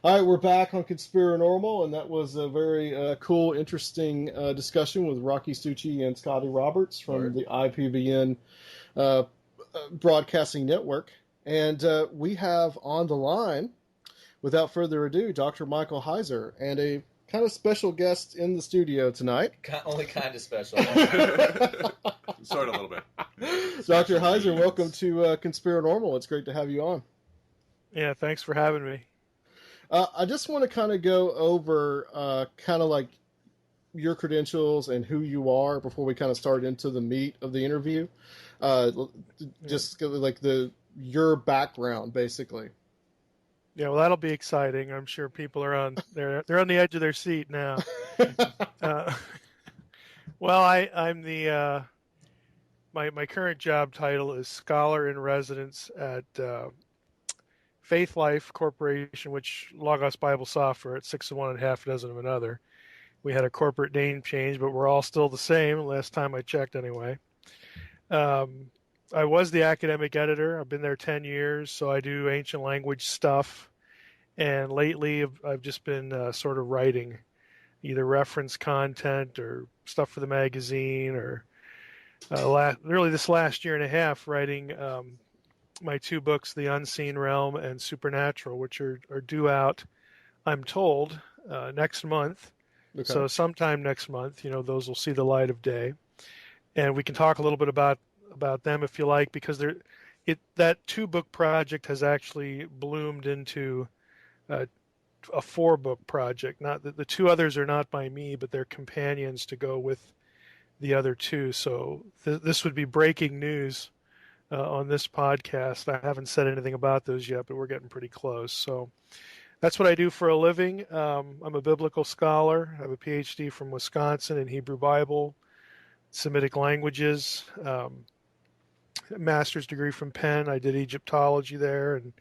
All right, we're back on Conspirinormal, and that was a very cool, interesting discussion with Rocky Suchi and Scotty Roberts from Right. the IPVN Broadcasting Network. And we have on the line, without further ado, Dr. Michael Heiser and a kind of special guest in the studio tonight. Only kind of special. Sort of a little bit. Dr. Heiser, welcome to Conspirinormal. It's great to have you on. Yeah, thanks for having me. I just want to kind of go over kind of like your credentials and who you are before we kind of start into the meat of the interview. Just like your background, basically. Yeah, well, that'll be exciting. I'm sure people are they're on the edge of their seat now. Well, I'm the my current job title is Scholar in Residence at Faith Life Corporation, which Logos Bible Software at 6 of one and half a dozen of another. We had a corporate name change, but we're all still the same. Last time I checked, anyway. I was the academic editor. I've been there 10 years, so I do ancient language stuff. And lately, I've just been sort of writing either reference content or stuff for the magazine, or really this last year and a half writing my two books, The Unseen Realm and Supernatural, which are due out, I'm told, next month. Okay. So sometime next month, those will see the light of day. And we can talk a little bit about them if you like, because that two-book project has actually bloomed into a 4-book project. Not the two others are not by me, but they're companions to go with the other two. So this would be breaking news on this podcast. I haven't said anything about those yet, but we're getting pretty close. So that's what I do for a living. I'm a biblical scholar. I have a PhD from Wisconsin in Hebrew Bible, Semitic languages, a master's degree from Penn. I did Egyptology there and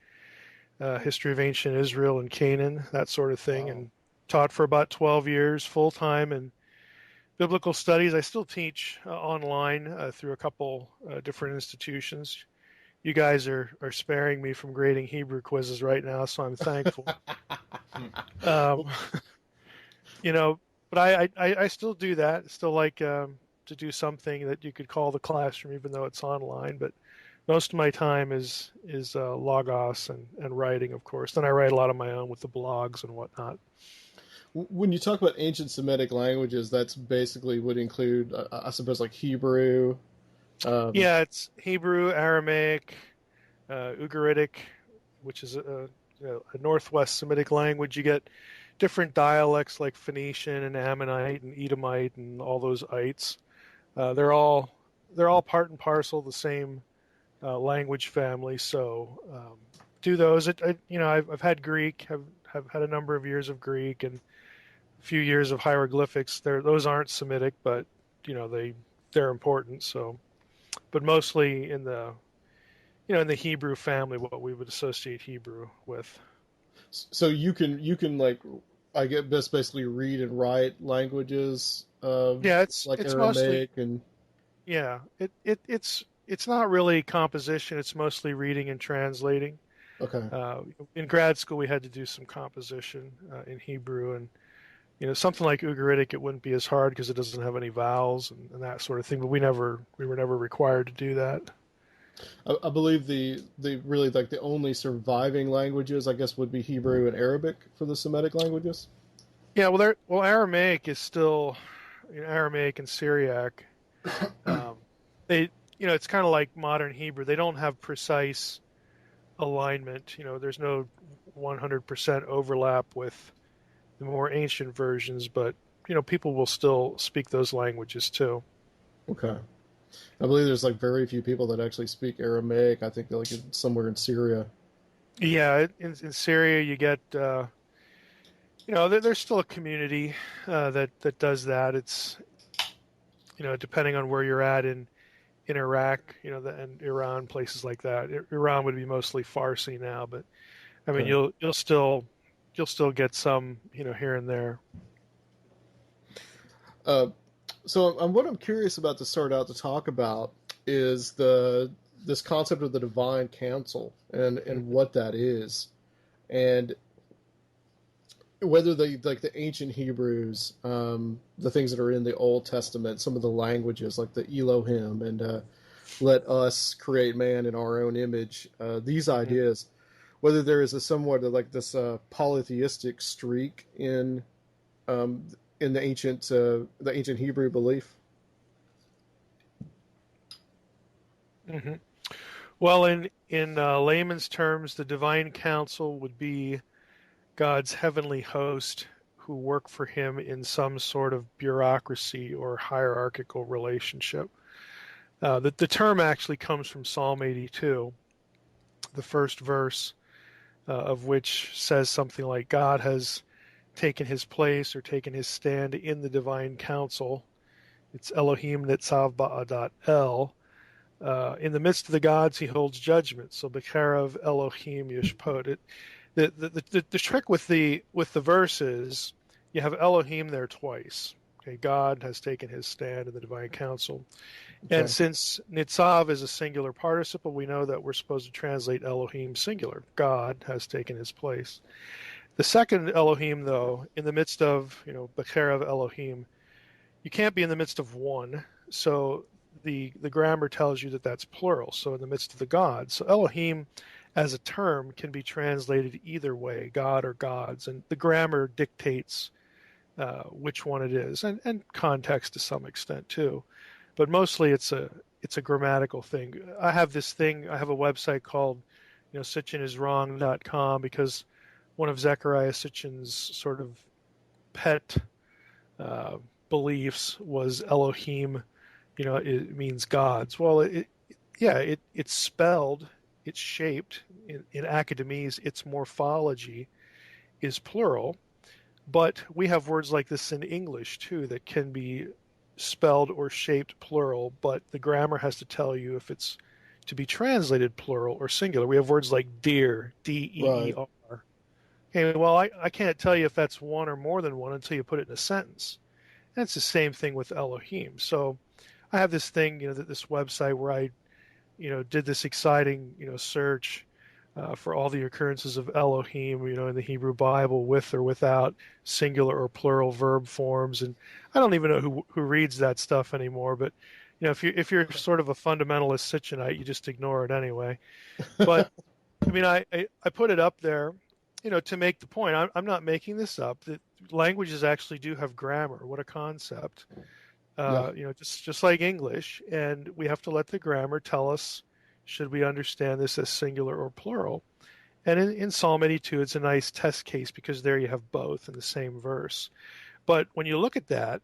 history of ancient Israel and Canaan, that sort of thing, and taught for about 12 years full-time in biblical studies. I still teach online through a couple different institutions. You guys are sparing me from grading Hebrew quizzes right now, so I'm thankful. But I still do that. Still like to do something that you could call the classroom, even though it's online. But most of my time is Logos and writing, of course. Then I write a lot of my own with the blogs and whatnot. When you talk about ancient Semitic languages, that's basically would include, I suppose, like Hebrew. Yeah, it's Hebrew, Aramaic, Ugaritic, which is a Northwest Semitic language. You get different dialects like Phoenician and Ammonite and Edomite and all those ites. They're all part and parcel of the same language family. So do those. I've had Greek. Have had a number of years of Greek and a few years of hieroglyphics. Those aren't Semitic, but they're important. So, but mostly in the Hebrew family, what we would associate Hebrew with. So you can like, I guess, basically read and write languages. It's like it's Aramaic mostly, and. Yeah, it's not really composition. It's mostly reading and translating. Okay. In grad school, we had to do some composition in Hebrew, and something like Ugaritic, it wouldn't be as hard because it doesn't have any vowels and that sort of thing. But we were never required to do that. I believe the really like the only surviving languages, I guess, would be Hebrew and Arabic for the Semitic languages. Yeah, Aramaic is still Aramaic and Syriac. It's kind of like modern Hebrew. They don't have precise alignment. There's no 100% overlap with the more ancient versions, but people will still speak those languages too. Okay. I believe there's like very few people that actually speak Aramaic. I think like somewhere in Syria. Yeah, in Syria you get there's still a community that does that. It's depending on where you're at in Iraq, and Iran, places like that. Iran would be mostly Farsi now, but I mean, you'll still get some, here and there. So what I'm curious about to start out to talk about is this concept of the divine council and what that is. And whether the ancient Hebrews, the things that are in the Old Testament, some of the languages like the Elohim and let us create man in our own image, these Mhm. ideas, whether there is a somewhat of like this polytheistic streak um, in the ancient Hebrew belief. Hmm. Well, in layman's terms, the divine council would be God's heavenly host who work for him in some sort of bureaucracy or hierarchical relationship. The term actually comes from Psalm 82, the first verse of which says something like, God has taken his place or taken his stand in the divine council. It's Elohim Nitzav Ba'adat El. In the midst of the gods, he holds judgment. So B'karav Elohim Yishpot. The trick with the verse is you have Elohim there twice. Okay, God has taken his stand in the divine council. And Okay. since Nitzav is a singular participle, we know that we're supposed to translate Elohim singular. God has taken his place. The second Elohim, though, in the midst of, B'karav Elohim, you can't be in the midst of one. So the grammar tells you that that's plural. So in the midst of the gods. So Elohim as a term can be translated either way, God or gods. And the grammar dictates which one it is, and context to some extent too. But mostly it's a grammatical thing. I have this thing, I have a website called SitchinIsWrong.com because one of Zechariah Sitchin's sort of pet uh, beliefs was Elohim, it means gods. Well, it's spelled, it's shaped in academies, its morphology is plural, but we have words like this in English too that can be spelled or shaped plural, but the grammar has to tell you if it's to be translated plural or singular. We have words like deer, Right. D-E-E-R. Okay, well, I can't tell you if that's one or more than one until you put it in a sentence. And it's the same thing with Elohim. So I have this thing, this website where I, did this exciting, search for all the occurrences of Elohim, in the Hebrew Bible, with or without singular or plural verb forms. And I don't even know who reads that stuff anymore. But if you're sort of a fundamentalist Sitchinite, you just ignore it anyway. But I mean, I put it up there, to make the point. I'm not making this up. That languages actually do have grammar. What a concept. Yeah. Just like English, and we have to let the grammar tell us should we understand this as singular or plural. And in Psalm 82, it's a nice test case because there you have both in the same verse. But when you look at that,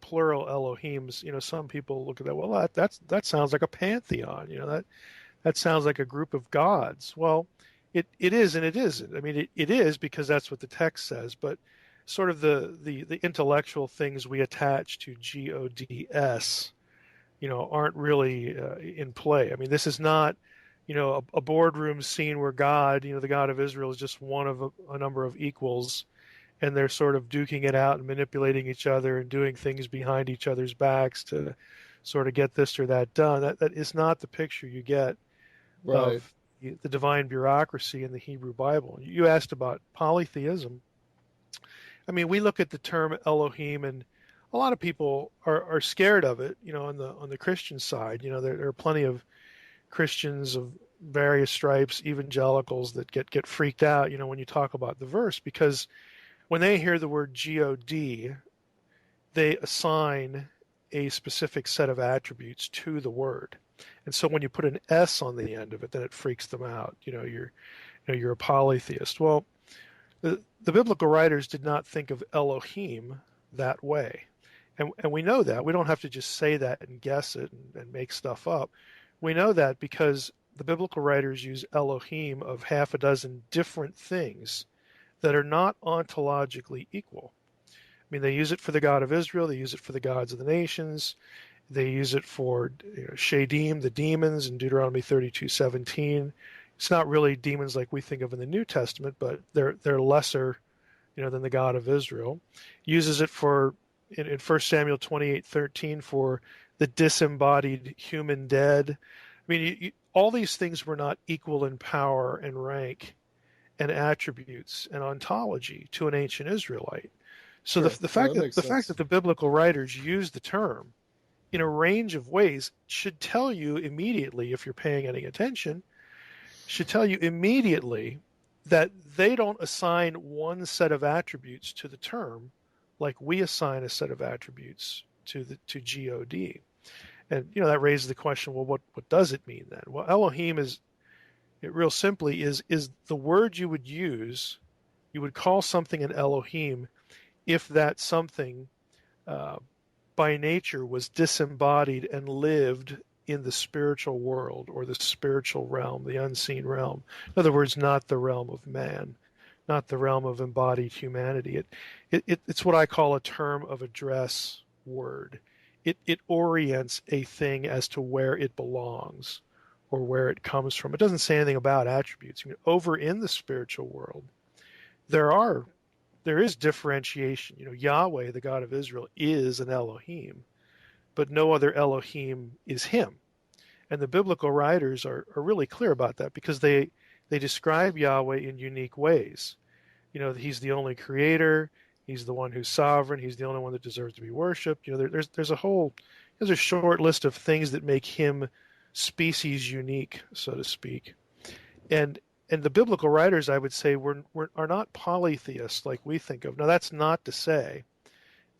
plural Elohims, some people look at that, well, that sounds like a pantheon, that sounds like a group of gods. Well, it is and it isn't. I mean, it is because that's what the text says, but sort of the intellectual things we attach to gods, aren't really in play. I mean, this is not, a boardroom scene where God, the God of Israel, is just one of a number of equals, and they're sort of duking it out and manipulating each other and doing things behind each other's backs to sort of get this or that done. That is not the picture you get Right. of the divine bureaucracy in the Hebrew Bible. You asked about polytheism. I mean, we look at the term Elohim, and a lot of people are scared of it. On the Christian side, there are plenty of Christians of various stripes, evangelicals, that get freaked out. When you talk about the verse, because when they hear the word God, they assign a specific set of attributes to the word. And so when you put an S on the end of it, then it freaks them out. You're a polytheist. Well, the biblical writers did not think of Elohim that way. And we know that. We don't have to just say that and guess it and make stuff up. We know that because the biblical writers use Elohim of half a dozen different things that are not ontologically equal. I mean, they use it for the God of Israel. They use it for the gods of the nations. They use it for Shadim, the demons, in Deuteronomy 32:17. It's not really demons like we think of in the New Testament, but they're lesser, than the God of Israel. Uses it for in 1 Samuel 28:13 for the disembodied human dead. I mean, all these things were not equal in power and rank and attributes and ontology to an ancient Israelite. So Sure. the No, fact that that makes sense. the biblical writers use the term in a range of ways should tell you immediately, if you're paying any attention, should tell you immediately that they don't assign one set of attributes to the term like we assign a set of attributes to God. And that raises the question, well, what does it mean then? Well, Elohim is, it real simply is the word you would use. You would call something an Elohim if that something uh, by nature was disembodied and lived in the spiritual world or the spiritual realm, the unseen realm. In other words, not the realm of man, not the realm of embodied humanity. It's what I call a term of address word. It orients a thing as to where it belongs or where it comes from. It doesn't say anything about attributes. I mean, over in the spiritual world, there is differentiation. Yahweh, the God of Israel, is an Elohim, but no other Elohim is him. And the biblical writers are really clear about that because they describe Yahweh in unique ways. He's the only creator. He's the one who's sovereign. He's the only one that deserves to be worshipped. There's a short list of things that make him species unique, so to speak. And the biblical writers, I would say, are not polytheists like we think of. Now, that's not to say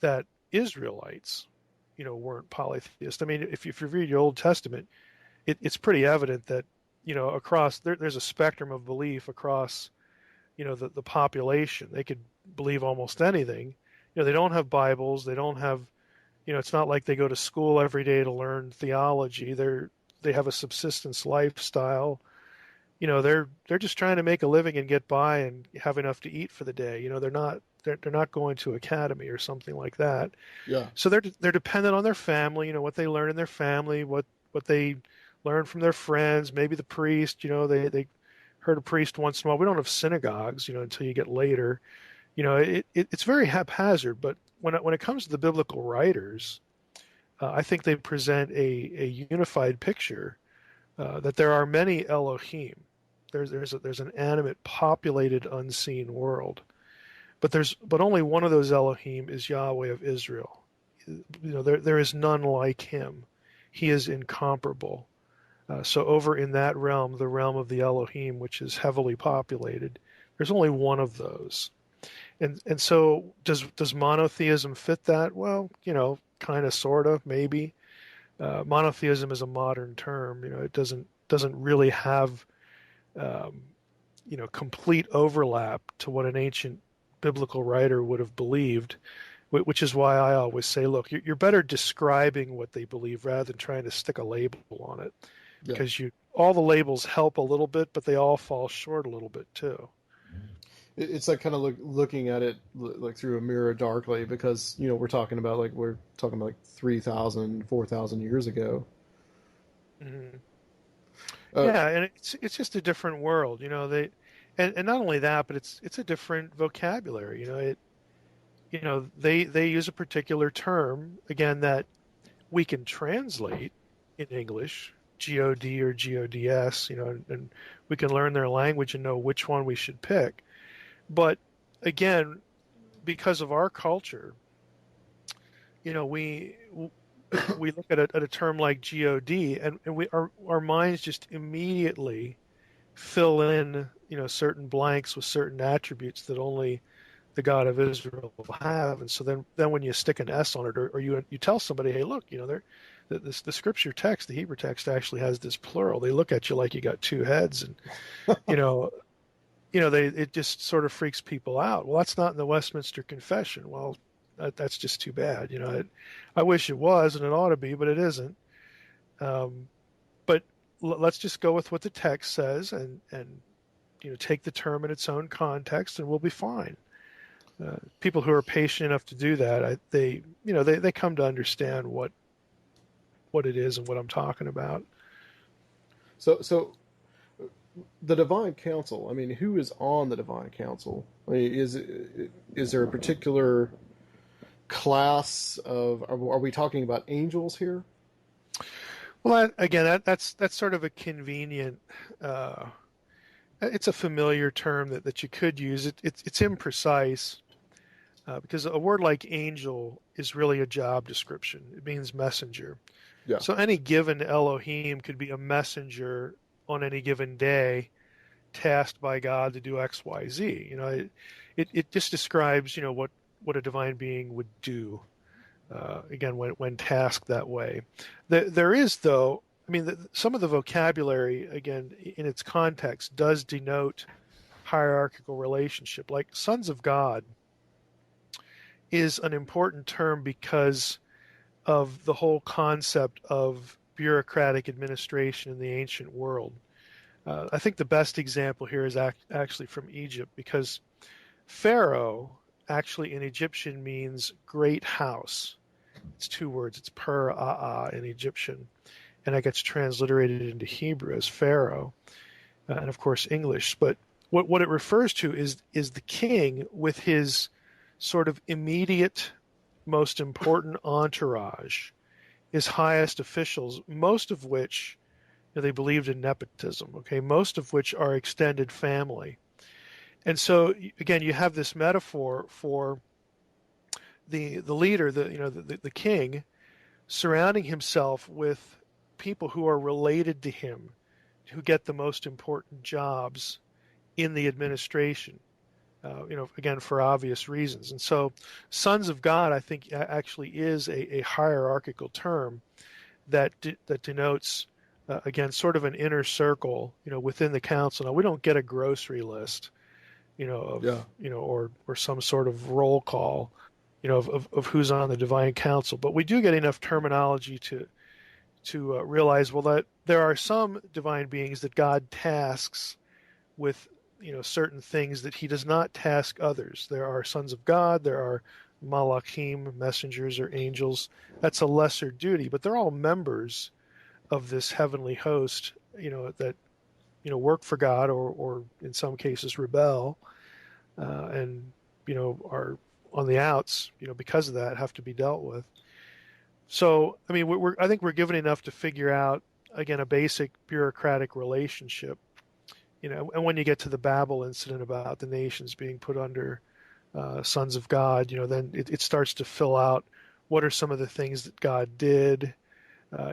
that Israelites, weren't polytheists. I mean, if you read your Old Testament, it's pretty evident that, across there's a spectrum of belief across, the population. They could believe almost anything. They don't have Bibles. They don't have, it's not like they go to school every day to learn theology. They have a subsistence lifestyle. They're just trying to make a living and get by and have enough to eat for the day. They're not going to academy or something like that. Yeah. So they're dependent on their family. What they learn in their family, what they learn from their friends, maybe the priest. They heard a priest once in a while. We don't have synagogues, until you get later. It's very haphazard. But when it comes to the biblical writers, I think they present a unified picture that there are many Elohim. There's an animate, populated, unseen world, but only one of those Elohim is Yahweh of Israel. There is none like him. He is incomparable. So over in that realm, the realm of the Elohim, which is heavily populated, there's only one of those. And so does monotheism fit that? Well, kind of, sort of, maybe. Monotheism is a modern term. It doesn't really have complete overlap to what an ancient biblical writer would have believed, which is why I always say, look, you're better describing what they believe rather than trying to stick a label on it, because all the labels help a little bit, but they all fall short a little bit too. It's like kind of looking at it like through a mirror darkly, because we're talking about like 3,000, 4,000 years ago. Mm-hmm. Yeah, and it's just a different world, and not only that, but it's a different vocabulary. They use a particular term again that we can translate in English, God or GODS, and we can learn their language and know which one we should pick. But again, because of our culture, we look at a term like God, and our minds just immediately fill in certain blanks with certain attributes that only the God of Israel will have. And so then when you stick an S on it, or you tell somebody, hey, look, the scripture text, the Hebrew text actually has this plural. They look at you like you got two heads, and it just sort of freaks people out. Well, that's not in the Westminster Confession. Well, that's just too bad. I wish it was, and it ought to be, but it isn't. But let's just go with what the text says, and take the term in its own context, and we'll be fine. People who are patient enough to do that, they come to understand what it is and what I'm talking about. So the Divine Council. I mean, who is on the Divine Council? I mean, is there a particular class of? Are we talking about angels here? Well, again, that's sort of a convenient it's a familiar term that you could use. It's imprecise because a word like angel is really a job description. It means messenger. Yeah. So any given Elohim could be a messenger on any given day, tasked by God to do X, Y, Z. It just describes what a divine being would do. Again, when tasked that way, there is though. I mean, some of the vocabulary, again, in its context, does denote hierarchical relationship. Like sons of God is an important term because of the whole concept of bureaucratic administration in the ancient world. I think the best example here is actually from Egypt, because Pharaoh actually in Egyptian means great house. It's two words. It's per-a-a in Egyptian, and that gets transliterated into Hebrew as Pharaoh, and of course English. But what it refers to is the king with his sort of immediate, most important entourage, his highest officials, most of which they believed in nepotism. Okay, most of which are extended family, and so again, you have this metaphor for the leader, the king, surrounding himself with people who are related to him, who get the most important jobs in the administration. Again, for obvious reasons. And so, sons of God, I think, actually is a hierarchical term that denotes, again, sort of an inner circle, within the council. Now, we don't get a grocery list, or some sort of roll call, of who's on the divine council. But we do get enough terminology to realize, well, that there are some divine beings that God tasks with, certain things that he does not task others. There are sons of God, there are malachim, messengers or angels. That's a lesser duty, but they're all members of this heavenly host, that, work for God or in some cases rebel, and, are on the outs, because of that, have to be dealt with. So, I mean, I think we're given enough to figure out, again, a basic bureaucratic relationship. And when you get to the Babel incident about the nations being put under sons of God, then it starts to fill out what are some of the things that God did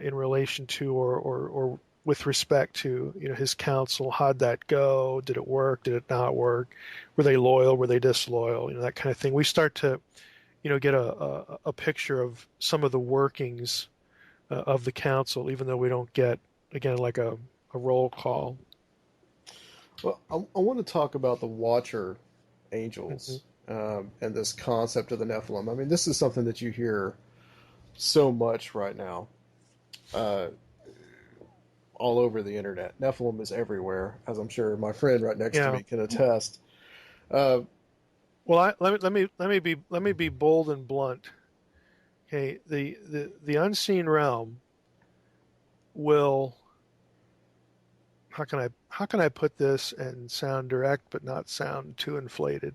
in relation to or with respect to his counsel. How'd that go? Did it work? Did it not work? Were they loyal? Were they disloyal? That kind of thing. We start to get a picture of some of the workings of the council, even though we don't get, again, like a roll call. Well, I want to talk about the Watcher angels, and this concept of the Nephilim. I mean, this is something that you hear so much right now, all over the internet. Nephilim is everywhere, as I'm sure my friend right next to me can attest. Well, let me be bold and blunt. Okay, the unseen realm will. How can I put this and sound direct but not sound too inflated?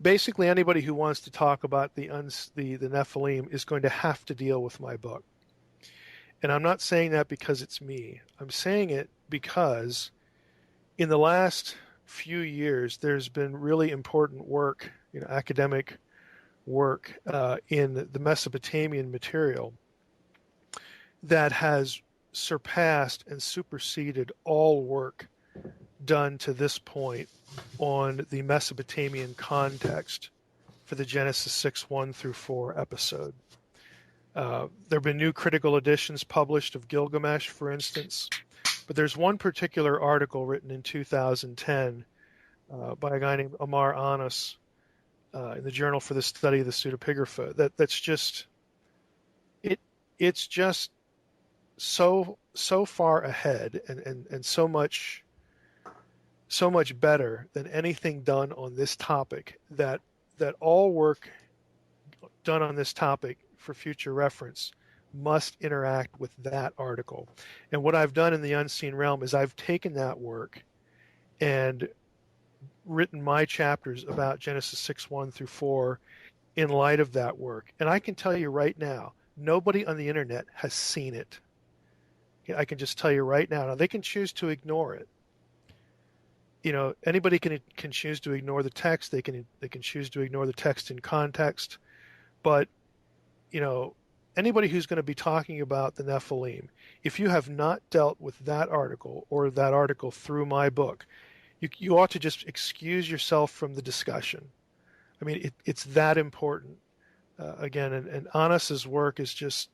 Basically, anybody who wants to talk about the Nephilim is going to have to deal with my book. And I'm not saying that because it's me. I'm saying it because in the last few years, there's been really important work, academic work in the Mesopotamian material that has surpassed and superseded all work done to this point on the Mesopotamian context for the Genesis 6:1 through 4 episode. There have been new critical editions published of Gilgamesh, for instance, but there's one particular article written in 2010 by a guy named Amar Anas in the Journal for the Study of the Pseudepigrapha that's just it's just so far ahead and so much better than anything done on this topic that all work done on this topic for future reference must interact with that article. And what I've done in the Unseen Realm is I've taken that work and written my chapters about Genesis 6:1 through 4 in light of that work. And I can tell you right now, nobody on the internet has seen it. I can just tell you right now. Now they can choose to ignore it. Anybody can choose to ignore the text. They can choose to ignore the text in context. But anybody who's going to be talking about the Nephilim, if you have not dealt with that article or that article through my book, you ought to just excuse yourself from the discussion. I mean, it's that important. Again, and Anas's work is just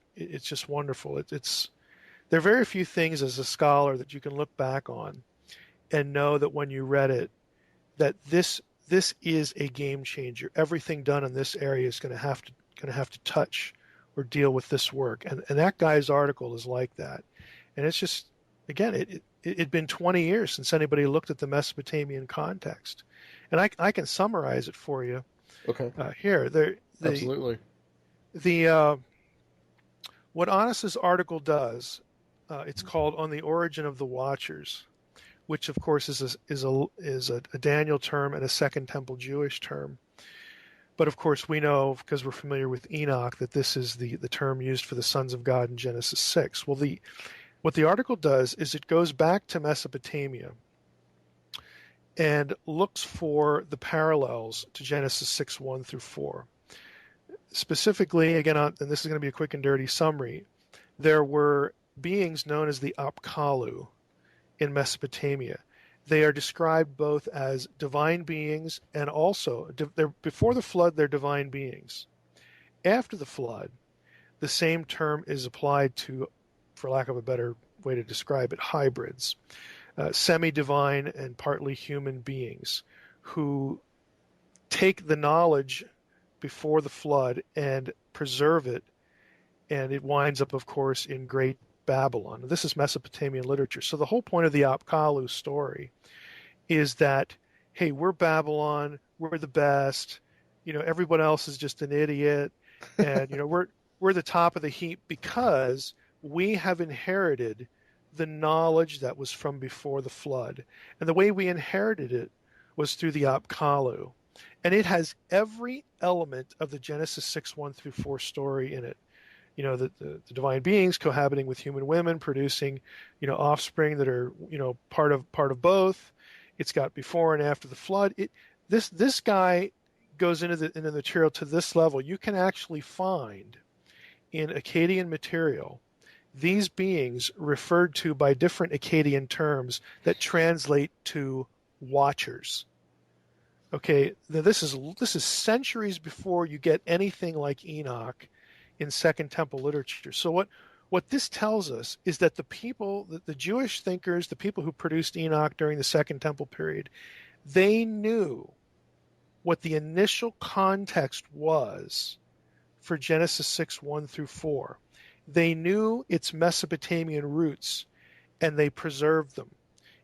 wonderful. There are very few things as a scholar that you can look back on and know that when you read it, that this is a game changer. Everything done in this area is going to have to touch or deal with this work, and that guy's article is like that. And it's just, again, it'd been 20 years since anybody looked at the Mesopotamian context, and I can summarize it for you. Okay. Here, Absolutely. What Anas's article does, it's called "On the Origin of the Watchers," which of course is a Daniel term and a Second Temple Jewish term. But of course we know, because we're familiar with Enoch, that this is the term used for the sons of God in Genesis 6. Well, what the article does is it goes back to Mesopotamia and looks for the parallels to Genesis 6, 1 through 4. Specifically, again, and this is going to be a quick and dirty summary, there were beings known as the Apkallu in Mesopotamia. They are described both as divine beings and also, before the flood, they're divine beings. After the flood, the same term is applied to, for lack of a better way to describe it, hybrids, semi-divine and partly human beings who take the knowledge before the flood and preserve it, and it winds up, of course, in Great Babylon. This is Mesopotamian literature. So the whole point of the Apkallu story is that, hey, we're Babylon, we're the best, everyone else is just an idiot, and we're the top of the heap because we have inherited the knowledge that was from before the flood. And the way we inherited it was through the Apkallu. And it has every element of the Genesis 6, 1 through 4 story in it. The divine beings cohabiting with human women, producing, offspring that are, part of both. It's got before and after the flood. This guy goes into the material to this level. You can actually find in Akkadian material these beings referred to by different Akkadian terms that translate to watchers. Okay, now this is centuries before you get anything like Enoch in Second Temple literature. So what this tells us is that the Jewish thinkers, the people who produced Enoch during the Second Temple period, they knew what the initial context was for Genesis 6, 1 through 4. They knew its Mesopotamian roots, and they preserved them.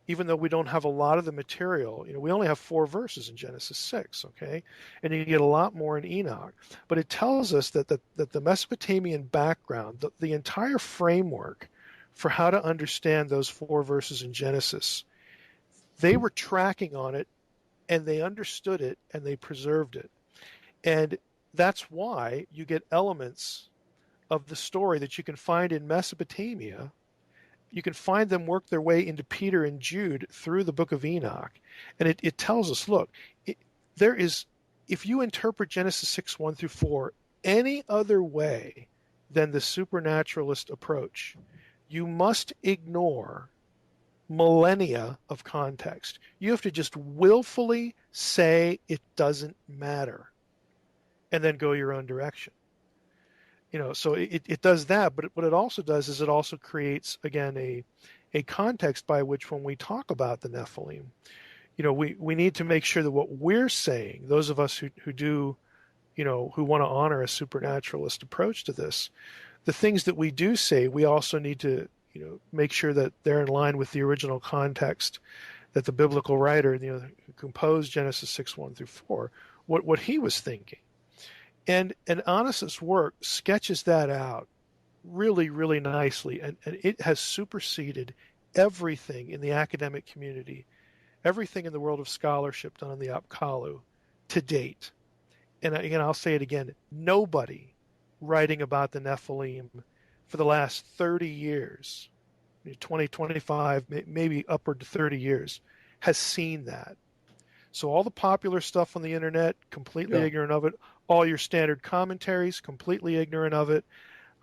Even though we don't have a lot of the material, we only have 4 verses in Genesis 6, okay? And you get a lot more in Enoch. But it tells us that the Mesopotamian background, the entire framework for how to understand those 4 verses in Genesis, they were tracking on it, and they understood it, and they preserved it. And that's why you get elements of the story that you can find in Mesopotamia. You can find them work their way into Peter and Jude through the book of Enoch. And it tells us, look, if you interpret Genesis 6, 1 through 4 any other way than the supernaturalist approach, you must ignore millennia of context. You have to just willfully say it doesn't matter and then go your own direction. So it does that, but what it also does is it also creates, again, a context by which when we talk about the Nephilim, we need to make sure that what we're saying, those of us who do, who want to honor a supernaturalist approach to this, the things that we do say, we also need to, make sure that they're in line with the original context that the biblical writer, who composed Genesis 6, 1 through 4, what he was thinking. And Anas's work sketches that out really, really nicely, and it has superseded everything in the academic community, everything in the world of scholarship done on the Apkallu to date. And again, I'll say it again, nobody writing about the Nephilim for the last 30 years 20, 25, maybe upward to 30 years, has seen that. So all the popular stuff on the internet, completely Yeah. ignorant of it. All your standard commentaries, completely ignorant of it.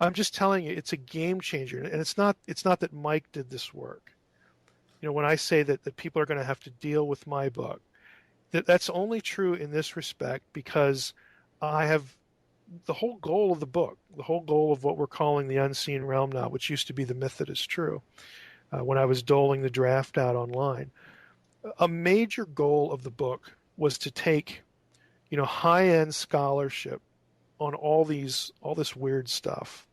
I'm just telling you, it's a game changer, and it's not that Mike did this work. When I say that people are going to have to deal with my book, that's only true in this respect because I have the whole goal of the book, the whole goal of what we're calling the unseen realm now, which used to be the myth that is true. When I was doling the draft out online, a major goal of the book was to take, high-end scholarship on all this weird stuff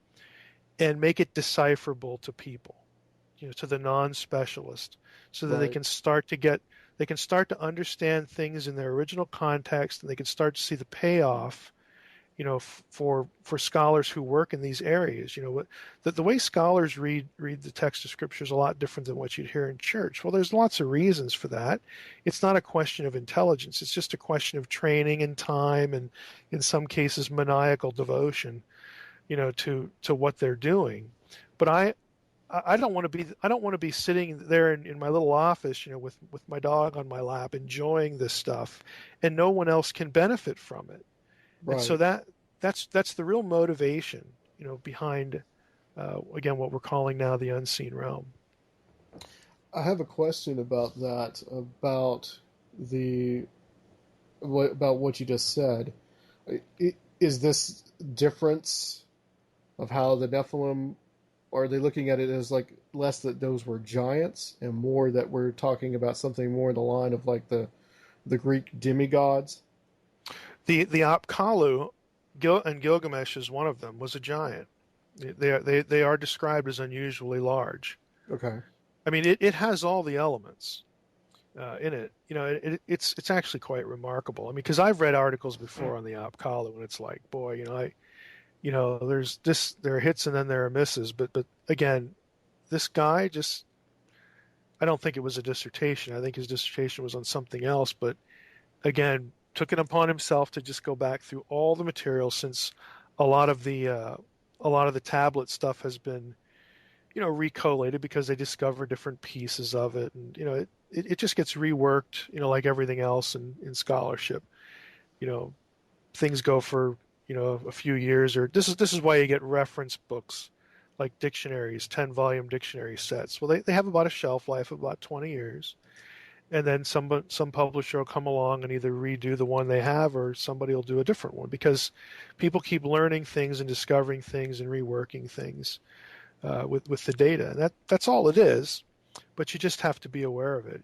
and make it decipherable to people, to the non-specialist, so that Right. they can start to understand things in their original context, and they can start to see the payoff, for scholars who work in these areas. The way scholars read the text of scripture is a lot different than what you'd hear in church. Well, there's lots of reasons for that. It's not a question of intelligence. It's just a question of training and time, and in some cases maniacal devotion, to what they're doing. But I don't want to be sitting there in my little office, with my dog on my lap, enjoying this stuff, and no one else can benefit from it. And so Right. that's the real motivation, behind again what we're calling now the unseen realm. I have a question about that, the about what you just said. Is this difference of how the Nephilim, are they looking at it as like less that those were giants and more that we're talking about something more in the line of like the Greek demigods? The Apkallu, and Gilgamesh is one of them, was a giant. They are described as unusually large. Okay. I mean, it has all the elements in it. It's actually quite remarkable. I mean, because I've read articles before on the Apkallu, and it's like, boy, there are hits and then there are misses. But again, this guy just, I don't think it was a dissertation. I think his dissertation was on something else. But again, took it upon himself to just go back through all the material, since a lot of the tablet stuff has been, recollated because they discover different pieces of it, and it just gets reworked, like everything else in scholarship. Things go for a few years, or this is why you get reference books like dictionaries, 10-volume dictionary sets. Well, they have about a shelf life of about 20 years. And then some publisher will come along and either redo the one they have, or somebody will do a different one, because people keep learning things and discovering things and reworking things with the data. And that's all it is, but you just have to be aware of it.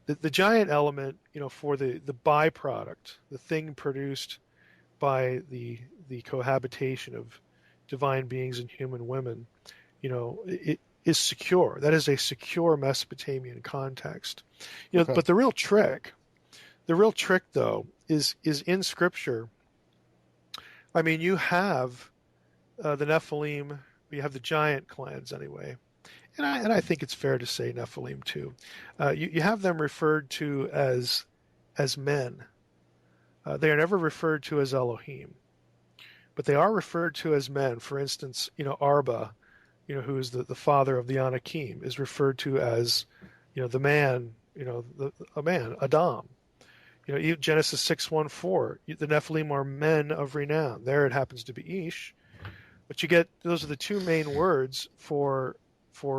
The giant element, for the byproduct, the thing produced by the cohabitation of divine beings and human women, it is secure. That is a secure Mesopotamian context. Okay. But the real trick though is in Scripture. I mean, you have the Nephilim, you have the giant clans anyway, and I think it's fair to say Nephilim too. You have them referred to as men. They are never referred to as Elohim, but they are referred to as men. For instance, Arba, who is the father of the Anakim, is referred to as, the man, a man, Adam. Genesis 6:1-4, the Nephilim are men of renown. There it happens to be Ish, but you get, those are the two main words for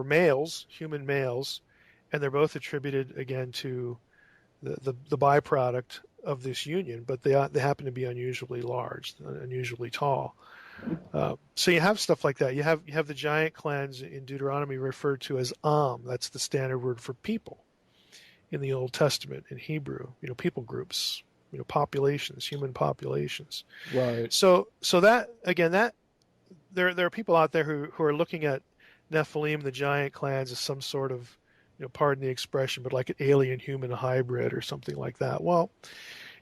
males, human males, and they're both attributed again to the byproduct of this union, but they happen to be unusually large, unusually tall. So you have stuff like that. You have the giant clans in Deuteronomy referred to as Am. That's the standard word for people in the Old Testament in Hebrew. People groups, populations, human populations. Right. So that again, that there are people out there who are looking at Nephilim, the giant clans, as some sort of, pardon the expression, but like an alien human hybrid or something like that. Well,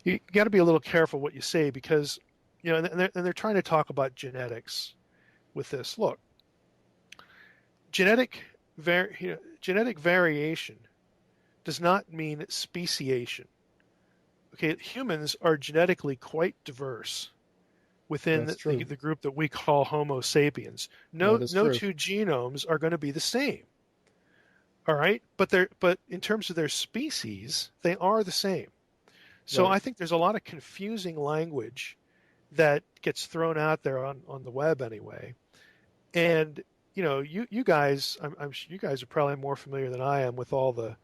you got to be a little careful what you say, because and they're trying to talk about genetics with this. Look, genetic variation does not mean speciation. Okay, humans are genetically quite diverse. within That's true. the group that we call Homo sapiens. No, That is no true. two genomes are going to be the same. All right, but in terms of their species, they are the same. So Right. I think there's a lot of confusing language that gets thrown out there on the web anyway. And you guys, I'm sure you guys are probably more familiar than I am with all the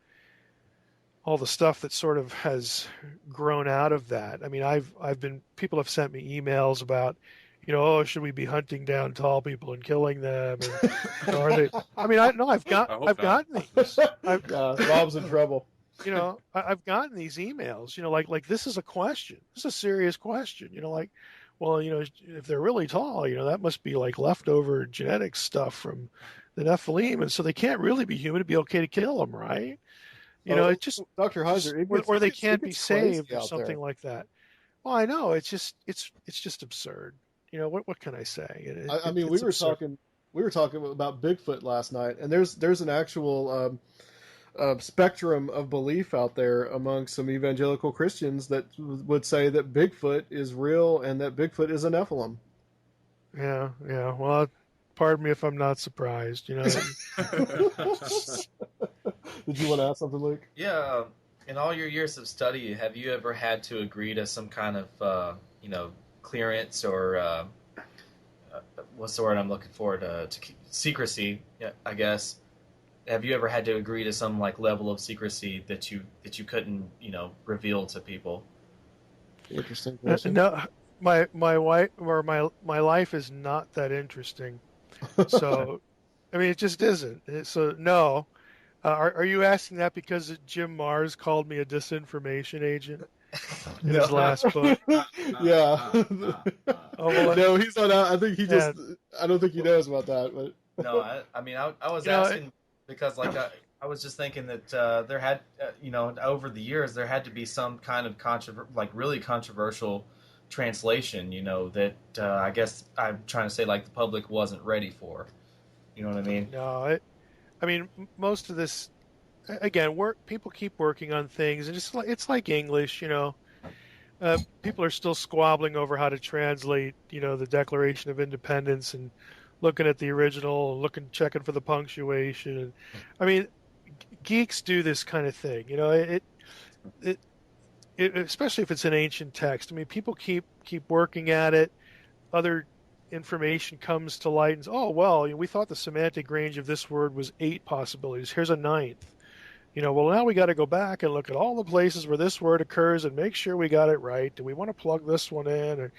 stuff that sort of has grown out of that. I mean, people have sent me emails about, oh, should we be hunting down tall people and killing them? And are they? I mean, I hope I've not. gotten these. Bob's in trouble. I've gotten these emails. Like this is a question. This is a serious question. Like, well, if they're really tall, that must be like leftover genetic stuff from the Nephilim, and so they can't really be human. It'd be okay to kill them, right? It just Dr. Heiser, or they it can't be gets crazy saved or out something there. like that. Well, I know it's just absurd. What can I say? I mean, It's absurd. we were talking about Bigfoot last night, and there's an actual spectrum of belief out there among some evangelical Christians that would say that Bigfoot is real and that Bigfoot is a Nephilim. Yeah. Well, pardon me if I'm not surprised. Did you want to ask something, Luke? Yeah, in all your years of study, have you ever had to agree to some kind of, clearance or what's the word I'm looking for to secrecy? Yeah, I guess. Have you ever had to agree to some like level of secrecy that you couldn't reveal to people? Interesting question. No, my wife or my life is not that interesting. So, I mean, it just isn't. So, no. Are you asking that because Jim Mars called me a disinformation agent in his No. last book? Yeah. Oh, well, No, he's not out. I think he yeah. just. I don't think he knows about that. But No, I mean, I was asking because, like, I was just thinking that there had, over the years, there had to be some kind of really controversial translation, that I guess I'm trying to say, like, the public wasn't ready for. You know what I mean? No, I mean, most of this, again, people keep working on things, and it's like English, people are still squabbling over how to translate, the Declaration of Independence and looking at the original, checking for the punctuation. And I mean, geeks do this kind of thing, it especially if it's an ancient text. I mean, people keep working at it. Other information comes to light and oh well, we thought the semantic range of this word was 8 possibilities. Here's a ninth. Well, now we got to go back and look at all the places where this word occurs and make sure we got it right. Do we want to plug this one in?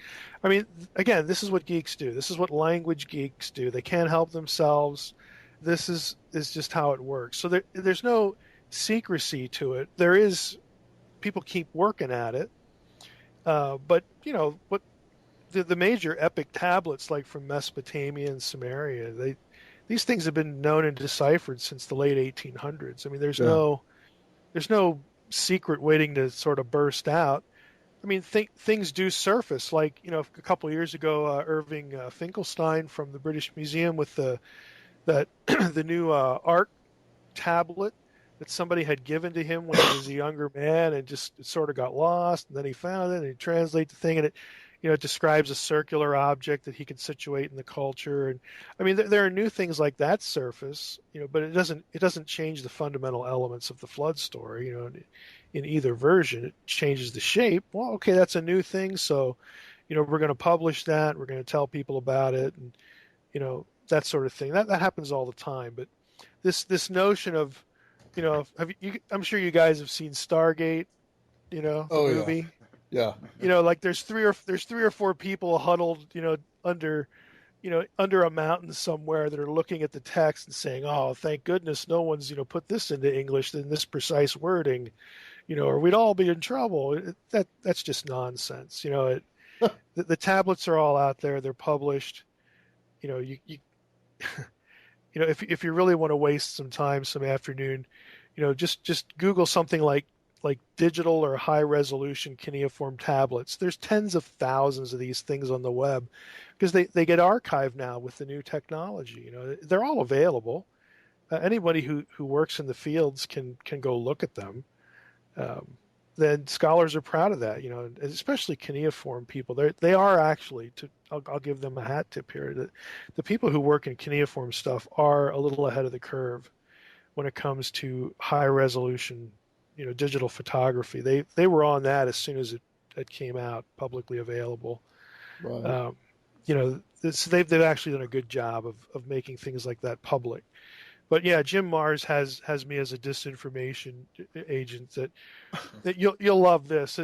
I mean, again, this is what geeks do. This is what language geeks do. They can't help themselves. This is just how it works. So there's no secrecy to it. There is, people keep working at it. But what the major epic tablets like from Mesopotamia and Samaria, these things have been known and deciphered since the late 1800s. I mean, there's no secret waiting to sort of burst out. I mean, things do surface. Like a couple of years ago, Irving Finkelstein from the British Museum with the new art tablet that somebody had given to him when he was a younger man, and just it sort of got lost. And then he found it, and he translated the thing, and it describes a circular object that he can situate in the culture. And I mean, there are new things like that surface, but it doesn't change the fundamental elements of the flood story. In either version, it changes the shape. Well, okay, that's a new thing, so we're going to publish that. We're going to tell people about it, and that sort of thing. That happens all the time. But this notion of I'm sure you guys have seen Stargate, the movie. Yeah. Like there's three or four people huddled, under a mountain somewhere that are looking at the text and saying, "Oh, thank goodness no one's, put this into English in this precise wording, or we'd all be in trouble." That's just nonsense. The tablets are all out there. They're published. You if you really want to waste some time, some afternoon, just Google something like digital or high resolution cuneiform tablets. There's tens of thousands of these things on the web because they get archived now with the new technology. They're all available. Anybody who works in the fields can go look at them. then scholars are proud of that, and especially cuneiform people. They are actually, I'll give them a hat tip here. The people who work in cuneiform stuff are a little ahead of the curve when it comes to high resolution, digital photography. They were on that as soon as it came out publicly available. Right. They've actually done a good job of making things like that public. But yeah, Jim Mars has me as a disinformation agent. That you'll love this.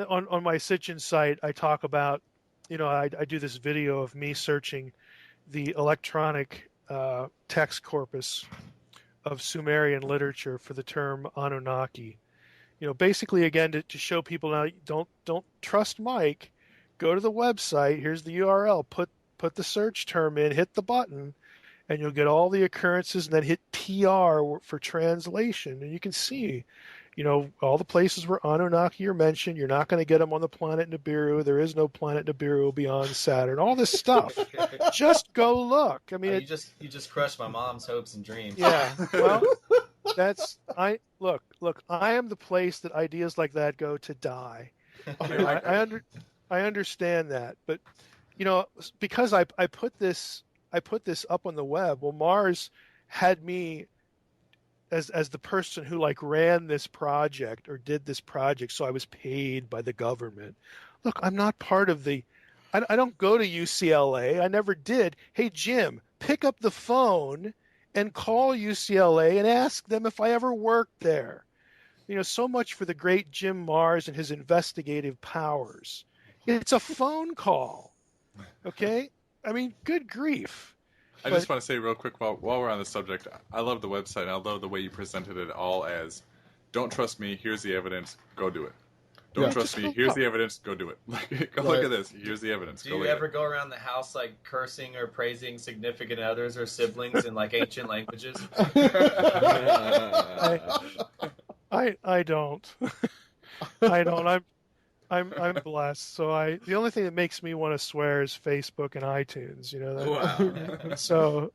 On my Sitchin site, I talk about, I do this video of me searching the electronic text corpus of Sumerian literature for the term Anunnaki. Basically again to show people now, don't trust Mike. Go to the website. Here's the URL. Put the search term in. Hit the button. And you'll get all the occurrences, and then hit TR for translation. And you can see, all the places where Anunnaki are mentioned. You're not going to get them on the planet Nibiru. There is no planet Nibiru beyond Saturn. All this stuff. Just go look. I mean, you just crushed my mom's hopes and dreams. Yeah. Well, look. I am the place that ideas like that go to die. I understand that, but because I put this up on the web. Well, Mars had me as the person who ran this project or did this project, so I was paid by the government. Look, I'm not part of I don't go to UCLA. I never did. Hey, Jim, pick up the phone and call UCLA and ask them if I ever worked there. So much for the great Jim Mars and his investigative powers. It's a phone call. Okay? I mean, good grief. I just want to say real quick while we're on the subject, I love the website, and I love the way you presented it all as, don't trust me, here's the evidence, go do it. Don't trust me, here's the evidence, go do it. Look at this, here's the evidence. Do you ever go around the house cursing or praising significant others or siblings in ancient languages? I don't. I don't. I'm blessed. So the only thing that makes me want to swear is Facebook and iTunes. Wow. So,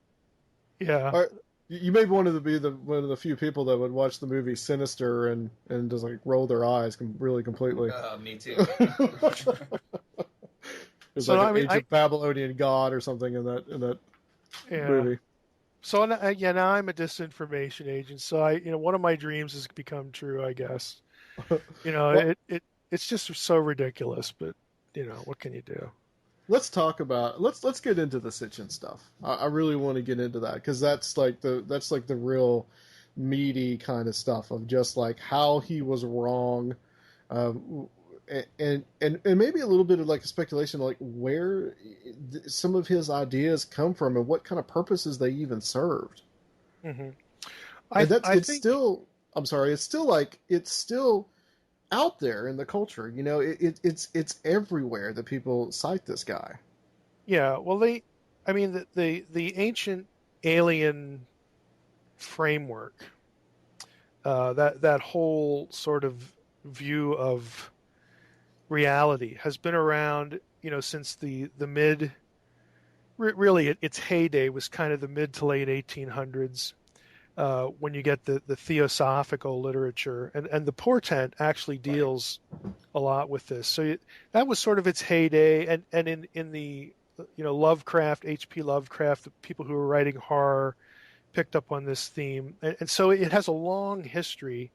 yeah. You may want to be one of the few people that would watch the movie Sinister and just roll their eyes really completely. Me too. It's ancient Babylonian god or something in that movie. So now I'm a disinformation agent. So one of my dreams has become true, I guess. It's just so ridiculous, but what can you do? Let's talk about let's get into the Sitchin stuff. I really want to get into that because that's the real meaty kind of stuff of just how he was wrong, and maybe a little bit of a speculation where some of his ideas come from and what kind of purposes they even served. Mm-hmm. It's still out there in the culture. It's everywhere that people cite this guy. Yeah, well, the ancient alien framework, that whole sort of view of reality has been around, since the mid. Really, its heyday was kind of the mid to late 1800s. When you get the theosophical literature, and the portent actually deals a lot with this. So that was sort of its heyday, and in the Lovecraft, H.P. Lovecraft, the people who were writing horror picked up on this theme, and so it has a long history,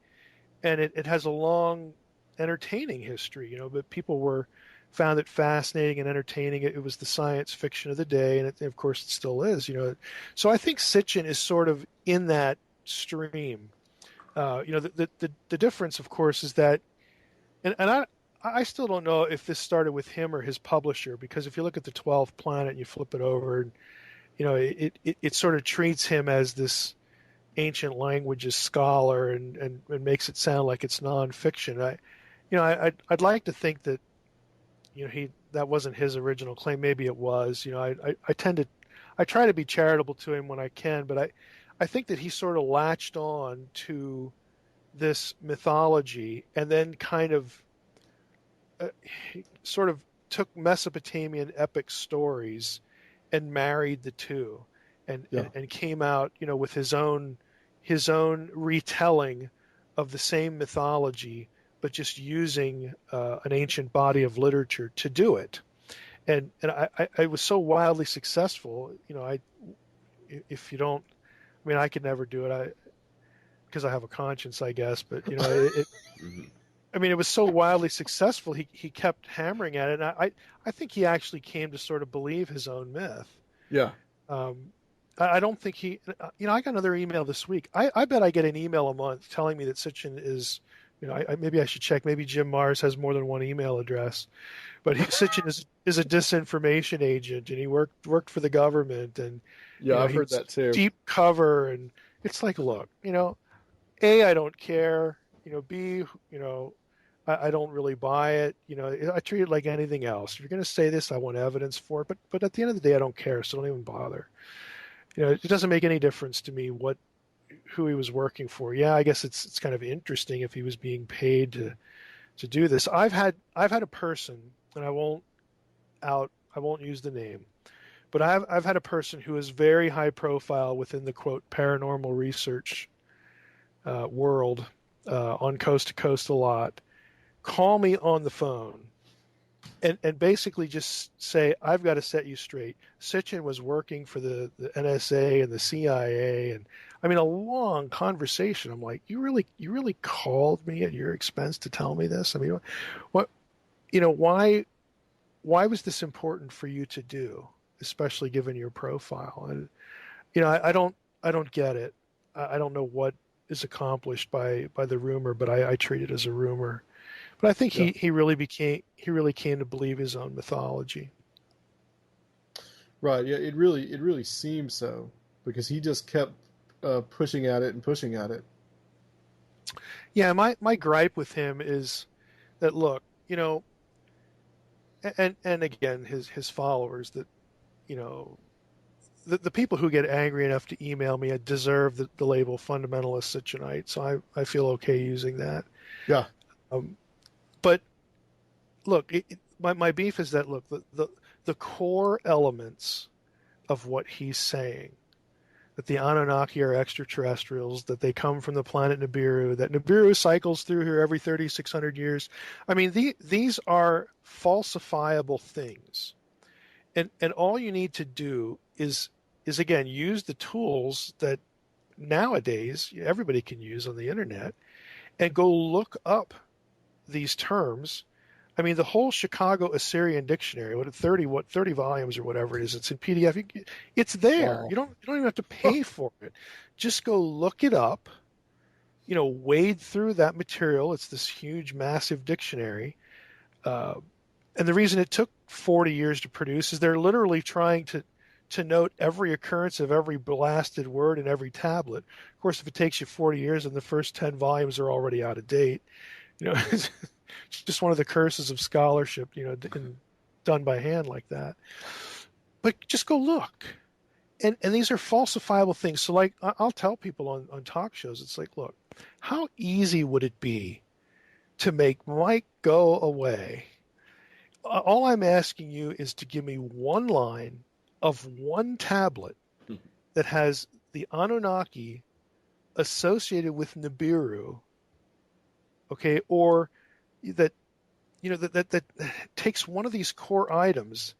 and it has a long entertaining history. But people found it fascinating and entertaining. It was the science fiction of the day, and of course it still is. So I think Sitchin is sort of in that stream. The difference, of course, is that, and I still don't know if this started with him or his publisher, because if you look at the 12th planet and you flip it over, and it sort of treats him as this ancient languages scholar and makes it sound like it's nonfiction. I'd like to think that that wasn't his original claim. Maybe it was. I try to be charitable to him when I can, but I think that he sort of latched on to this mythology and then kind of sort of took Mesopotamian epic stories and married the two, and came out with his own retelling of the same mythology, but just using an ancient body of literature to do it. And I was so wildly successful. If you don't, I mean, I could never do it. Because I have a conscience, I guess. But I mean, it was so wildly successful. He kept hammering at it, and I think he actually came to sort of believe his own myth. Yeah. I don't think he. I got another email this week. I bet I get an email a month telling me that Sitchin is. Maybe I should check. Maybe Jim Mars has more than one email address, but Sitchin is a disinformation agent, and he worked for the government, and I've heard that too. Deep cover, and it's like, look, A, I don't care. B, I don't really buy it. I treat it like anything else. If you're going to say this, I want evidence for it. But at the end of the day, I don't care, so don't even bother. It doesn't make any difference to me who he was working for. Yeah, I guess it's kind of interesting if he was being paid to do this. I've had a person, and I won't use the name, but I've had a person who is very high profile within the quote paranormal research world, on Coast to Coast a lot, call me on the phone and basically just say, I've got to set you straight. Sitchin was working for the NSA and the CIA, and I mean, a long conversation. I'm like, you really called me at your expense to tell me this? I mean, why was this important for you to do, especially given your profile? And I don't get it. I don't know what is accomplished by the rumor, but I treat it as a rumor. But I think he really came to believe his own mythology. Right. Yeah. It really seems so, because he just kept pushing at it and pushing at it. Yeah. My gripe with him is that, look, and again, his followers, that, the people who get angry enough to email me deserve the label fundamentalist Sitchinite, so I feel okay using that. Yeah. But look, my beef is that, look, the core elements of what he's saying, that the Anunnaki are extraterrestrials, that they come from the planet Nibiru, that Nibiru cycles through here every 3,600 years. I mean, these are falsifiable things. And all you need to do is again, use the tools that nowadays everybody can use on the internet, and go look up these terms. I mean, the whole Chicago Assyrian Dictionary, 30 volumes or whatever it is, it's in PDF. It's there. Wow. You don't even have to pay for it. Just go look it up. Wade through that material. It's this huge, massive dictionary. And the reason it took 40 years to produce is they're literally trying to note every occurrence of every blasted word in every tablet. Of course, if it takes you 40 years and the first 10 volumes are already out of date, it's just one of the curses of scholarship, done by hand like that. But just go look. And these are falsifiable things. So, like, I'll tell people on talk shows, it's like, look, how easy would it be to make Mike go away? All I'm asking you is to give me one line of one tablet that has the Anunnaki associated with Nibiru, okay, or that that takes one of these core items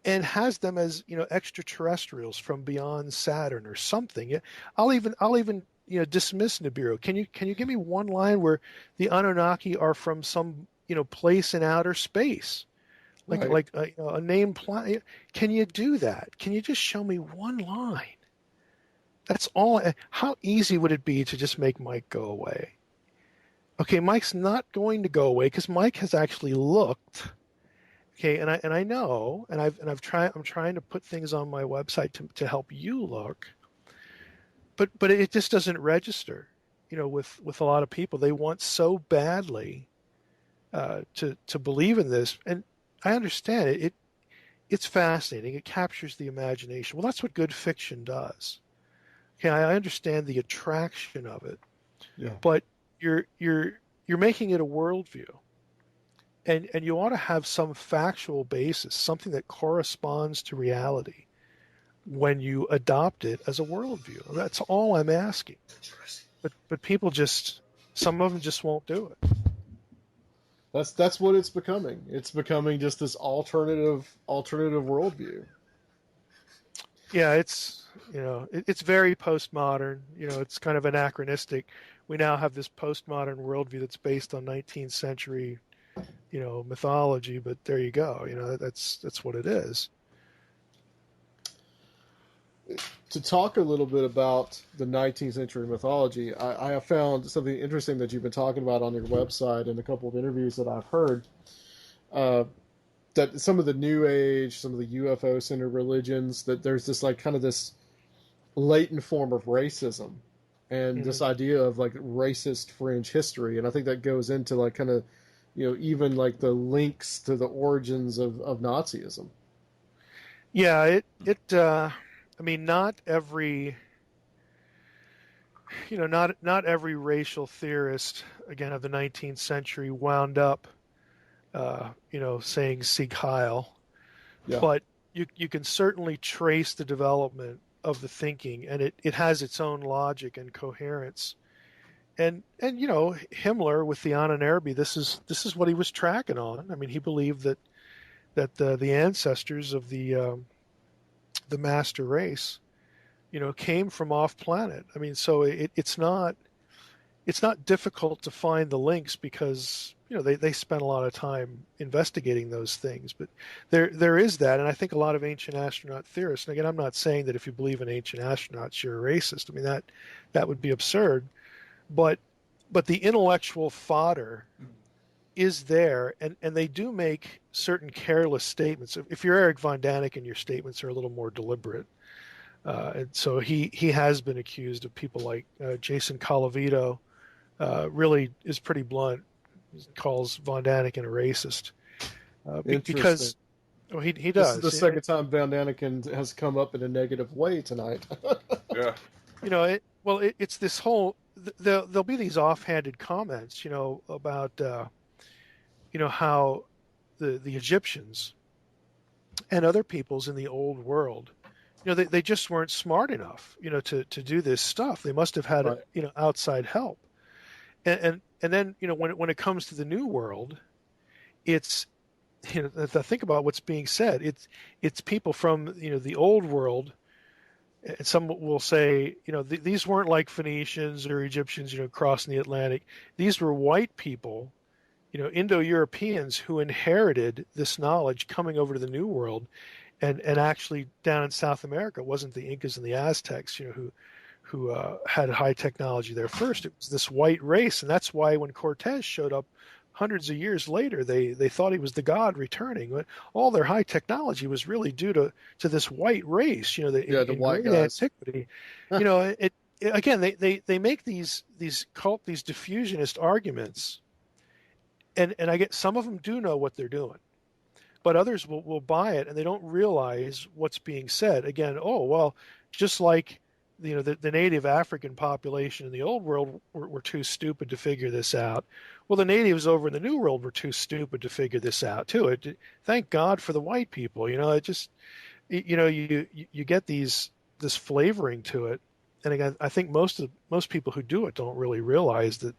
and has them as extraterrestrials from beyond Saturn or something. I'll even dismiss Nibiru. Can you give me one line where the Anunnaki are from some place in outer space? Like a named planet. Can you do that? Can you just show me one line? That's all. How easy would it be to just make Mike go away? Okay, Mike's not going to go away because Mike has actually looked. Okay, and I know, and I'm trying to put things on my website to help you look. But it just doesn't register, with a lot of people. They want so badly to believe in this, and I understand it. It's fascinating. It captures the imagination. Well, that's what good fiction does. Okay, I understand the attraction of it. Yeah. But you're making it a worldview, and you ought to have some factual basis, something that corresponds to reality when you adopt it as a worldview. That's all I'm asking. But people just Some of them just won't do it. That's what it's becoming. It's becoming just this alternative worldview. Yeah, it's it's very postmodern. It's kind of anachronistic. We now have this postmodern worldview that's based on 19th century, mythology. But there you go. That's what it is. To talk a little bit about the 19th century mythology, I have found something interesting that you've been talking about on your website and a couple of interviews that I've heard. That some of the New Age, some of the UFO-centered religions, that there's this like kind of this latent form of racism, and this idea of like racist fringe history, and I think that goes into like kind of, even like the links to the origins of Nazism. Yeah, I mean, not every not every racial theorist again of the 19th century wound up saying Sieg Heil. Yeah. But you can certainly trace the development of the thinking, and it has its own logic and coherence. And Himmler with the Ahnenerbe, this is what he was tracking on. I mean, he believed that the ancestors of the master race, came from off planet. I mean, so it's not difficult to find the links because they spent a lot of time investigating those things. But there is that, and I think a lot of ancient astronaut theorists. And again, I'm not saying that if you believe in ancient astronauts you're a racist. I mean that would be absurd. But the intellectual fodder is there, and they do make certain careless statements. If you're Eric von Daniken, your statements are a little more deliberate. And so he has been accused of people like Jason Colavito, really is pretty blunt. He calls von Daniken a racist because he does. This is the second time von Daniken has come up in a negative way tonight. Yeah. It's this whole. There'll be these offhanded comments, about how the Egyptians and other peoples in the old world, they just weren't smart enough, to do this stuff. They must have had, right. Outside help. And then, when it comes to the new world, it's, think about what's being said. It's people from, the old world. And some will say, these weren't like Phoenicians or Egyptians, crossing the Atlantic. These were white people, Indo-Europeans who inherited this knowledge coming over to the New World, and actually down in South America, it wasn't the Incas and the Aztecs, who had high technology there first. It was this white race, and that's why when Cortez showed up hundreds of years later, they thought he was the god returning. But all their high technology was really due to this white race, the white guys. Antiquity. Again, they make these diffusionist arguments, and I get some of them do know what they're doing, but others will buy it and they don't realize what's being said. Again, just like the native African population in the old world were too stupid to figure this out. Well, the natives over in the new world were too stupid to figure this out too. Thank God for the white people. You get this flavoring to it, and again, I think most people who do it don't really realize that,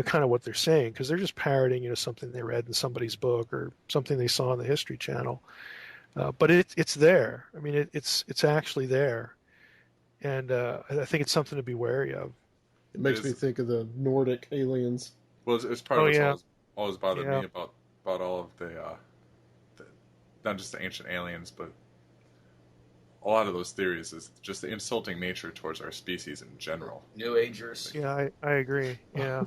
kind of what they're saying, because they're just parroting, something they read in somebody's book or something they saw on the History Channel. But it's there. I mean, it's actually there. And I think it's something to be wary of. It makes me think of the Nordic aliens. Well, it's part of what's always bothered me about all of the not just the ancient aliens, but a lot of those theories is just the insulting nature towards our species in general. New Agers. Yeah, I agree. Yeah,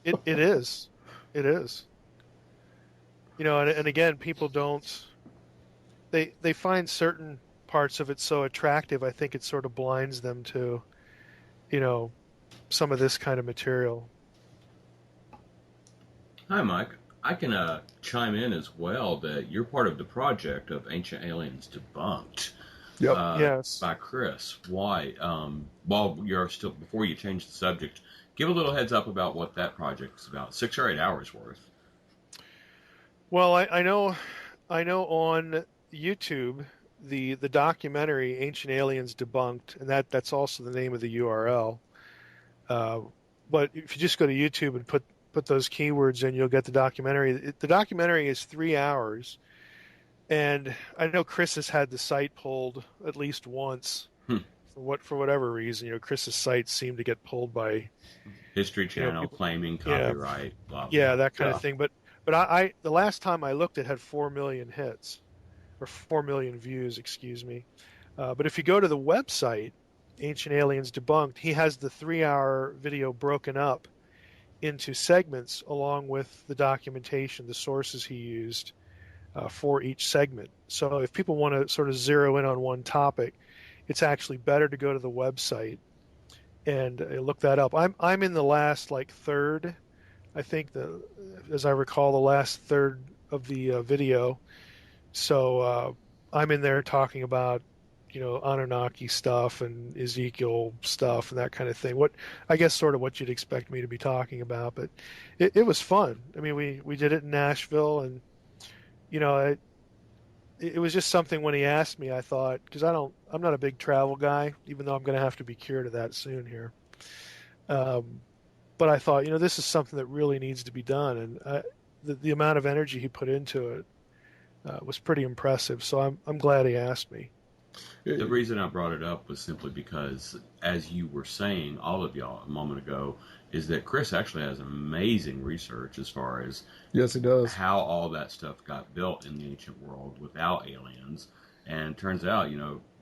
it is. It is. And again, people don't. They find certain parts of it so attractive. I think it sort of blinds them to, some of this kind of material. Hi, Mike. I can chime in as well that you're part of the project of Ancient Aliens Debunked. Yep. Yes. By Chris. Why? While you're still, before you change the subject, give a little heads up about what that project is about. 6 or 8 hours worth. Well, I know on YouTube the documentary Ancient Aliens Debunked, and that's also the name of the URL. but if you just go to YouTube and put those keywords in, you'll get the documentary. The documentary is 3 hours, and I know Chris has had the site pulled at least once. For whatever reason, Chris's sites seem to get pulled by History Channel people, claiming copyright, blah, blah. Yeah, that kind of thing. But I the last time I looked, it had 4 million hits, or 4 million views, excuse me. But if you go to the website, Ancient Aliens Debunked, he has the 3-hour video broken up into segments along with the documentation, the sources he used for each segment. So if people want to sort of zero in on one topic, it's actually better to go to the website and look that up. I'm in the last third, I think, as I recall, the last third of the video. So I'm in there talking about Anunnaki stuff and Ezekiel stuff and that kind of thing. What I guess sort of what you'd expect me to be talking about, but it was fun. I mean, we did it in Nashville, and it was just something when he asked me, I thought, because I'm not a big travel guy, even though I'm going to have to be cured of that soon here. But I thought, this is something that really needs to be done, and the amount of energy he put into it was pretty impressive. So I'm glad he asked me. The reason I brought it up was simply because, as you were saying, all of y'all, a moment ago, is that Chris actually has amazing research as far as yes, he does, how all that stuff got built in the ancient world without aliens. And it turns out,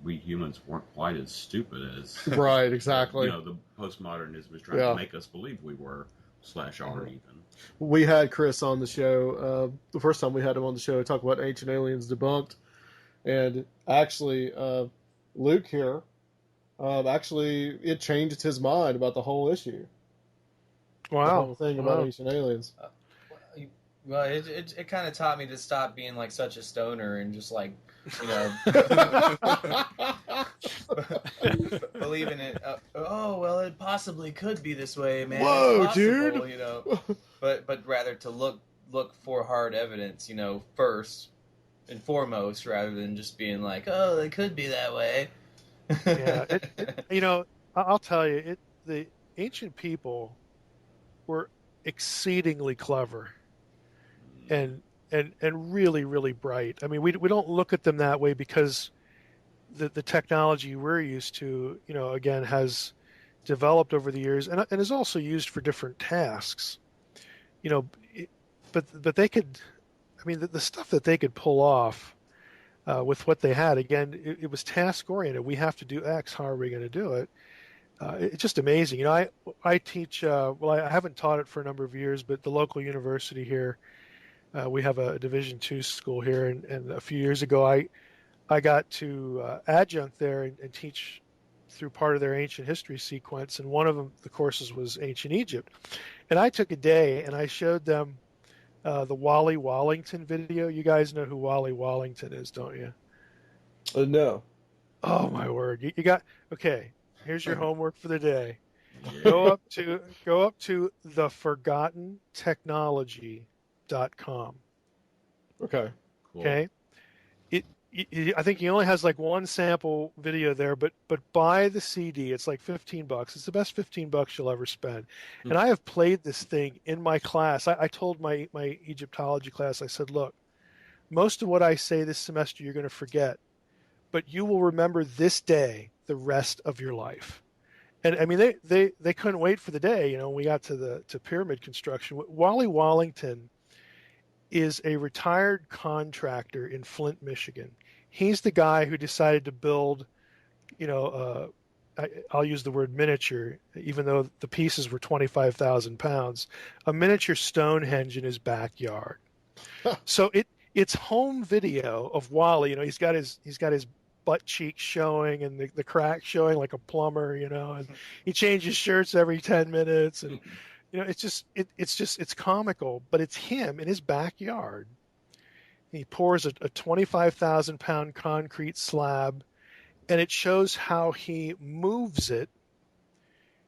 we humans weren't quite as stupid as right, exactly. The postmodernism is trying to make us believe we were / are even. We had Chris on the show the first time we had him on the show to talk about Ancient Aliens Debunked. And actually, Luke here, actually, it changed his mind about the whole issue. Wow. The whole thing about ancient aliens. Well, it kind of taught me to stop being such a stoner and just believing it. It possibly could be this way, man. Whoa, it's possible, dude! But rather to look for hard evidence, first and foremost, rather than just being it could be that way. Yeah, I'll tell you, the ancient people were exceedingly clever and really, really bright. I mean, we don't look at them that way because the technology we're used to, again, has developed over the years and is also used for different tasks. But they could. I mean, the stuff that they could pull off with what they had, again, it was task-oriented. We have to do X. How are we going to do it? It's just amazing. I teach, I haven't taught it for a number of years, but the local university here, we have a Division II school here, and a few years ago I got to adjunct there and teach through part of their ancient history sequence, and one of them, the courses, was ancient Egypt. And I took a day, and I showed them the Wally Wallington video. You guys know who Wally Wallington is, don't you? No. Oh my word! You got okay. Here's your homework for the day. Go up to theforgottentechnology.com. Okay. Cool. Okay. I think he only has one sample video there, but buy the CD. It's $15. It's the best $15 you'll ever spend. And I have played this thing in my class. I told my Egyptology class, I said, look, most of what I say this semester you're going to forget, but you will remember this day the rest of your life. And I mean, they couldn't wait for the day. We got to pyramid construction. Wally Wallington is a retired contractor in Flint, Michigan. He's the guy who decided to build, I'll use the word miniature, even though the pieces were 25,000 pounds, a miniature Stonehenge in his backyard. So it's home video of Wally. He's got his butt cheeks showing and the crack showing like a plumber, and he changes shirts every 10 minutes. And, it's comical, but it's him in his backyard. He pours a 25,000 pound concrete slab, and it shows how he moves it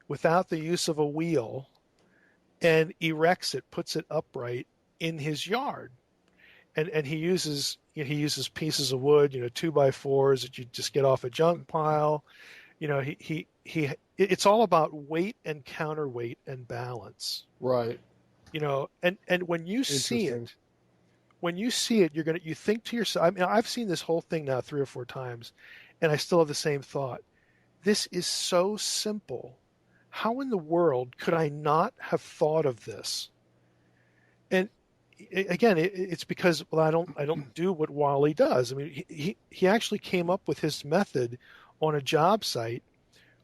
without the use of a wheel and erects it, puts it upright in his yard. And he uses pieces of wood, 2x4s that you just get off a junk pile. He it's all about weight and counterweight and balance. Right. And when you see it, you think to yourself. I mean, I've seen this whole thing now 3 or 4 times, and I still have the same thought. This is so simple. How in the world could I not have thought of this? And again, it's because, well, I don't do what Wally does. I mean, he actually came up with his method on a job site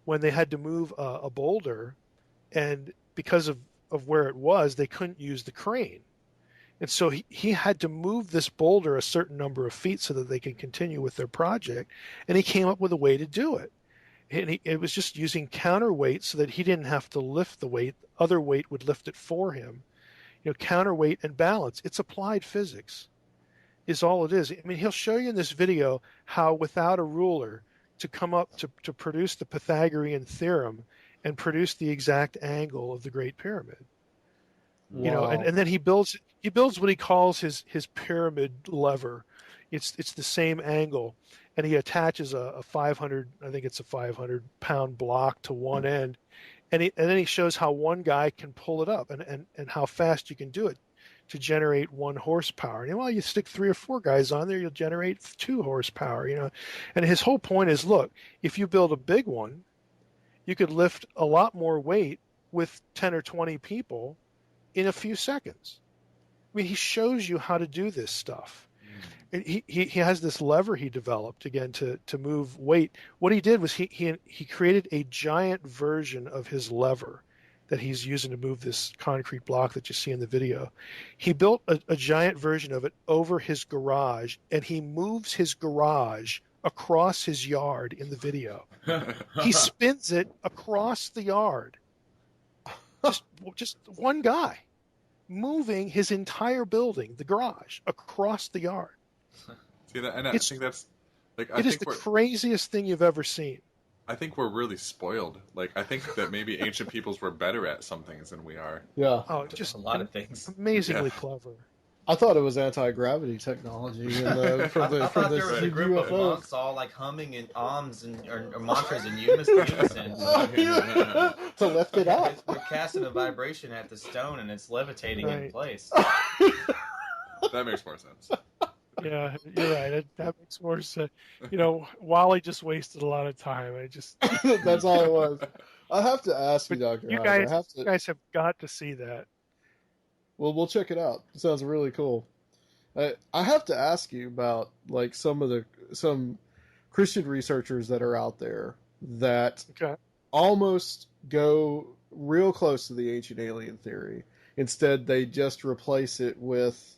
when they had to move a boulder, and because of where it was, they couldn't use the crane. And so he had to move this boulder a certain number of feet so that they could continue with their project. And he came up with a way to do it. And it was just using counterweight so that he didn't have to lift the weight. Other weight would lift it for him. Counterweight and balance. It's applied physics is all it is. I mean, he'll show you in this video how without a ruler to come up to produce the Pythagorean theorem and produce the exact angle of the Great Pyramid. Wow. And then he builds what he calls his pyramid lever. It's the same angle, and he attaches a 500 pound block to one end, and then he shows how one guy can pull it up and how fast you can do it to generate 1 horsepower. And you stick 3 or 4 guys on there, you'll generate 2 horsepower. And his whole point is, look, if you build a big one, you could lift a lot more weight with 10 or 20 people in a few seconds. I mean, he shows you how to do this stuff. And he has this lever he developed, again, to move weight. What he did was he created a giant version of his lever that he's using to move this concrete block that you see in the video. He built a giant version of it over his garage, and he moves his garage across his yard in the video. He spins it across the yard. Just one guy moving his entire building, the garage, across the yard. See that, and I think that's like it is the craziest thing you've ever seen. I think we're really spoiled. Like, I think that maybe ancient peoples were better at some things than we are. Yeah. Oh, just a lot of things. Amazingly clever. I thought it was anti-gravity technology for I thought there was a group of monks all like humming in alms or mantras and Yumas and to lift it up. We're casting a vibration at the stone and it's levitating in place. That makes more sense. Yeah, you're right. That makes more sense. Wally just wasted a lot of time. That's all it was. I have to ask you, Dr. You guys have got to see that. Well, we'll check it out. It sounds really cool. I have to ask you about like some Christian researchers that are out there that almost go real close to the ancient alien theory. Instead, they just replace it with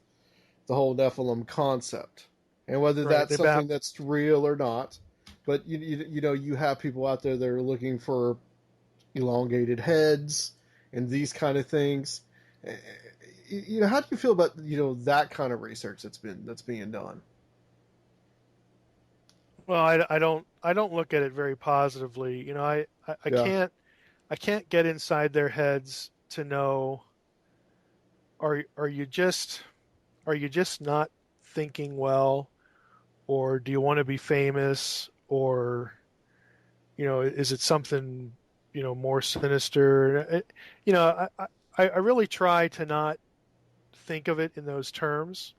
the whole Nephilim concept, and whether that's something that's real or not. But you have people out there that are looking for elongated heads and these kind of things. How do you feel about that kind of research that's being done? Well, I don't look at it very positively. I can't get inside their heads to know. Are you just not thinking well, or do you want to be famous, or is it something more sinister? I really try to not think of it in those terms,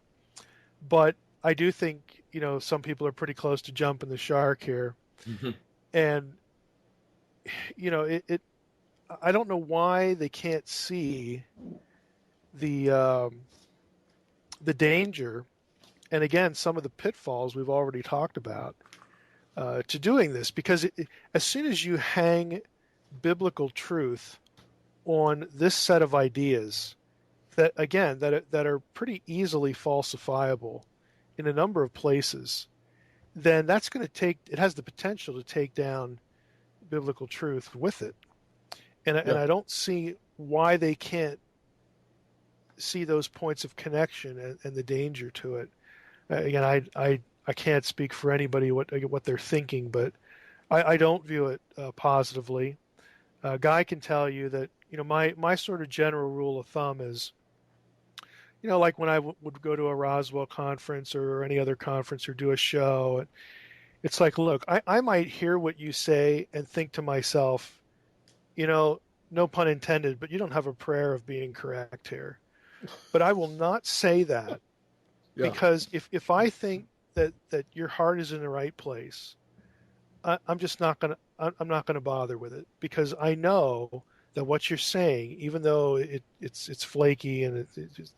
but I do think some people are pretty close to jumping the shark here. Mm-hmm. And I don't know why they can't see the danger, and again some of the pitfalls we've already talked about to doing this, because as soon as you hang biblical truth on this set of ideas that are pretty easily falsifiable in a number of places, then that's going to it has the potential to take down biblical truth with it. And I don't see why they can't see those points of connection and the danger to it. Again, I can't speak for anybody what they're thinking, but I don't view it positively. Guy can tell you that my sort of general rule of thumb is, like when I would go to a Roswell conference or any other conference or do a show, it's like, look, I might hear what you say and think to myself, no pun intended, but you don't have a prayer of being correct here. But I will not say that because if I think that your heart is in the right place, I'm just not gonna I'm not gonna bother with it, because I know that what you're saying, even though it's flaky and it just,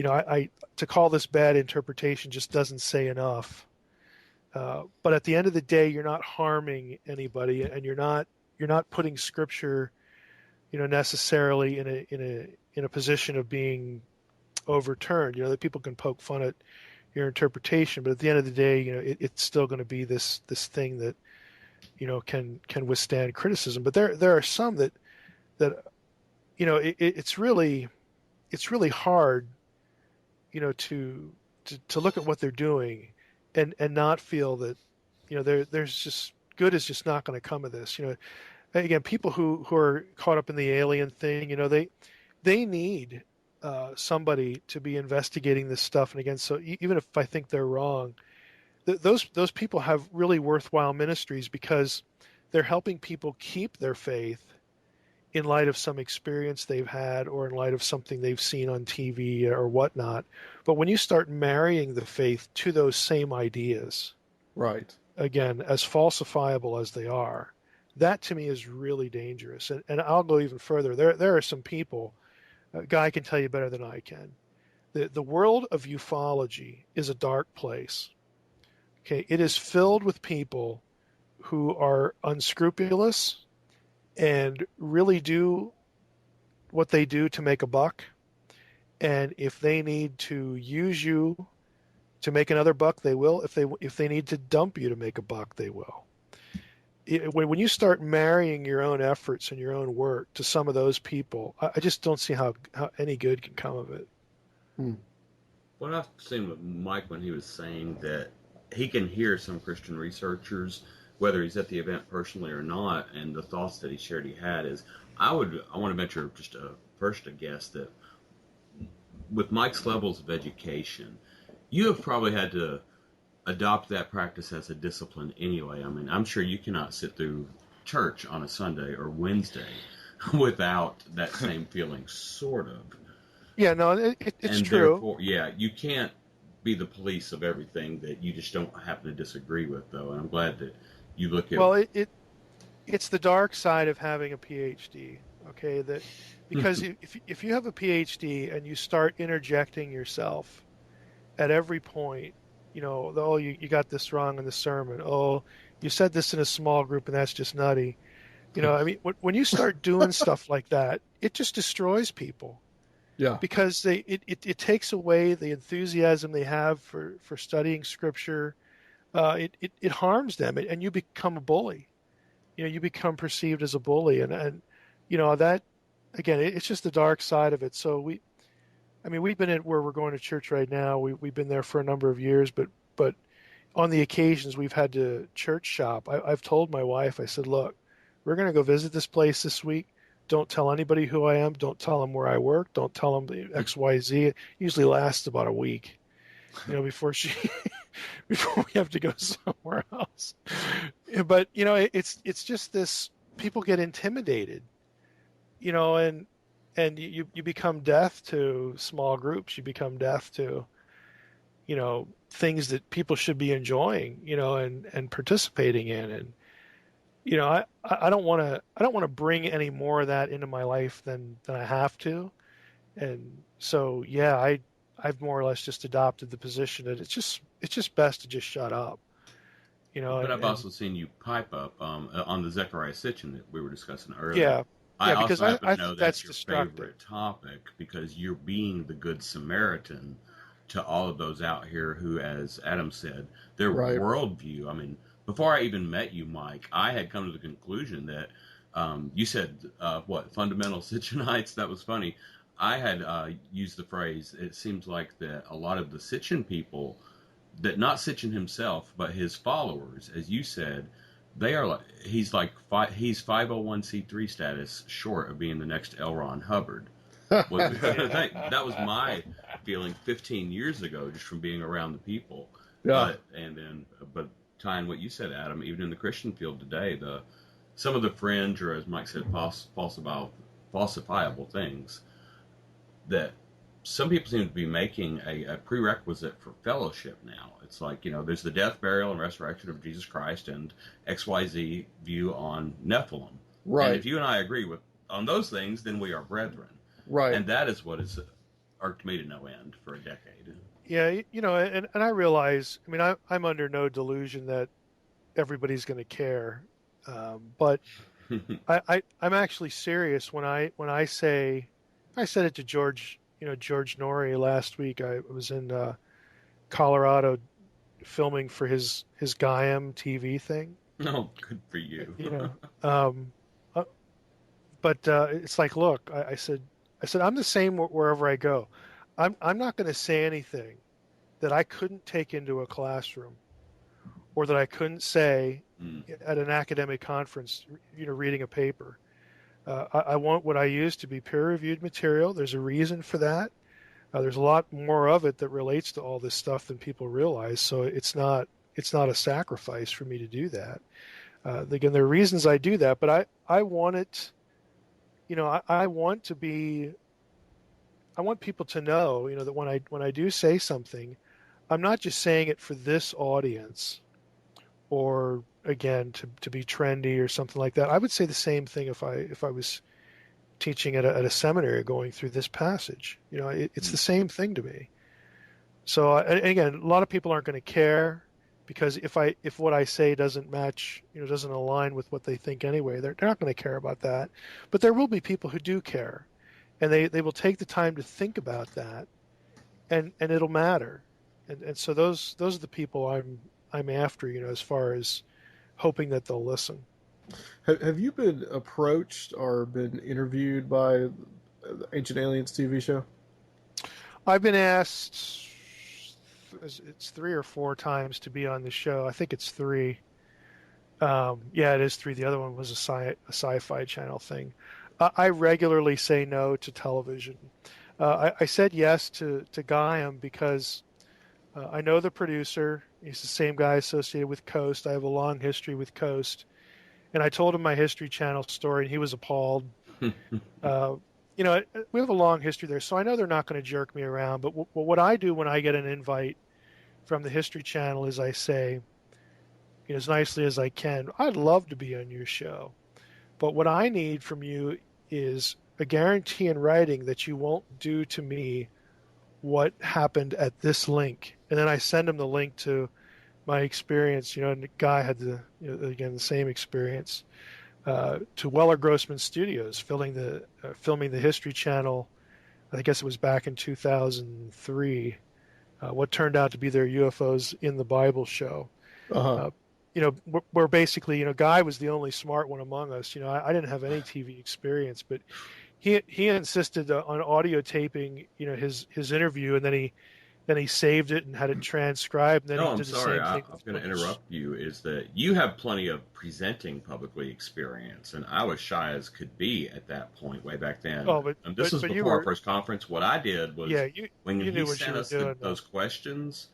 I to call this bad interpretation just doesn't say enough. But at the end of the day, you're not harming anybody, and you're not putting Scripture, necessarily in a position of being overturned. That people can poke fun at your interpretation, but at the end of the day, it's still going to be this thing that can withstand criticism. But there are some that it's really hard to look at what they're doing and not feel that there's just good is just not going to come of this. Again, people who are caught up in the alien thing, they need somebody to be investigating this stuff. And again, so even if I think they're wrong, those people have really worthwhile ministries, because they're helping people keep their faith in light of some experience they've had, or in light of something they've seen on TV or whatnot. But when you start marrying the faith to those same ideas, right, again, as falsifiable as they are, that to me is really dangerous. And I'll go even further. There are some people, Guy can tell you better than I can. The world of ufology is a dark place. Okay, it is filled with people who are unscrupulous and really do what they do to make a buck. And if they need to use you to make another buck, they will. If they need to dump you to make a buck, they will. When you start marrying your own efforts and your own work to some of those people, I just don't see how any good can come of it. What I've seen with Mike when he was saying that he can hear some Christian researchers, whether he's at the event personally or not, and the thoughts that he shared he had is, I want to venture just first a guess that with Mike's levels of education, you have probably had to adopt that practice as a discipline anyway. I mean, I'm sure you cannot sit through church on a Sunday or Wednesday without that same feeling, sort of. Yeah, no, it's and true. Therefore, yeah, you can't be the police of everything that you just don't happen to disagree with, though. And I'm glad that you look at. Well, it's the dark side of having a PhD. Okay, that because if you have a PhD and you start interjecting yourself at every point, you got this wrong in the sermon. Oh, you said this in a small group, and that's just nutty. I mean, when you start doing stuff like that, it just destroys people. Yeah. Because it takes away the enthusiasm they have for studying Scripture. It harms them, and you become a bully. You become perceived as a bully, and that, again, it's just the dark side of it. So we've been at where we're going to church right now. We've been there for a number of years, but on the occasions we've had to church shop, I've told my wife, I said, look, we're going to go visit this place this week. Don't tell anybody who I am. Don't tell them where I work. Don't tell them the XYZ. It usually lasts about a week, before we have to go somewhere else. But it's just this. People get intimidated, and you become deaf to small groups. You become deaf to, things that people should be enjoying, and participating in. And I don't want to bring any more of that into my life than I have to. And so, yeah, I've more or less just adopted the position that it's just best to just shut up. But I've also seen you pipe up on the Zechariah Sitchin that we were discussing earlier. Yeah, because I I know think that's your destructive. favorite topic, because you're being the good Samaritan to all of those out here who, as Adam said, their worldview. I mean, before I even met you, Mike, I had come to the conclusion that you said, fundamental Sitchinites? That was funny. I had used the phrase, it seems like that a lot of the Sitchin people, that not Sitchin himself, but his followers, as you said, they are he's 501c3 status short of being the next L. Ron Hubbard. That was my feeling 15 years ago, just from being around the people. Yeah. But tying what you said, Adam, even in the Christian field today, some of the fringe, or as Mike said, falsifiable things that some people seem to be making a prerequisite for fellowship now. It's like, there's the death, burial, and resurrection of Jesus Christ and XYZ view on Nephilim. Right. And if you and I agree on those things, then we are brethren. Right. And that is what has irked me to no end for a decade. Yeah, and I realize, I mean, I'm under no delusion that everybody's going to care. But I'm actually serious when I say, I said it to George Norrie last week. I was in Colorado filming for his Gaiam TV thing. Oh, good for you. But it's like, look, I said I'm the same wherever I go. I'm not going to say anything that I couldn't take into a classroom, or that I couldn't say at an academic conference, reading a paper. I want what I use to be peer-reviewed material. There's a reason for that. There's a lot more of it that relates to all this stuff than people realize. So it's not a sacrifice for me to do that. Again, there are reasons I do that, but I want it. I want people to know, that when I do say something, I'm not just saying it for this audience, or again to be trendy or something like that. I would say the same thing if I was teaching at a seminary going through this passage. It's the same thing to me. So and again, a lot of people aren't going to care, because if what I say doesn't match, doesn't align with what they think anyway, they're not going to care about that. But there will be people who do care, and they will take the time to think about that, and it'll matter. And so those are the people I'm after, as far as hoping that they'll listen. Have you been approached or been interviewed by the Ancient Aliens TV show? I've been asked, it's 3 or 4 times to be on the show. I think it's 3. Yeah, it is 3. The other one was a sci-fi channel thing. I regularly say no to television. I said yes to Gaiam because I know the producer. He's the same guy associated with Coast. I have a long history with Coast. And I told him my History Channel story, and he was appalled. We have a long history there, so I know they're not going to jerk me around. But what I do when I get an invite from the History Channel is I say, as nicely as I can, I'd love to be on your show. But what I need from you is a guarantee in writing that you won't do to me what happened at this link. And then I send him the link to my experience, and the guy had the same experience, to Weller Grossman Studios, filming the History Channel. I guess it was back in 2003. What turned out to be their UFOs in the Bible show. Uh-huh. Where basically, Guy was the only smart one among us. I didn't have any TV experience, but he insisted on audio taping, his interview, and then he saved it and had it transcribed. And then he did the same thing. I'm going to interrupt you. Is that you have plenty of presenting publicly experience, and I was shy as could be at that point way back then. Oh, but this was before our first conference. What I did was when he sent us those questions,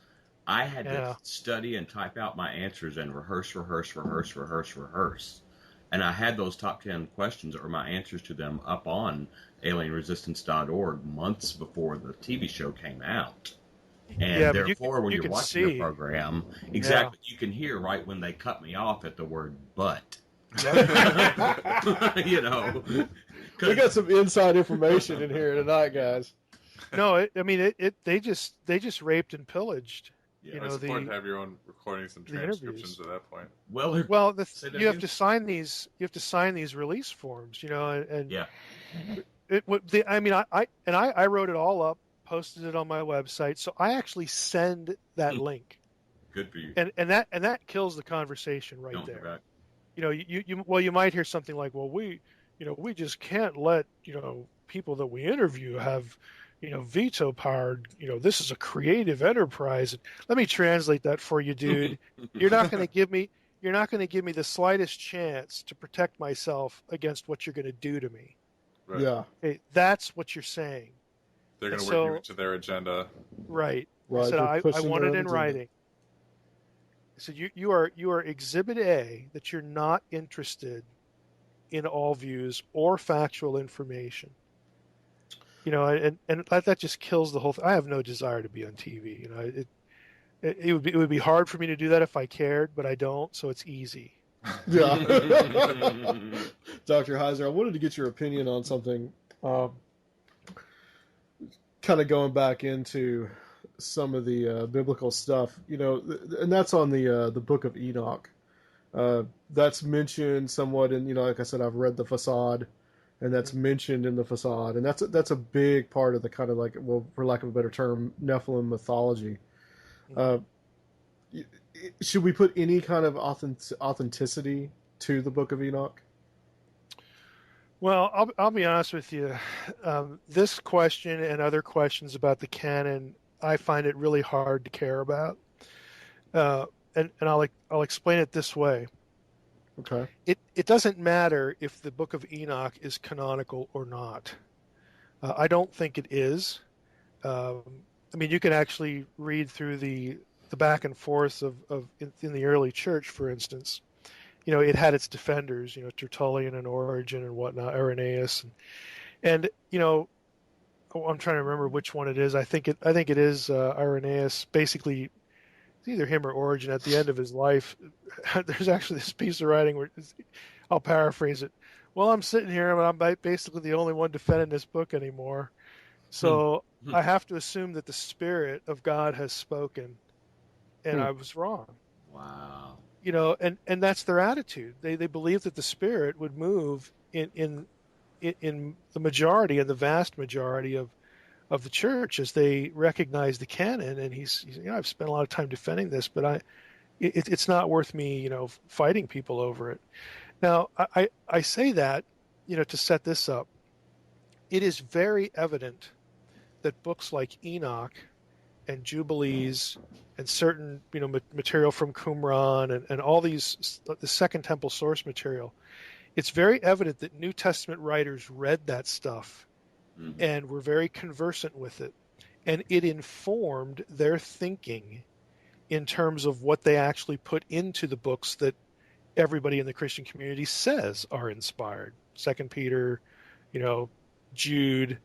I had to study and type out my answers and rehearse. And I had those top 10 questions or my answers to them up on alienresistance.org months before the TV show came out. And therefore, when you're watching the program, you can hear right when they cut me off at the word "but." We got some inside information in here tonight, guys. No, they just raped and pillaged. Yeah, it's important to have your own recordings and transcriptions at that point. You have to sign these. You have to sign these release forms. And yeah. I wrote it all up, posted it on my website, so I actually send that link. Good for you. And that kills the conversation right there. You might hear something like, "Well, we just can't let people that we interview have veto power. This is a creative enterprise." Let me translate that for you, dude. You're not going to give me the slightest chance to protect myself against what you're going to do to me. Right. Yeah. Okay, that's what you're saying. They're going to work you into their agenda. Right. I said I want it in writing. I said you are Exhibit A that you're not interested in all views or factual information. And that just kills the whole thing. I have no desire to be on TV. It would be hard for me to do that if I cared, but I don't, so it's easy. Yeah. Dr. Heiser, I wanted to get your opinion on something. Kind of going back into some of the biblical stuff, and that's on the Book of Enoch. That's mentioned somewhat in, like I said, I've read the Facade, and that's mentioned in the Facade, and that's a big part of the kind of like, well, for lack of a better term, Nephilim mythology. Should we put any kind of authenticity to the Book of Enoch? Well, I'll be honest with you. This question and other questions about the canon, I find it really hard to care about. And I'll explain it this way. Okay. It doesn't matter if the Book of Enoch is canonical or not. I don't think it is. You can actually read through the back and forth in the early church, for instance. It had its defenders, Tertullian and Origen and whatnot, Irenaeus, and I'm trying to remember which one it is. I think it is Irenaeus. Basically, it's either him or Origen. At the end of his life, there's actually this piece of writing where I'll paraphrase it. Well, I'm sitting here, and I'm basically the only one defending this book anymore. So I have to assume that the Spirit of God has spoken, and I was wrong. Wow. And that's their attitude. They believe that the Spirit would move in the majority and the vast majority of the church as they recognize the canon. And he's I've spent a lot of time defending this, but it's not worth me fighting people over it. Now I say that to set this up. It is very evident that books like Enoch and Jubilees and certain material from Qumran and all these, the Second Temple source material, it's very evident that New Testament writers read that stuff and were very conversant with it, and it informed their thinking in terms of what they actually put into the books that everybody in the Christian community says are inspired. 2 Peter, Jude,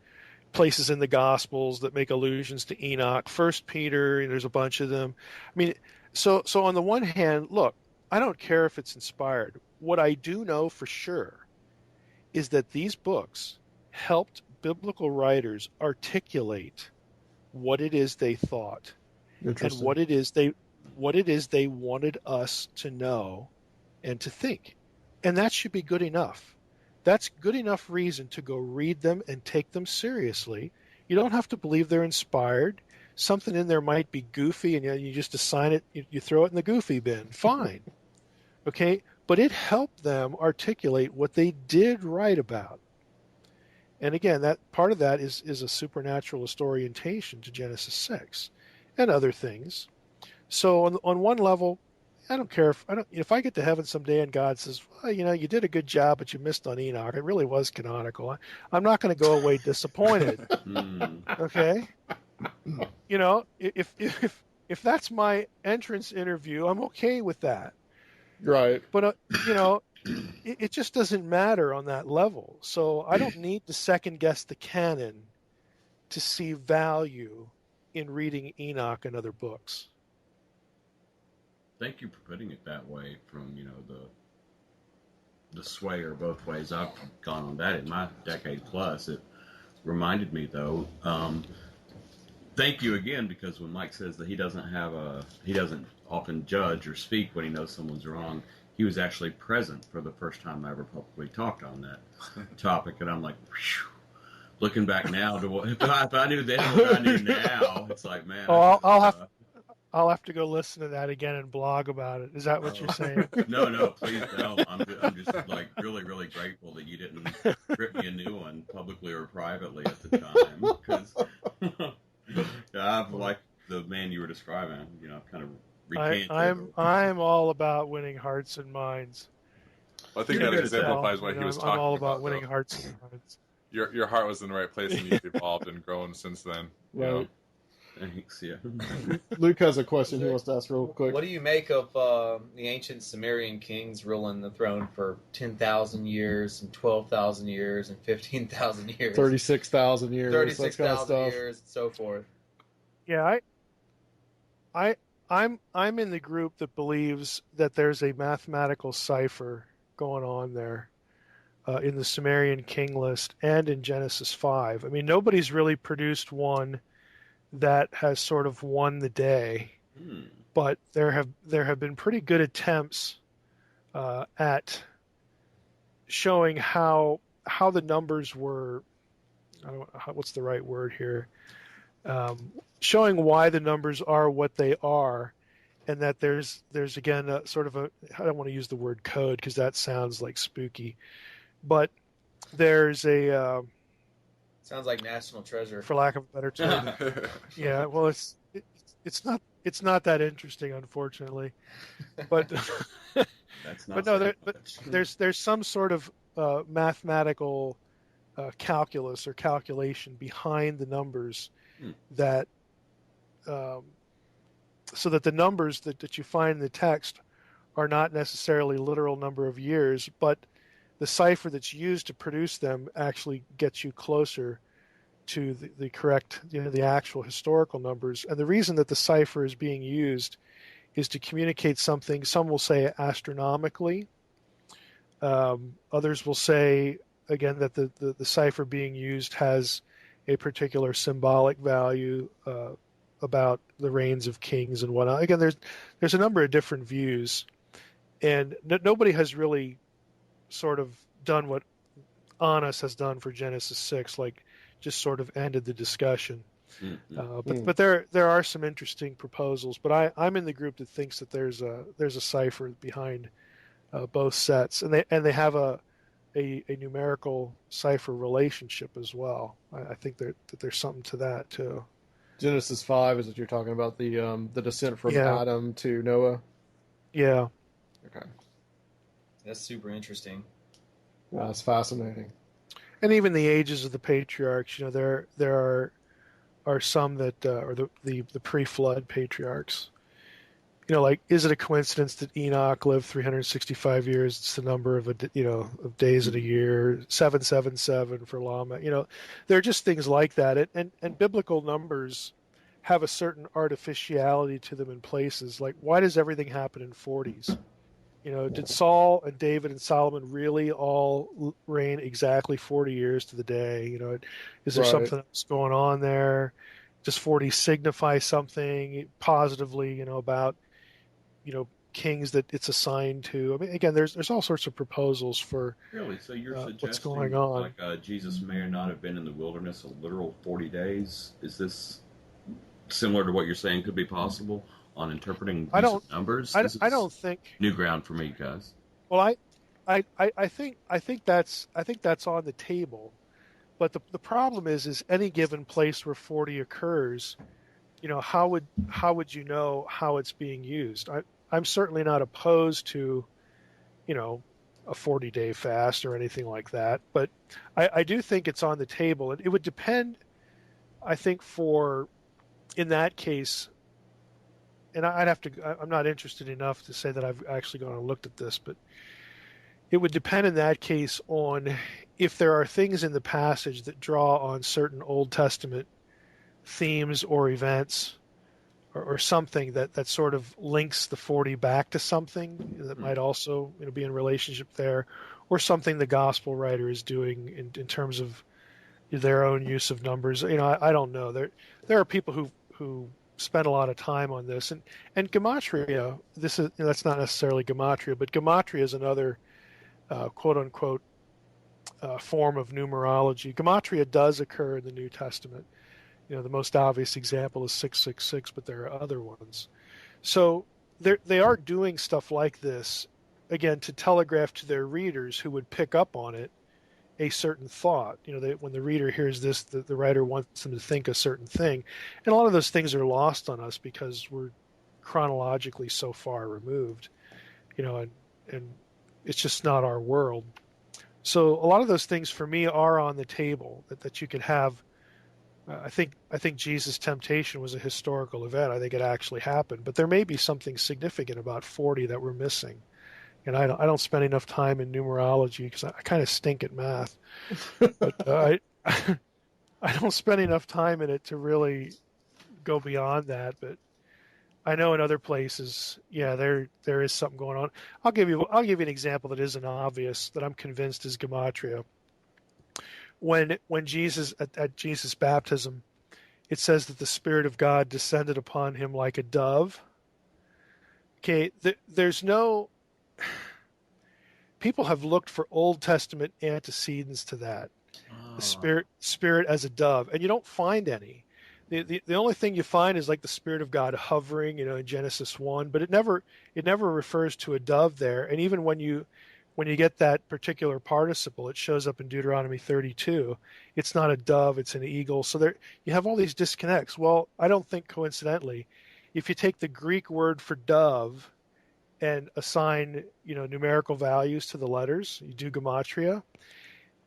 places in the Gospels that make allusions to Enoch, 1 Peter, there's a bunch of them. So on the one hand, look, I don't care if it's inspired. What I do know for sure is that these books helped biblical writers articulate what it is they thought and what it is they wanted us to know and to think. And that should be good enough. That's good enough reason to go read them and take them seriously. You don't have to believe they're inspired. Something in there might be goofy, and you just assign it, you throw it in the goofy bin. Fine. Okay? But it helped them articulate what they did write about. And again, that part of that is a supernaturalist orientation to Genesis 6 and other things. So on one level, I don't care if I get to heaven someday and God says, well, you did a good job, but you missed on Enoch. It really was canonical. I'm not going to go away disappointed. Okay? If that's my entrance interview, I'm okay with that. Right. But it just doesn't matter on that level. So I don't need to second guess the canon to see value in reading Enoch and other books. Thank you for putting it that way. From the swayer both ways I've gone on that in my decade plus. It reminded me though. Thank you again, because when Mike says that he doesn't often judge or speak when he knows someone's wrong, he was actually present for the first time I ever publicly talked on that topic, and I'm like, whew, looking back now to what if I knew then what I knew now, it's like, man. Oh, I'll have to go listen to that again and blog about it. Is that what you're saying? No, please don't. I'm just like really, really grateful that you didn't rip me a new one publicly or privately at the time, because I've liked the man you were describing. Kind of recanted. I'm all about winning hearts and minds. Well, I think that exemplifies what he was talking about. I'm all about winning hearts and minds. Your heart was in the right place, and you've evolved and grown since then. Right. Thanks. Yeah. Luke has a question he wants to ask real quick. What do you make of the ancient Sumerian kings ruling the throne for 10,000 years and 12,000 years and 15,000 years, 36,000 years, 36,000 years, and so forth? Yeah, I'm in the group that believes that there's a mathematical cipher going on there in the Sumerian king list and in Genesis 5. I mean, nobody's really produced one that has sort of won the day, but there have been pretty good attempts at showing how the numbers were. I don't know what's the right word here. Showing why the numbers are what they are, and that there's again a sort of I don't want to use the word code because that sounds like spooky, but there's a sounds like National Treasure, for lack of a better term. Yeah, well, it's not that interesting, unfortunately, but That's not. but there's some sort of mathematical calculus or calculation behind the numbers that so that the numbers that you find in the text are not necessarily literal number of years, but the cipher that's used to produce them actually gets you closer to the correct, the actual historical numbers. And the reason that the cipher is being used is to communicate something. Some will say astronomically. Others will say, again, that the cipher being used has a particular symbolic value about the reigns of kings and whatnot. Again, there's a number of different views, and nobody has really sort of done what Annas has done for Genesis 6, like just sort of ended the discussion. But there are some interesting proposals. But I'm in the group that thinks that there's a cipher behind both sets, and they have a numerical cipher relationship as well. I think that there's something to that too. Genesis 5 is what you're talking about, the descent from Adam to Noah. Yeah. Okay. That's super interesting. That's fascinating. And even the ages of the patriarchs, there are some that are the pre-flood patriarchs. Like, is it a coincidence that Enoch lived 365 years? It's the number of of days in a year. 777 for Lamech. There are just things like that. And biblical numbers have a certain artificiality to them in places. Like, why does everything happen in 40s? Did Saul and David and Solomon really all reign exactly 40 years to the day? Is there something else going on there? Does 40 signify something positively, about kings that it's assigned to? I mean, again, there's all sorts of proposals for really. So you're suggesting what's going on. Like Jesus may or not have been in the wilderness a literal 40 days. Is this similar to what you're saying could be possible on interpreting these numbers? I don't think new ground for me, guys. Well, I think that's on the table, but the problem is any given place where 40 occurs, how would you know how it's being used? I'm certainly not opposed to, a 40-day fast or anything like that, but I do think it's on the table, and it would depend, I think, in that case. And I'm not interested enough to say that I've actually gone and looked at this, but it would depend in that case on if there are things in the passage that draw on certain Old Testament themes or events or something that sort of links the 40 back to something that might also be in relationship there, or something the gospel writer is doing in terms of their own use of numbers. I don't know. There are people who spent a lot of time on this, and gematria. This is that's not necessarily gematria, but gematria is another quote unquote form of numerology. Gematria does occur in the New Testament. The most obvious example is 666, but there are other ones. So they are doing stuff like this, again, to telegraph to their readers who would pick up on it a certain thought. When the reader hears this, the writer wants them to think a certain thing. And a lot of those things are lost on us because we're chronologically so far removed, and it's just not our world. So a lot of those things for me are on the table, that you could have I think Jesus' temptation was a historical event. I think it actually happened, but there may be something significant about 40 that we're missing. And I don't spend enough time in numerology because I kind of stink at math. But I don't spend enough time in it to really go beyond that. But I know in other places, yeah, there is something going on. I'll give you an example that isn't obvious that I'm convinced is gematria. When Jesus at Jesus' baptism, it says that the Spirit of God descended upon him like a dove. Okay, there's no. People have looked for Old Testament antecedents to that. The spirit as a dove, and you don't find any. The only thing you find is like the Spirit of God hovering, in Genesis 1, but it never refers to a dove there. And even when you get that particular participle, it shows up in Deuteronomy 32. It's not a dove, it's an eagle. So there you have all these disconnects. Well, I don't think coincidentally, if you take the Greek word for dove and assign, numerical values to the letters, you do gematria,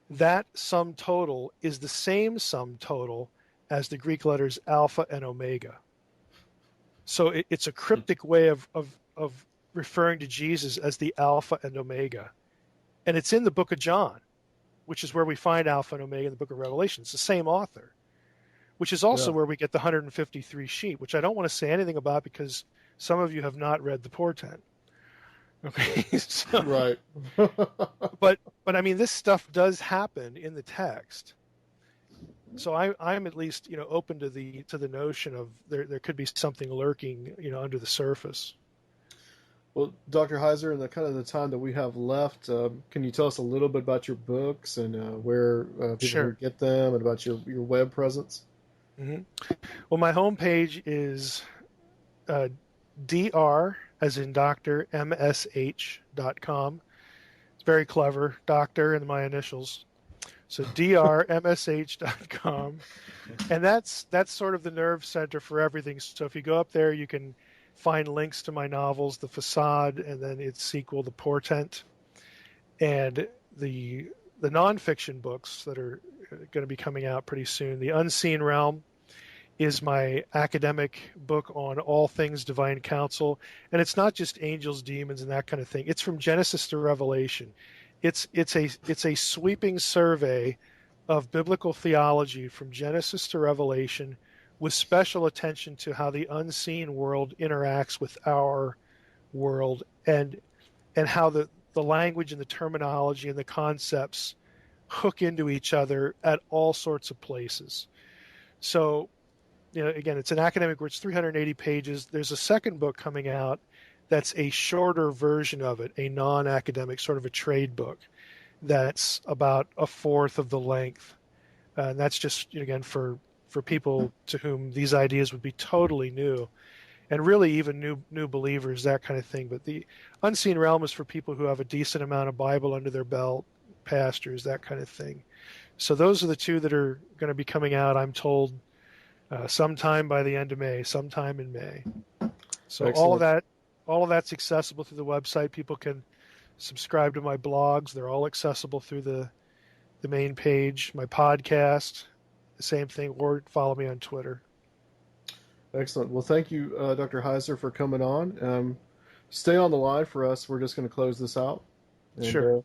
that sum total is the same sum total as the Greek letters alpha and omega. So it's a cryptic way of referring to Jesus as the alpha and omega. And it's in the book of John, which is where we find alpha and omega in the book of Revelation. It's the same author, which is also where we get the 153 sheep, which I don't want to say anything about because some of you have not read the portent. Okay, so, right. but I mean, this stuff does happen in the text. So I'm at least open to the notion of there could be something lurking under the surface. Well, Dr. Heiser, in the kind of the time that we have left, can you tell us a little bit about your books and where people can get them, and about your web presence? Mm-hmm. Well, my homepage is dr as in doctor msh.com. It's very clever, doctor and my initials. So drmsh.com, and that's sort of the nerve center for everything. So if you go up there, you can find links to my novels, The Facade, and then its sequel, The Portent, and the nonfiction books that are going to be coming out pretty soon. The Unseen Realm is my academic book on all things divine counsel, and it's not just angels, demons, and that kind of thing. It's from Genesis to Revelation. It's a sweeping survey of biblical theology from Genesis to Revelation, with special attention to how the unseen world interacts with our world, and how the language and the terminology and the concepts hook into each other at all sorts of places. So, again, it's an academic where it's 380 pages. There's a second book coming out that's a shorter version of it, a non-academic, sort of a trade book, that's about a fourth of the length. And that's just, again, for people to whom these ideas would be totally new, and really even new believers, that kind of thing. But the Unseen Realm is for people who have a decent amount of Bible under their belt, pastors, that kind of thing. So those are the two that are going to be coming out, I'm told, sometime by the end of May, sometime in May. So Excellent. all of that's accessible through the website. People can subscribe to my blogs. They're all accessible through the main page. My podcast, the same thing, or follow me on Twitter. Excellent. Well, thank you, Dr. Heiser, for coming on. Stay on the line for us. We're just going to close this out. And, sure.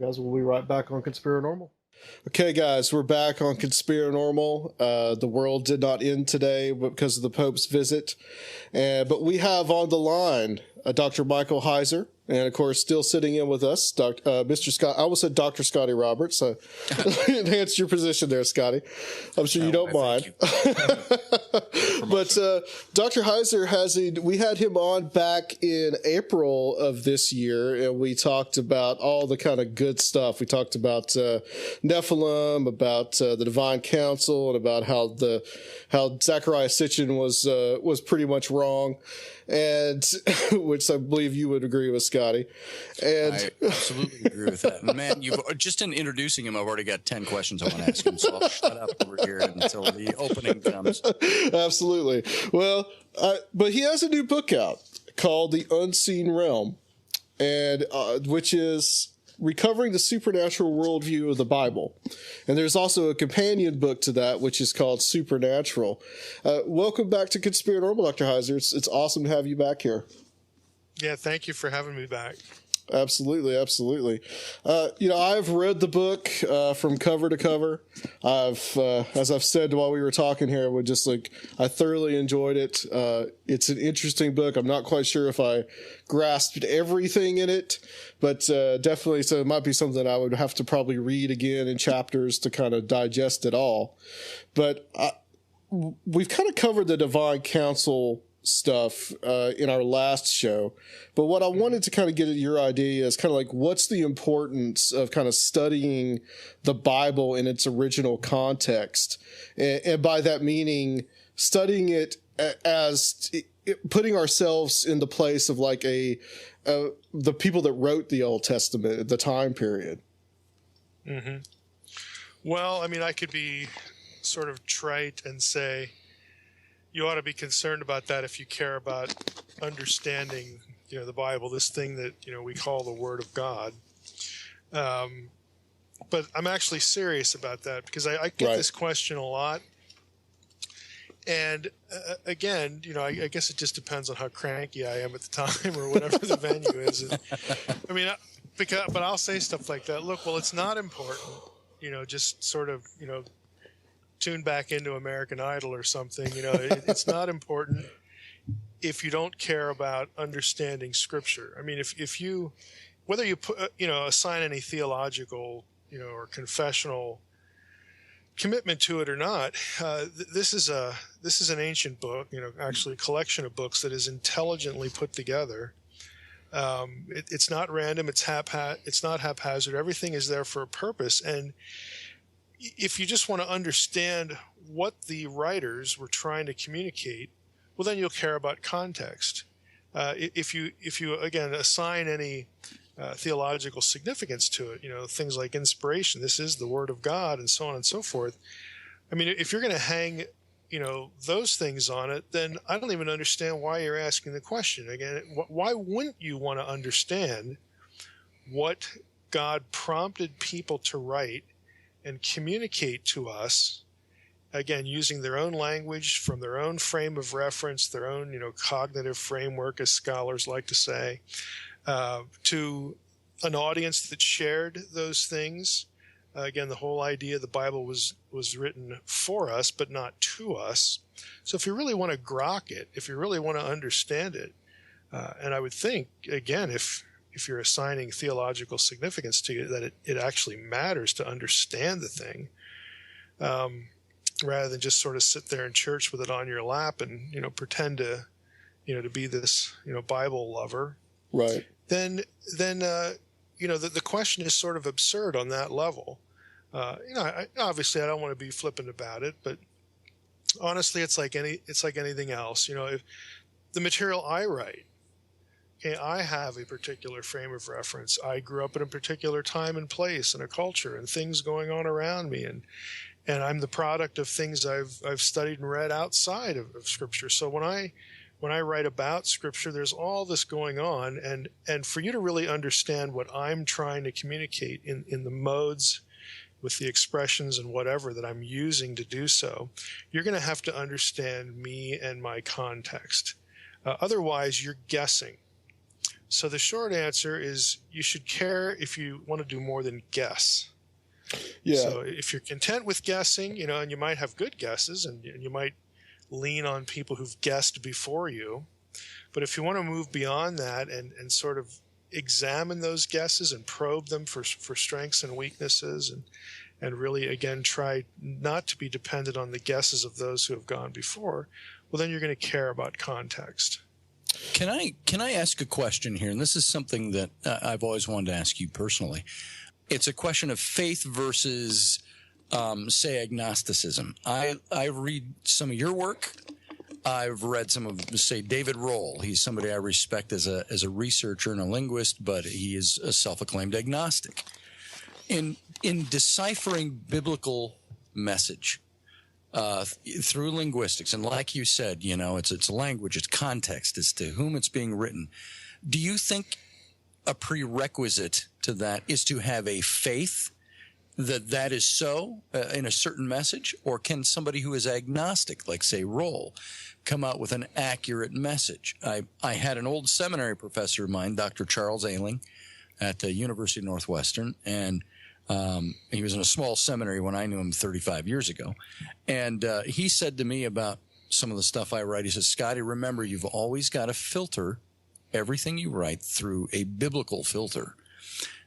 Guys, we'll be right back on Conspirinormal. Okay, guys, we're back on Conspirinormal. The world did not end today because of the Pope's visit. But we have on the line Dr. Michael Heiser, and, of course, still sitting in with us, Mr. Scott. I almost said Dr. Scotty Roberts. Enhanced your position there, Scotty. I'm sure you don't mind. But Dr. Heiser we had him on back in April of this year, and we talked about all the kind of good stuff. We talked about Nephilim, about the Divine Council, and about how Zechariah Sitchin was pretty much wrong, and which I believe you would agree with, Scotty. And I absolutely agree with that. Man, you've just in introducing him, I've already got 10 questions I want to ask him, so I'll shut up over here until the opening comes. Absolutely. Well, but he has a new book out called The Unseen Realm, and which is Recovering the Supernatural Worldview of the Bible. And there's also a companion book to that, which is called Supernatural. Welcome back to Conspirinormal, Dr. Heiser. It's awesome to have you back here. Yeah, thank you for having me back. Absolutely, absolutely. I've read the book from cover to cover. As I've said while we were talking here, I thoroughly enjoyed it. It's an interesting book. I'm not quite sure if I grasped everything in it, but definitely, so it might be something I would have to probably read again in chapters to kind of digest it all. But we've kind of covered the divine counsel stuff in our last show, but what I wanted to kind of get at your idea is kind of like, what's the importance of kind of studying the Bible in its original context, and by that meaning studying it as putting ourselves in the place of like the people that wrote the Old Testament at the time period. Mm-hmm. Well, I mean, I could be sort of trite and say, you ought to be concerned about that if you care about understanding, the Bible, this thing that, we call the Word of God. But I'm actually serious about that because I get this question a lot. And again, I guess it just depends on how cranky I am at the time or whatever the venue is. I mean, but I'll say stuff like that. Look, well, it's not important, just sort of, tune back into American Idol or something. It's not important if you don't care about understanding Scripture. I mean, if you, whether you put, assign any theological, or confessional commitment to it or not, this is an ancient book, actually a collection of books that is intelligently put together. It's not random. It's not haphazard. Everything is there for a purpose. And if you just want to understand what the writers were trying to communicate, well, then you'll care about context. If you again assign any theological significance to it, things like inspiration, this is the Word of God, and so on and so forth. I mean, if you're going to hang, those things on it, then I don't even understand why you're asking the question. Again, why wouldn't you want to understand what God prompted people to write and communicate to us, again, using their own language from their own frame of reference, their own, cognitive framework, as scholars like to say, to an audience that shared those things. Again, the whole idea the Bible was written for us, but not to us. So if you really want to grok it, if you really want to understand it, and I would think, again, if you're assigning theological significance to it, that it actually matters to understand the thing, rather than just sort of sit there in church with it on your lap and, pretend to, to be this, Bible lover. Right. Then the question is sort of absurd on that level. Obviously I don't want to be flippant about it, but honestly, it's like anything else. If the material I write, okay, I have a particular frame of reference. I grew up in a particular time and place and a culture and things going on around me, and I'm the product of things I've studied and read outside of Scripture. So when I write about Scripture, there's all this going on, and for you to really understand what I'm trying to communicate in the modes, with the expressions and whatever that I'm using to do so, you're going to have to understand me and my context. Otherwise, you're guessing. So the short answer is you should care if you want to do more than guess. Yeah. So if you're content with guessing, and you might have good guesses, and you might lean on people who've guessed before you, but if you want to move beyond that and sort of examine those guesses and probe them for strengths and weaknesses, and really, again, try not to be dependent on the guesses of those who have gone before, well, then you're going to care about context. Can I ask a question here? And this is something that I've always wanted to ask you personally. It's a question of faith versus, say, agnosticism. I read some of your work. I've read some of, say, David Rohl. He's somebody I respect as a researcher and a linguist, but he is a self-acclaimed agnostic. In deciphering biblical message through linguistics, and like you said, it's language, it's context, it's to whom it's being written. Do you think a prerequisite to that is to have a faith that is so in a certain message, or can somebody who is agnostic, like say Roll, come out with an accurate message? I had an old seminary professor of mine, Dr. Charles Ailing, at the University of Northwestern, and he was in a small seminary when I knew him 35 years ago. And he said to me about some of the stuff I write, he says, Scotty, remember, you've always got to filter everything you write through a biblical filter.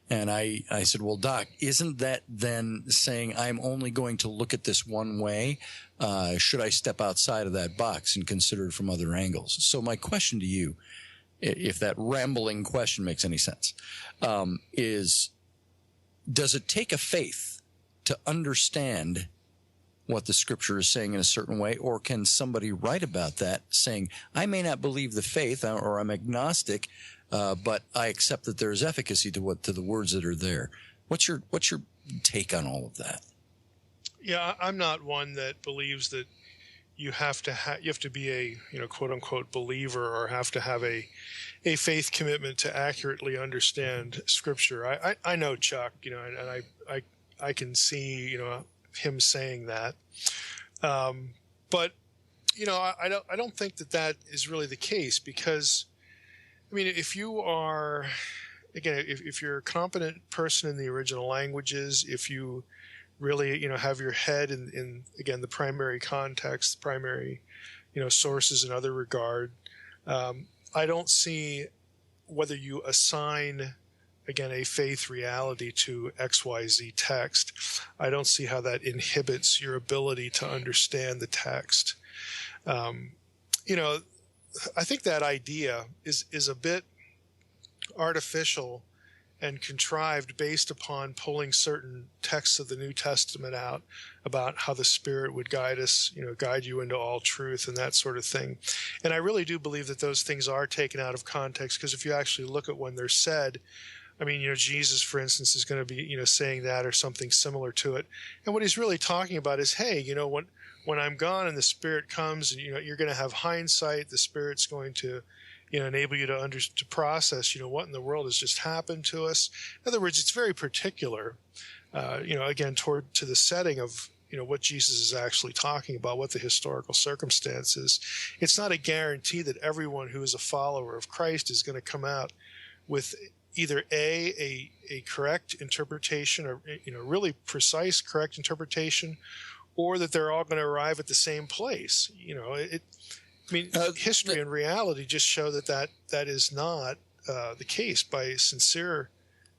And I said, well, Doc, isn't that then saying I'm only going to look at this one way? Should I step outside of that box and consider it from other angles? So my question to you, if that rambling question makes any sense, is, does it take a faith to understand what the scripture is saying in a certain way, or can somebody write about that saying, I may not believe the faith, or I'm agnostic, but I accept that there's efficacy to the words that are there? What's your take on all of that? Yeah, I'm not one that believes that you have to be a quote unquote believer, or have to have a faith commitment to accurately understand scripture. I know Chuck, and I can see him saying that, but I don't think that is really the case, because I mean, if you are, again, if you're a competent person in the original languages, if you really, have your head in again, the primary context, the primary, sources in other regard, I don't see whether you assign, again, a faith reality to XYZ text. I don't see how that inhibits your ability to understand the text. I think that idea is a bit artificial and contrived based upon pulling certain texts of the New Testament out about how the Spirit would guide us, guide you into all truth and that sort of thing. And I really do believe that those things are taken out of context, because if you actually look at when they're said, I mean, Jesus, for instance, is going to be, saying that or something similar to it. And what he's really talking about is, hey, when I'm gone and the Spirit comes, and you're going to have hindsight. The Spirit's going to, enable you to process, what in the world has just happened to us. In other words, it's very particular, again, to the setting of, what Jesus is actually talking about, what the historical circumstance is. It's not a guarantee that everyone who is a follower of Christ is going to come out with either a correct interpretation, or really precise correct interpretation, or that they're all going to arrive at the same place. History and reality just show that is not the case by sincere,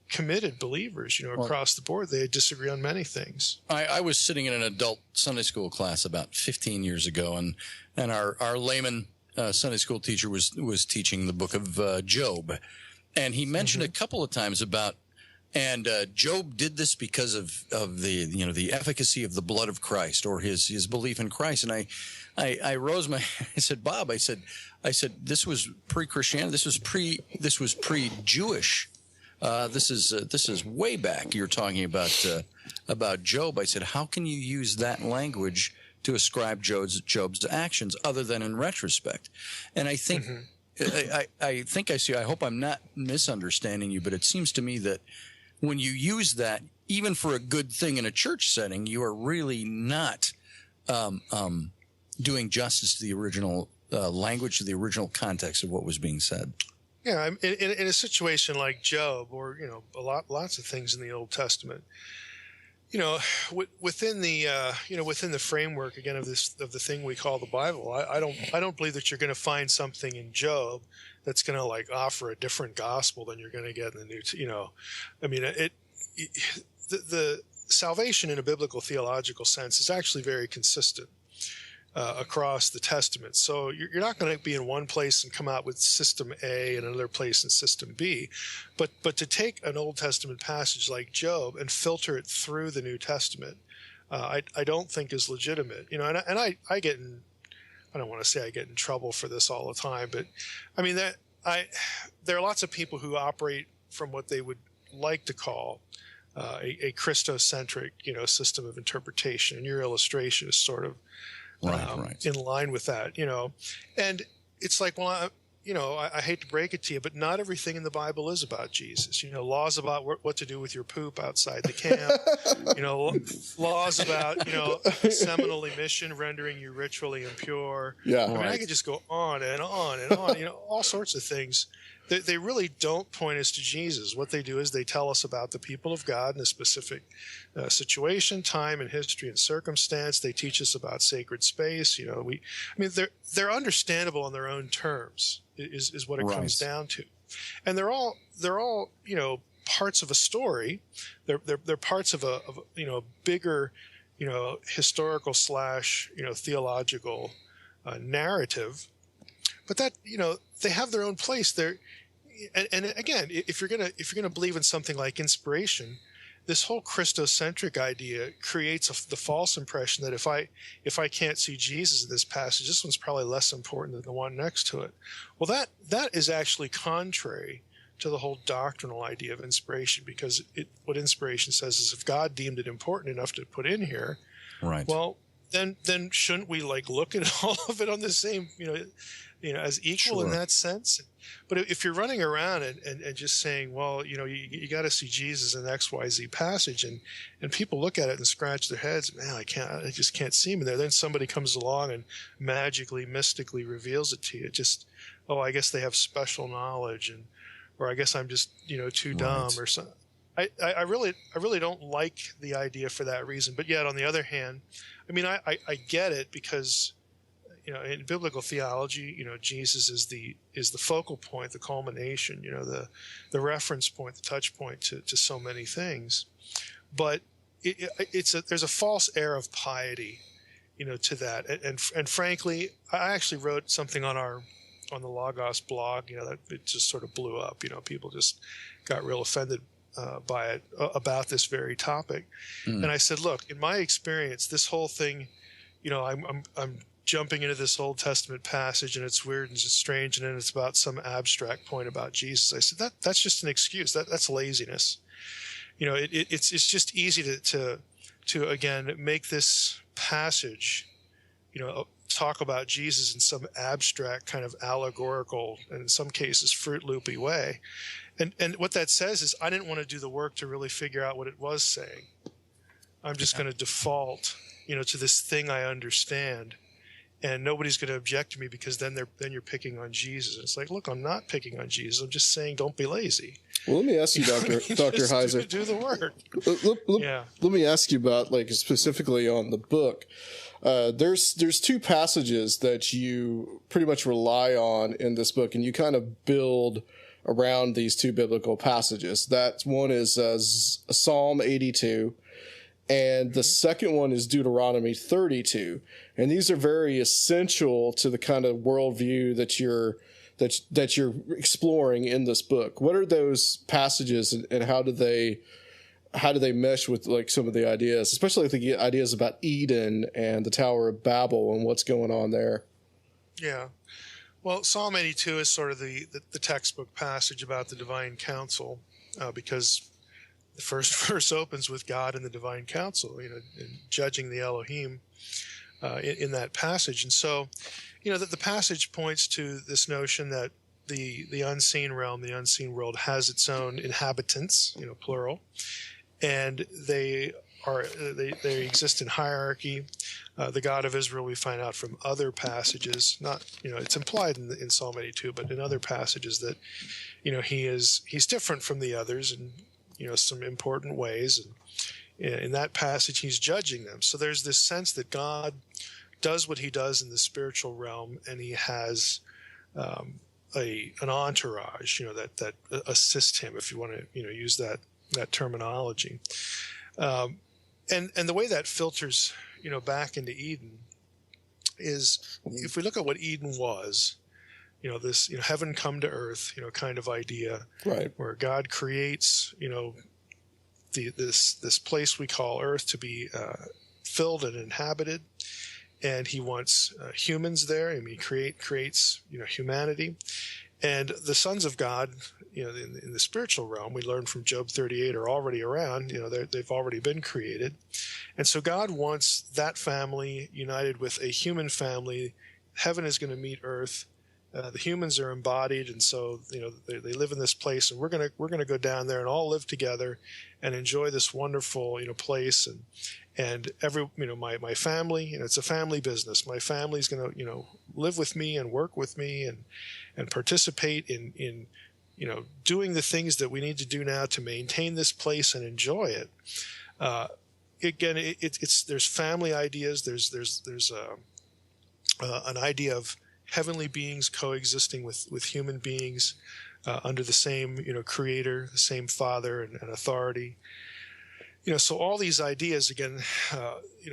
committed believers. Across the board, they disagree on many things. I was sitting in an adult Sunday school class about 15 years ago, and our layman Sunday school teacher was teaching the book of Job. And he mentioned a couple of times about, and Job did this because of the efficacy of the blood of Christ, or his belief in Christ. And I rose I said, Bob, I said this was pre-Christianity, this was pre-Jewish. This is way back. You're talking about Job. I said, how can you use that language to ascribe Job's actions other than in retrospect? And I think. I think I see. I hope I'm not misunderstanding you, but it seems to me that when you use that, even for a good thing in a church setting, you are really not doing justice to the original language, to the original context of what was being said. Yeah, in a situation like Job, or lots of things in the Old Testament, within the framework, again, of the thing we call the Bible, I don't believe that you're going to find something in Job that's going to offer a different gospel than you're going to get in the New. The salvation in a biblical theological sense is actually very consistent across the Testament. So you're not going to be in one place and come out with system A and another place in system B, but to take an Old Testament passage like Job and filter it through the New Testament, I don't think is legitimate. And I get in, I don't want to say I get in trouble for this all the time, but I mean there are lots of people who operate from what they would like to call a Christocentric, system of interpretation, and your illustration is sort of right. in line with that, and it's like, well, I hate to break it to you, but not everything in the Bible is about Jesus. Laws about what to do with your poop outside the camp. Laws about, seminal emission rendering you ritually impure. Yeah. I mean, I could just go on and on and on, all sorts of things. They really don't point us to Jesus. What they do is they tell us about the people of God in a specific situation, time, and history and circumstance. They teach us about sacred space. They're understandable on their own terms. Is what it comes down to, and they're all parts of a story. They're parts of a bigger historical / theological narrative. But that they have their own place. And again, if you're gonna believe in something like inspiration, this whole Christocentric idea creates the false impression that if I can't see Jesus in this passage, this one's probably less important than the one next to it. Well, that is actually contrary to the whole doctrinal idea of inspiration, because what inspiration says is if God deemed it important enough to put in here, right? Well, then shouldn't we look at all of it on the same as equal in that sense? But if you're running around and just saying, well, you got to see Jesus in XYZ passage, and people look at it and scratch their heads, man, I just can't see him in there. Then somebody comes along and magically, mystically reveals it to you. I guess they have special knowledge, or I guess I'm just too dumb or something. I really don't like the idea for that reason. But yet on the other hand, I mean, I get it, because in biblical theology, Jesus is the focal point, the culmination, the reference point, the touch point to so many things. But there's a false air of piety, to that. And frankly, I actually wrote something on the Logos blog, that it just sort of blew up. People just got real offended by it about this very topic. And I said, look, in my experience, this whole thing, I'm jumping into this Old Testament passage, and it's weird and it's strange, and then it's about some abstract point about Jesus. I said that's just an excuse. That's laziness. It's just easy to again make this passage, talk about Jesus in some abstract kind of allegorical, and in some cases Fruit Loopy way. And what that says is I didn't want to do the work to really figure out what it was saying. I'm just going to default, to this thing I understand. And nobody's going to object to me, because then you're picking on Jesus. It's like, look, I'm not picking on Jesus. I'm just saying, don't be lazy. Well, let me ask you, Dr. Heiser. Do the work. Let me ask you about, specifically on the book. There's two passages that you pretty much rely on in this book, and you kind of build around these two biblical passages. That one is Psalm 82. And the second one is Deuteronomy 32. And these are very essential to the kind of worldview that you're exploring in this book. What are those passages, and how do they mesh with some of the ideas, especially the ideas about Eden and the Tower of Babel and what's going on there? Yeah. Well, Psalm 82 is sort of the textbook passage about the divine council, because the first verse opens with God and the divine council, and judging the Elohim in that passage. And so, that the passage points to this notion that the unseen realm, the unseen world, has its own inhabitants, plural, and they exist in hierarchy. The God of Israel, we find out from other passages, not, it's implied in Psalm 82, but in other passages that, he's different from the others, and some important ways. And in that passage, he's judging them. So there's this sense that God does what he does in the spiritual realm, and he has an entourage, that assists him, if you want to, use that terminology. And the way that filters, back into Eden is, if we look at what Eden was, this, heaven come to earth, kind of idea, right, where God creates, this place we call earth to be filled and inhabited, and he wants humans there. I mean, he creates, humanity, and the sons of God, in the spiritual realm, we learn from Job 38, are already around. They've already been created, and so God wants that family united with a human family. Heaven is going to meet earth The humans are embodied, and so they live in this place, and we're gonna go down there and all live together and enjoy this wonderful place. And every my family, it's a family business. My family's gonna live with me and work with me and participate in doing the things that we need to do now to maintain this place and enjoy it. Again, there's family ideas. There's an idea of heavenly beings coexisting with human beings under the same creator, the same father and authority. So all these ideas again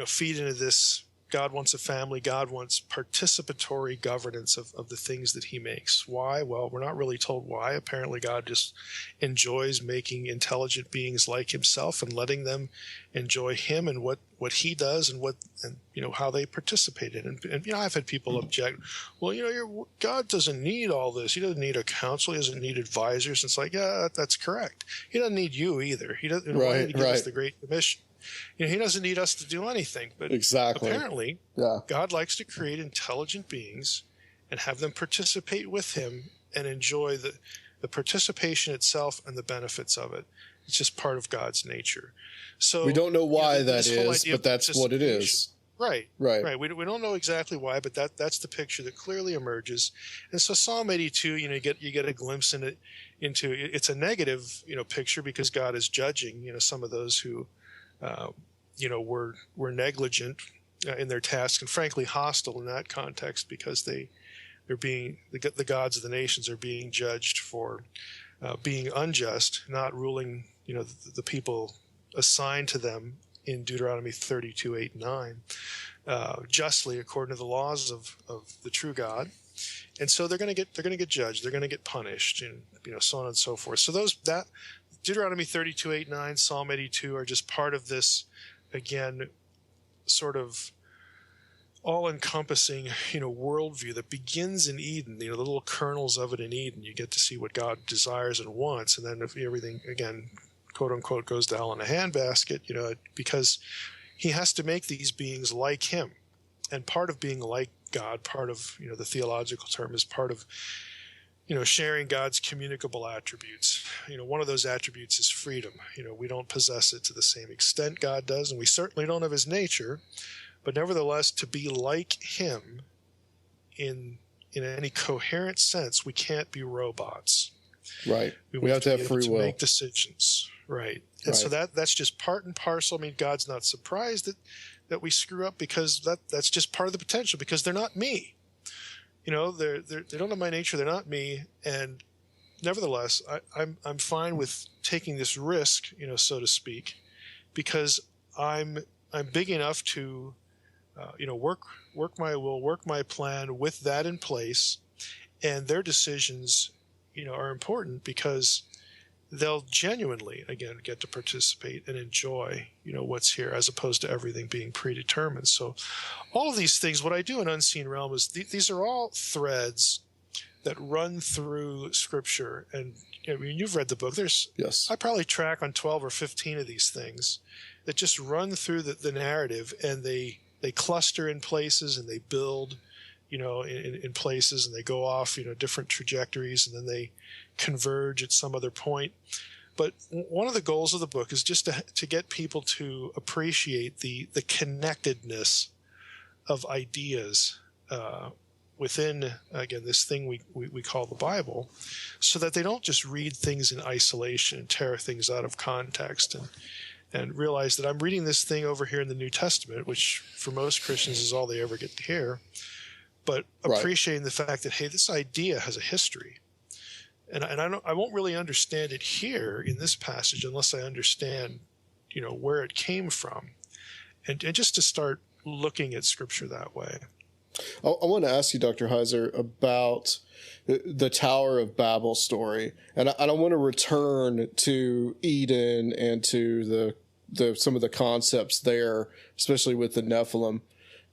feed into this. God wants a family. God wants participatory governance of the things that he makes. Why? Well, we're not really told why. Apparently God just enjoys making intelligent beings like himself and letting them enjoy him and what he does and how they participate in it. And I've had people object, well, God doesn't need all this. He doesn't need a council. He doesn't need advisors. It's like, yeah, that's correct. He doesn't need you either. He doesn't want to give us the Great Commission. He doesn't need us to do anything, but apparently God likes to create intelligent beings and have them participate with him and enjoy the participation itself and the benefits of it. It's just part of God's nature. So we don't know why that is, but that's what it is. Right. We don't know exactly why, but that's the picture that clearly emerges. And so Psalm 82, you get a glimpse into it's a negative picture because God is judging some of those who were negligent in their task and frankly hostile in that context because they're being the gods of the nations are being judged for being unjust, not ruling the people assigned to them in Deuteronomy 32:8-9 justly according to the laws of the true God. And so they're going to get judged, they're going to get punished, and so on and so forth. So that Deuteronomy 32:8-9, Psalm 82 are just part of this, again, sort of all-encompassing, worldview that begins in Eden. The little kernels of it in Eden. You get to see what God desires and wants, and then if everything, again, quote unquote, goes to hell in a handbasket, because he has to make these beings like him, and part of being like God, part of the theological term is part of sharing God's communicable attributes. One of those attributes is freedom. We don't possess it to the same extent God does, and we certainly don't have his nature, but nevertheless, to be like him in any coherent sense, we can't be robots. Right. We have to have free will. Make decisions. Right. And so that's just part and parcel. I mean, God's not surprised that we screw up because that's just part of the potential, because they're not me. They don't have my nature. They're not me. And nevertheless, I'm fine with taking this risk, so to speak, because I'm big enough to, work my will, work my plan with that in place, and their decisions, are important because they'll genuinely, again, get to participate and enjoy, what's here, as opposed to everything being predetermined. So all of these things, what I do in Unseen Realm is these are all threads that run through Scripture. And you've read the book. I probably track on 12 or 15 of these things that just run through the narrative, and they cluster in places and they build, in places, and they go off, different trajectories, and then they converge at some other point. But one of the goals of the book is just to get people to appreciate the connectedness of ideas within, again, this thing we call the Bible, so that they don't just read things in isolation and tear things out of context and realize that I'm reading this thing over here in the New Testament, which for most Christians is all they ever get to hear, but appreciating the fact that, hey, this idea has a history. And I won't really understand it here in this passage unless I understand, where it came from, and just to start looking at Scripture that way. I want to ask you, Dr. Heiser, about the Tower of Babel story, and I want to return to Eden and to the some of the concepts there, especially with the Nephilim,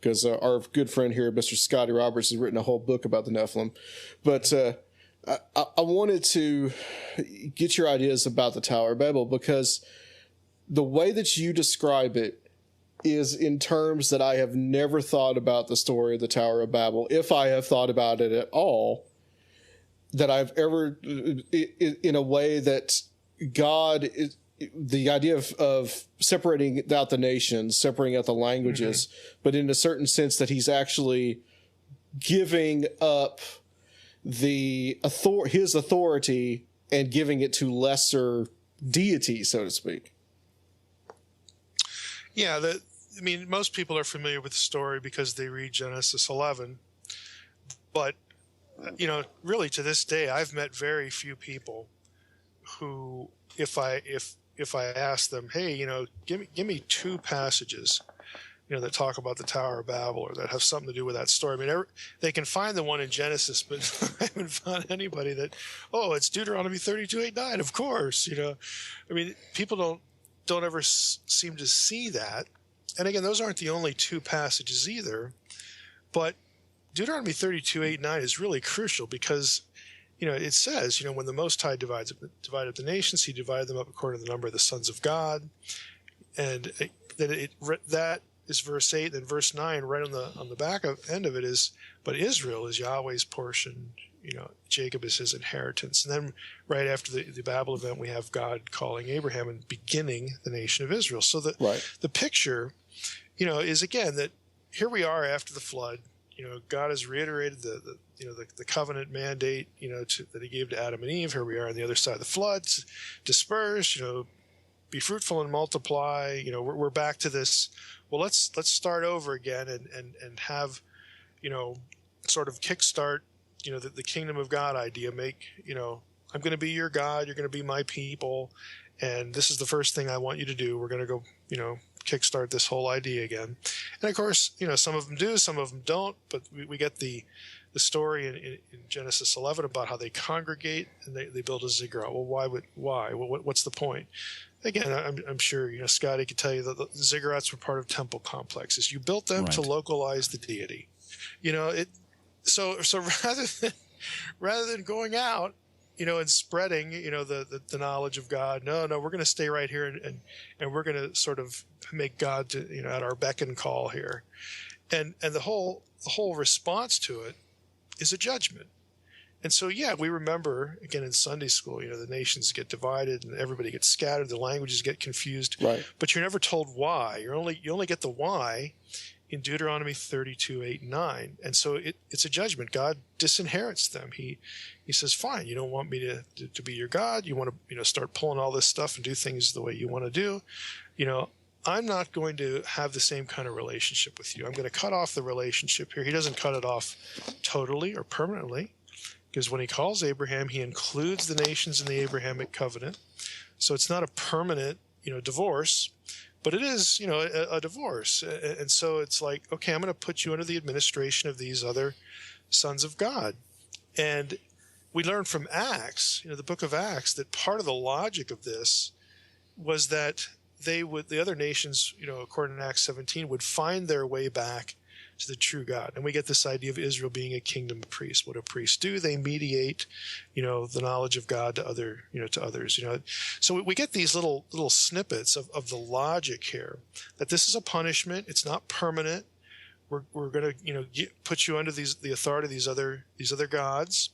because our good friend here, Mr. Scotty Roberts, has written a whole book about the Nephilim. But I wanted to get your ideas about the Tower of Babel, because the way that you describe it is in terms that I have never thought about the story of the Tower of Babel, if I have thought about it at all. that I've ever, in a way that God is, the idea of separating out the nations, separating out the languages, but in a certain sense that he's actually giving up his authority and giving it to lesser deities, so to speak. Yeah, I mean, most people are familiar with the story because they read Genesis 11, but really to this day, I've met very few people who, if I ask them, hey, give me two passages, that talk about the Tower of Babel or that have something to do with that story. I mean, they can find the one in Genesis, but I haven't found anybody that, it's Deuteronomy 32:8-9, of course. I mean, people don't ever seem to see that. And again, those aren't the only two passages either, but Deuteronomy 32:8-9 is really crucial because, it says, when the Most High divided up the nations, he divided them up according to the number of the sons of God. And that is verse 8. Then verse 9, right on the back end of it is, but Israel is Yahweh's portion, Jacob is his inheritance. And then right after the Babel event, we have God calling Abraham and beginning the nation of Israel. So the picture, is again that here we are after the flood. God has reiterated the covenant mandate, that he gave to Adam and Eve. Here we are on the other side of the flood, disperse, be fruitful and multiply. We're back to this. Well, let's start over again and have, sort of kickstart, the kingdom of God idea. Make, I'm going to be your God. You're going to be my people. And this is the first thing I want you to do. We're going to go, kickstart this whole idea again. And of course, some of them do, some of them don't, but we get the story in Genesis 11 about how they congregate and they build a ziggurat. Well, why? What's the point? Again, I'm sure, Scotty could tell you that the ziggurats were part of temple complexes. You built them to localize the deity. So rather than going out, and spreading, the knowledge of God. No, we're going to stay right here and we're going to sort of make God at our beck and call here. And the whole response to it is a judgment. And so, we remember again in Sunday school, the nations get divided and everybody gets scattered. The languages get confused, right? But you're never told why. You only get the why in Deuteronomy 32:8-9. And so it's a judgment. God disinherits them. He says, fine, you don't want me to be your God. You want to, start pulling all this stuff and do things the way you want to do. I'm not going to have the same kind of relationship with you. I'm going to cut off the relationship here. He doesn't cut it off totally or permanently, because when he calls Abraham, he includes the nations in the Abrahamic covenant. So it's not a permanent, divorce. But it is, a divorce. And so it's like, okay, I'm going to put you under the administration of these other sons of God. And we learn from Acts, the book of Acts, that part of the logic of this was that the other nations, according to Acts 17, would find their way back to the true God. And we get this idea of Israel being a kingdom of priests. What do priests do? They mediate, the knowledge of God to others, So we get these little snippets of the logic here, that this is a punishment. It's not permanent. We're going to, put you under the authority of these other gods.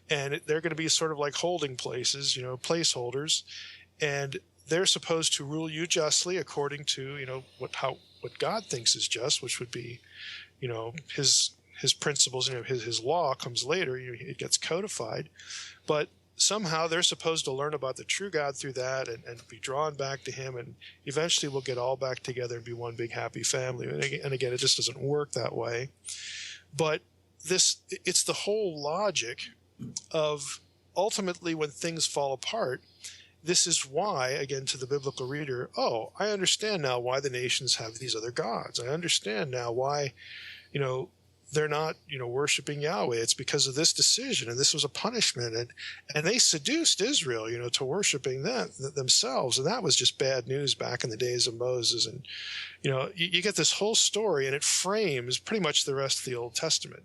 And they're going to be sort of like holding places, placeholders. And they're supposed to rule you justly according to, what God thinks is just, which would be, his principles, his law comes later, it gets codified, but somehow they're supposed to learn about the true God through that and be drawn back to him. And eventually we'll get all back together and be one big happy family. And again, it just doesn't work that way. But it's the whole logic of ultimately when things fall apart, this is why, again, to the biblical reader, I understand now why the nations have these other gods. I understand now why, they're not, worshiping Yahweh. It's because of this decision, and this was a punishment. And they seduced Israel, to worshiping themselves. And that was just bad news back in the days of Moses. And, you get this whole story, and it frames pretty much the rest of the Old Testament.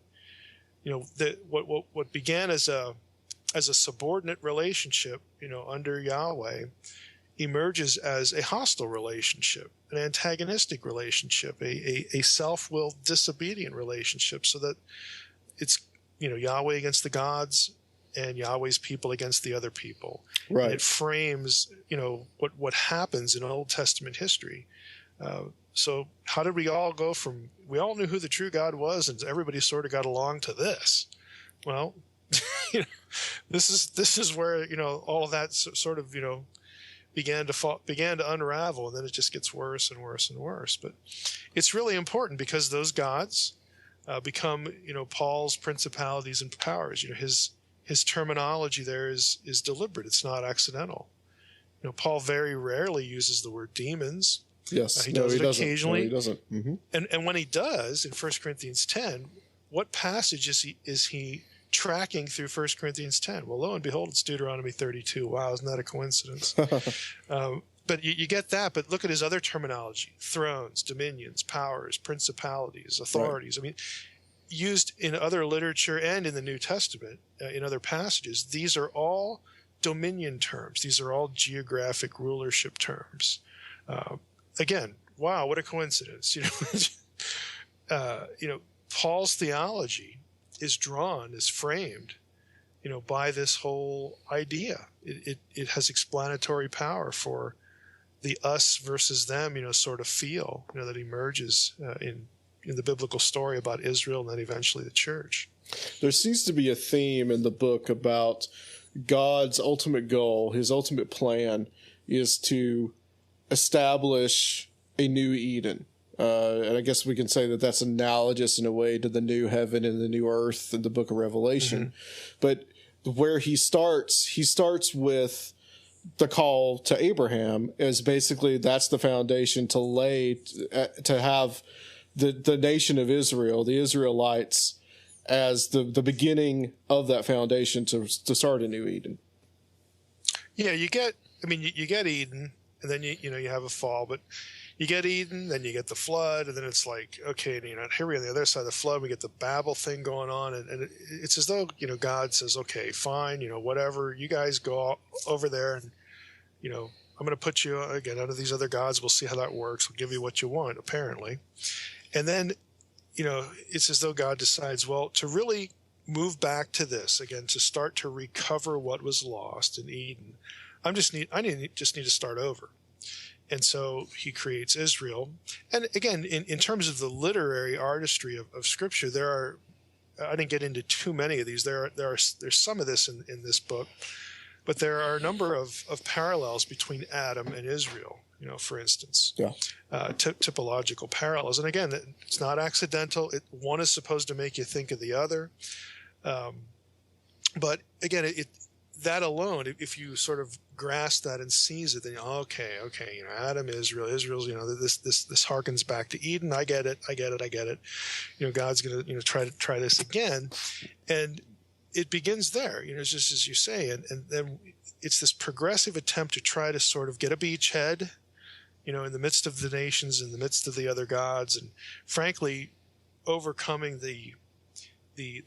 What began as a subordinate relationship, under Yahweh, emerges as a hostile relationship, an antagonistic relationship, a self-willed, disobedient relationship, so that it's, Yahweh against the gods, and Yahweh's people against the other people. Right. And it frames, what happens in Old Testament history. So how did we all go from, we all knew who the true God was, and everybody sort of got along, to this? Well, this is where, all of that sort of, began to unravel, and then it just gets worse and worse and worse. But it's really important, because those gods become, Paul's principalities and powers. His terminology there is deliberate. It's not accidental. Paul very rarely uses the word demons. Yes, he does it occasionally. No, he doesn't. Mm-hmm. And when he does, in 1 Corinthians 10, what passage is he tracking through 1 Corinthians 10? Well, lo and behold, it's Deuteronomy 32. Wow, isn't that a coincidence? But you get that, but look at his other terminology: thrones, dominions, powers, principalities, authorities. Right. I mean, used in other literature and in the New Testament, in other passages, these are all dominion terms. These are all geographic rulership terms. Again, wow, what a coincidence. Paul's theology is framed, by this whole idea. It has explanatory power for the us versus them, sort of feel, that emerges in the biblical story about Israel and then eventually the church. There seems to be a theme in the book about God's ultimate goal, his ultimate plan, is to establish a new Eden. And I guess we can say that that's analogous in a way to the new heaven and the new earth in the book of Revelation. Mm-hmm. But where he starts with the call to Abraham is basically that's the foundation to lay, to have the nation of Israel, the Israelites, as the beginning of that foundation to start a new Eden. Yeah, you get Eden, and then you have a fall, but you get Eden, then you get the flood, and then it's like, okay, here we're on the other side of the flood, we get the Babel thing going on, and it's as though, God says, okay, fine, whatever, you guys go over there, and, I'm going to put you, again, under these other gods, we'll see how that works, we'll give you what you want, apparently. And then, it's as though God decides, well, to really move back to this, again, to start to recover what was lost in Eden, I just need to start over. And so he creates Israel. And again, in terms of the literary artistry of Scripture, I didn't get into too many of these. There's some of this in this book, but there are a number of parallels between Adam and Israel, for instance. Yeah. Typological parallels. And again, it's not accidental. One is supposed to make you think of the other. But again, that alone, if you sort of grasp that and seize it, then okay, Adam, Israel's, this harkens back to Eden. I get it. God's going to try this again, and it begins there. It's just as you say, and then it's this progressive attempt to try to sort of get a beachhead, in the midst of the nations, in the midst of the other gods, and frankly, overcoming the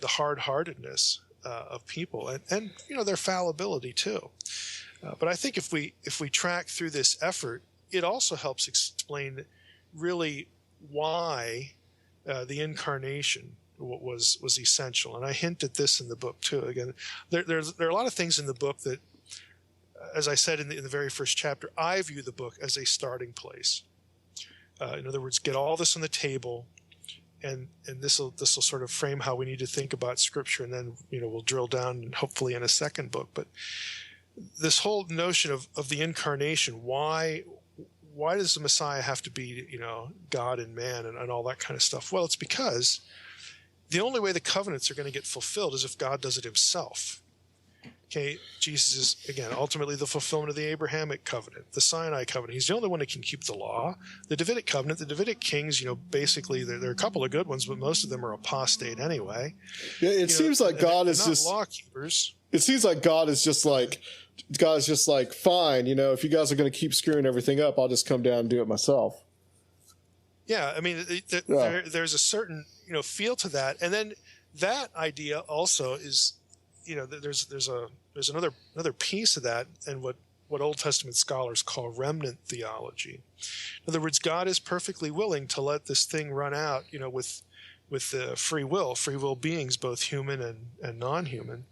hard-heartedness of people and their fallibility too. But I think if we track through this effort, it also helps explain really why the incarnation was essential. And I hint at this in the book too. Again, there are a lot of things in the book that, as I said in the very first chapter, I view the book as a starting place. In other words, get all this on the table. And this will sort of frame how we need to think about Scripture, and then we'll drill down hopefully in a second book. But this whole notion of the incarnation, why does the Messiah have to be God and man and all that kind of stuff? Well, it's because the only way the covenants are going to get fulfilled is if God does it Himself. Okay, Jesus is, again, ultimately the fulfillment of the Abrahamic covenant, the Sinai covenant. He's the only one that can keep the law. The Davidic covenant, the Davidic kings, basically, there are a couple of good ones, but most of them are apostate anyway. Yeah, it seems like God is just law keepers. It seems like God is just like, fine, if you guys are going to keep screwing everything up, I'll just come down and do it myself. Yeah, I mean, there's a certain feel to that, and then that idea also is. There's another piece of that, and what Old Testament scholars call remnant theology. In other words, God is perfectly willing to let this thing run out, with free will beings, both human and non-human.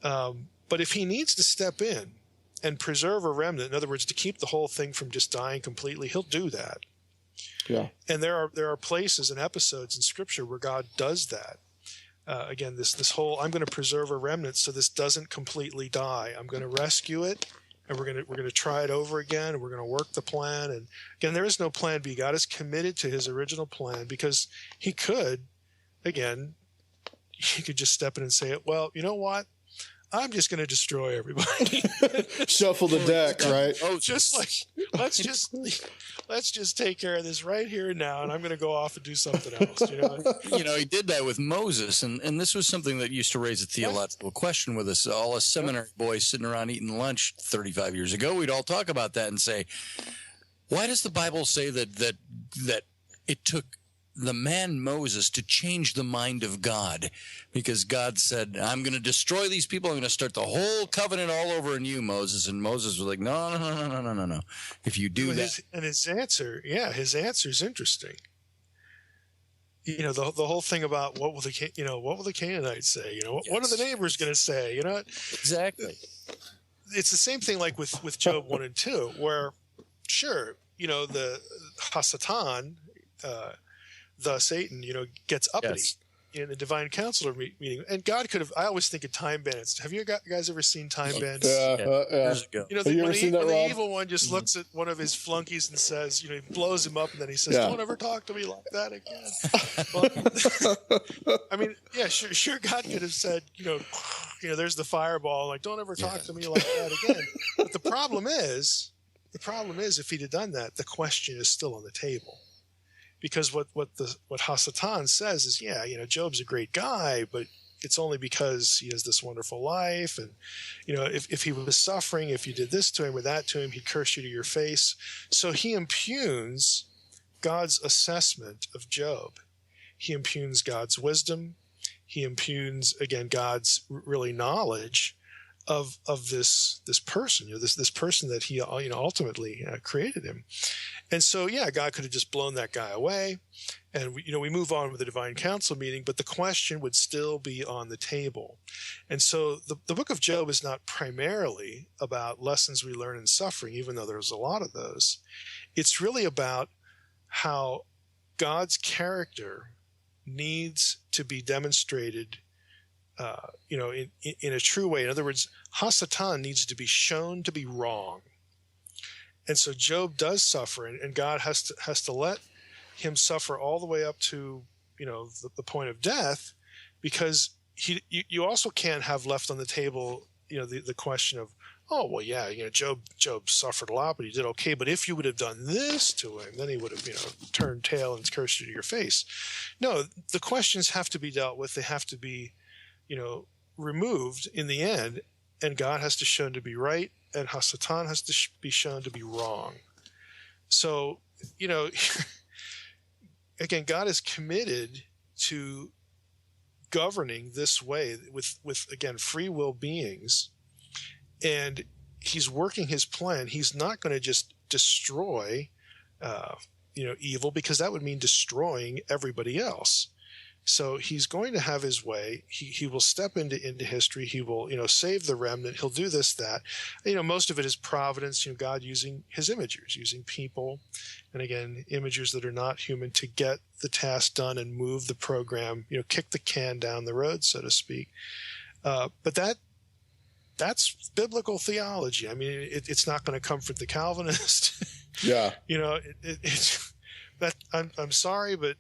But if he needs to step in and preserve a remnant, in other words, to keep the whole thing from just dying completely, he'll do that. Yeah. And there are places and episodes in Scripture where God does that. Again, this whole, I'm going to preserve a remnant so this doesn't completely die. I'm going to rescue it, and we're going to try it over again, and we're going to work the plan. And again, there is no plan B. God is committed to his original plan, because he could just step in and say, well, you know what? I'm just going to destroy everybody. Shuffle the deck, right? Oh, just like let's just take care of this right here and now, and I'm going to go off and do something else. He did that with Moses, and this was something that used to raise a theological question with us. All us seminary boys sitting around eating lunch 35 years ago, we'd all talk about that and say, why does the Bible say that it took the man Moses to change the mind of God? Because God said, I'm going to destroy these people. I'm going to start the whole covenant all over in you, Moses. And Moses was like, no. If you do that. His answer is interesting. The whole thing about what will the Canaanites say? What are the neighbors going to say? Exactly. It's the same thing like with Job 1 and 2, where sure, the Hasatan, the Satan, gets uppity in the divine counselor meeting. And God could have, I always think of time bandits. Have you guys ever seen time bandits? Years ago. Have you ever seen that, when Rob? the evil one just looks at one of his flunkies and says, he blows him up, and then he says, don't ever talk to me like that again. Well, I mean, sure God could have said, there's the fireball, like, don't ever talk to me like that again. But the problem is, if he'd have done that, the question is still on the table. Because what Hasatan says is, Job's a great guy, but it's only because he has this wonderful life. And, if he was suffering, if you did this to him or that to him, he'd curse you to your face. So he impugns God's assessment of Job. He impugns God's wisdom. He impugns, again, God's really knowledge of this person, this person that he ultimately created him. And so, God could have just blown that guy away, and we move on with the divine council meeting, but the question would still be on the table. And so the book of Job is not primarily about lessons we learn in suffering, even though there's a lot of those. It's really about how God's character needs to be demonstrated in a true way. In other words, Hasatan needs to be shown to be wrong. And so Job does suffer, and God has to let him suffer all the way up to, the point of death, because you also can't have left on the table, the question of, Job suffered a lot, but he did okay. But if you would have done this to him, then he would have, turned tail and cursed you to your face. No, the questions have to be dealt with. They have to be, removed in the end, and God has to shown to be right, and Hasatan has to be shown to be wrong. So, again, God is committed to governing this way with again, free will beings, and he's working his plan. He's not going to just destroy, evil, because that would mean destroying everybody else. So he's going to have his way. He will step into history. He will, save the remnant. He'll do this, that. Most of it is providence, God using his imagers, using people, and again, imagers that are not human, to get the task done and move the program, kick the can down the road, so to speak. But that's biblical theology. I mean, it's not going to comfort the Calvinist. Yeah. It's that. I'm sorry, but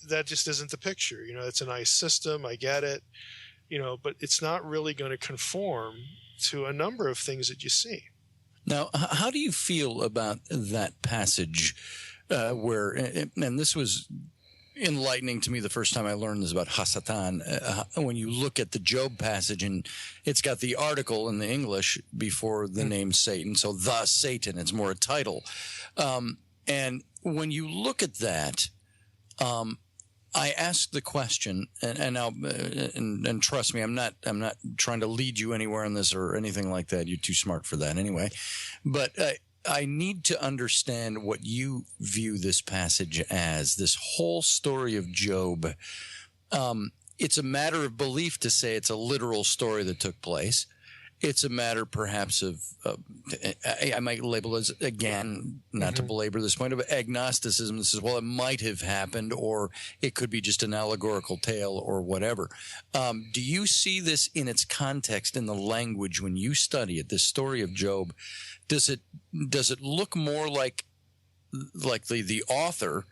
that just isn't the picture. It's a nice system. I get it, but it's not really going to conform to a number of things that you see. Now, how do you feel about that passage where, and this was enlightening to me the first time I learned this about Hasatan, when you look at the Job passage, and it's got the article in the English before the name Satan. So the Satan, it's more a title. And when you look at that, I asked the question, and trust me, I'm not trying to lead you anywhere on this or anything like that. You're too smart for that anyway. But I need to understand what you view this passage as. This whole story of Job. it's a matter of belief to say it's a literal story that took place. It's a matter perhaps of, I might label as, again, not to belabor this point, of agnosticism. This is, well, it might have happened, or it could be just an allegorical tale or whatever. Do you see this in its context, in the language, when you study it, this story of Job? Does it look more like the author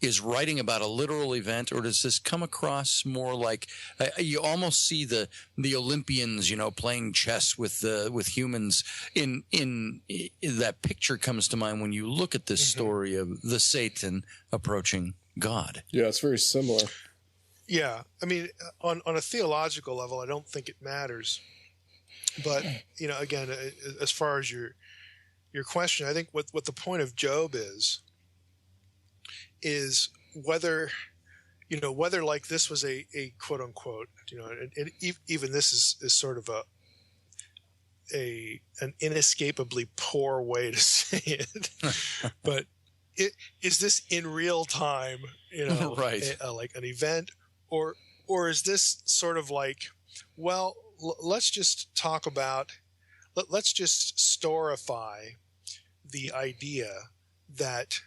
is writing about a literal event, or does this come across more like you almost see the Olympians, playing chess with humans? In that picture comes to mind when you look at this story of the Satan approaching God. Yeah, it's very similar. Yeah, I mean, on a theological level, I don't think it matters. But again, as far as your question, I think what the point of Job is whether like this was a quote unquote, and even this is sort of an inescapably poor way to say it, but is this in real time, right? Like an event, or is this sort of like, well, let's just storify the idea that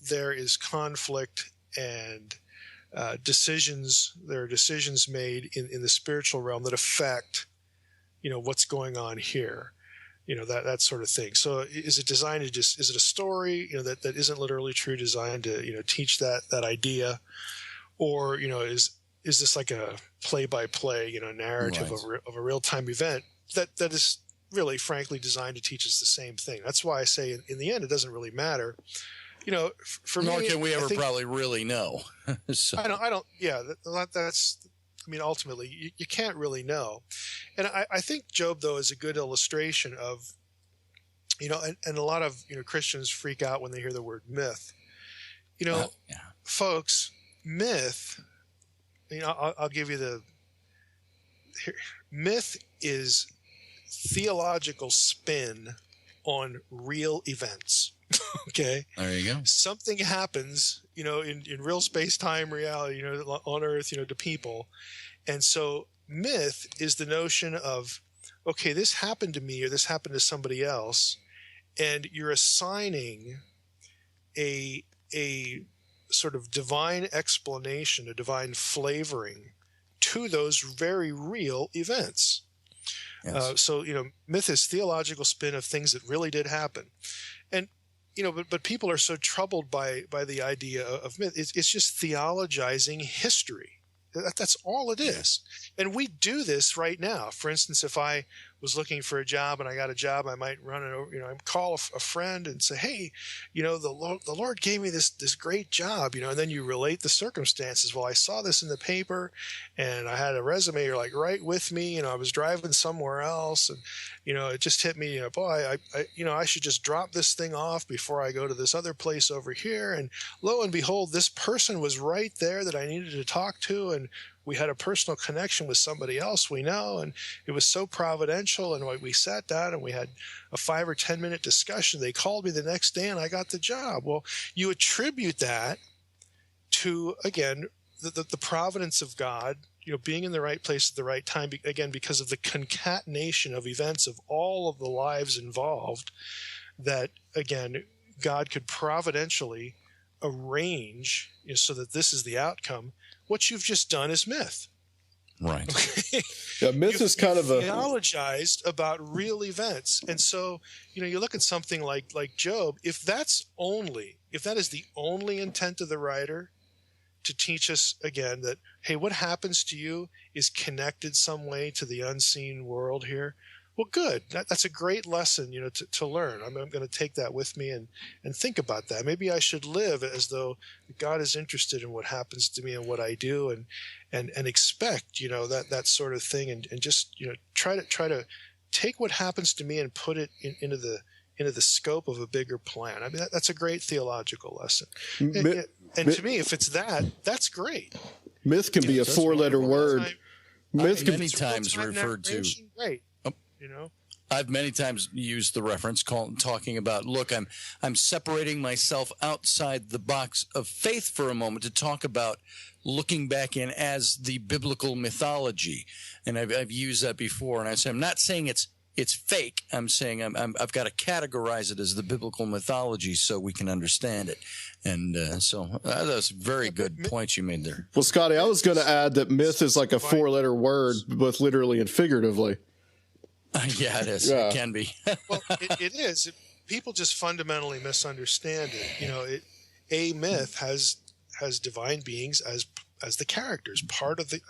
there is conflict and decisions. There are decisions made in the spiritual realm that affect, what's going on here, that sort of thing. So is it designed to is it a story, that isn't literally true, designed to, teach that idea, or, is this like a play-by-play, narrative of a real-time event that is really, frankly, designed to teach us the same thing? That's why I say in the end, it doesn't really matter. For nor me, can we ever probably really know. So. I don't. Yeah, that's. I mean, ultimately, you can't really know, and I think Job, though, is a good illustration of, and a lot of Christians freak out when they hear the word myth. Folks, myth. I'll give you myth is theological spin on real events. Okay. There you go. Something happens, in real space-time reality, on Earth, to people. And so myth is the notion of, okay, this happened to me or this happened to somebody else, and you're assigning a sort of divine explanation, a divine flavoring to those very real events. Yes. So, myth is theological spin of things that really did happen. And, but people are so troubled by the idea of myth. It's just theologizing history. That's all it is. And we do this right now. For instance, if I was looking for a job and I got a job, I might run it over, call a friend and say, hey, the Lord gave me this great job, and then you relate the circumstances. Well, I saw this in the paper and I had a resume, you're like right with me, I was driving somewhere else and, it just hit me, boy, I should just drop this thing off before I go to this other place over here. And lo and behold, this person was right there that I needed to talk to. And we had a personal connection with somebody else we know, and it was so providential. And we sat down and we had a 5 or 10 minute discussion. They called me the next day and I got the job. Well, you attribute that to, again, the providence of God, being in the right place at the right time, again, because of the concatenation of events of all of the lives involved, that, again, God could providentially arrange so that this is the outcome. What you've just done is myth. Right. Okay? Yeah, myth is kind of theologized about real events. And so, you look at something like Job, if that is the only intent of the writer, to teach us, again, that, hey, what happens to you is connected some way to the unseen world here. Well, good. That's a great lesson, to learn. I'm going to take that with me and think about that. Maybe I should live as though God is interested in what happens to me and what I do, and expect, that sort of thing, and just, try to take what happens to me and put it into the scope of a bigger plan. I mean, that's a great theological lesson. And to me, if it's that's great. Myth can be a 4-letter word. Myth can many times referred to. Great. I've many times used the reference talking about, look, I'm separating myself outside the box of faith for a moment to talk about looking back in as the biblical mythology. And I've used that before. And I say, I'm not saying it's fake. I'm saying I've got to categorize it as the biblical mythology so we can understand it. And so that's very good points you made there. Well, Scotty, I was going to add that myth is like a 4-letter word, both literally and figuratively. Yeah, it is. Yeah. It can be. Well, it is. People just fundamentally misunderstand it. You know, a myth has divine beings as the characters,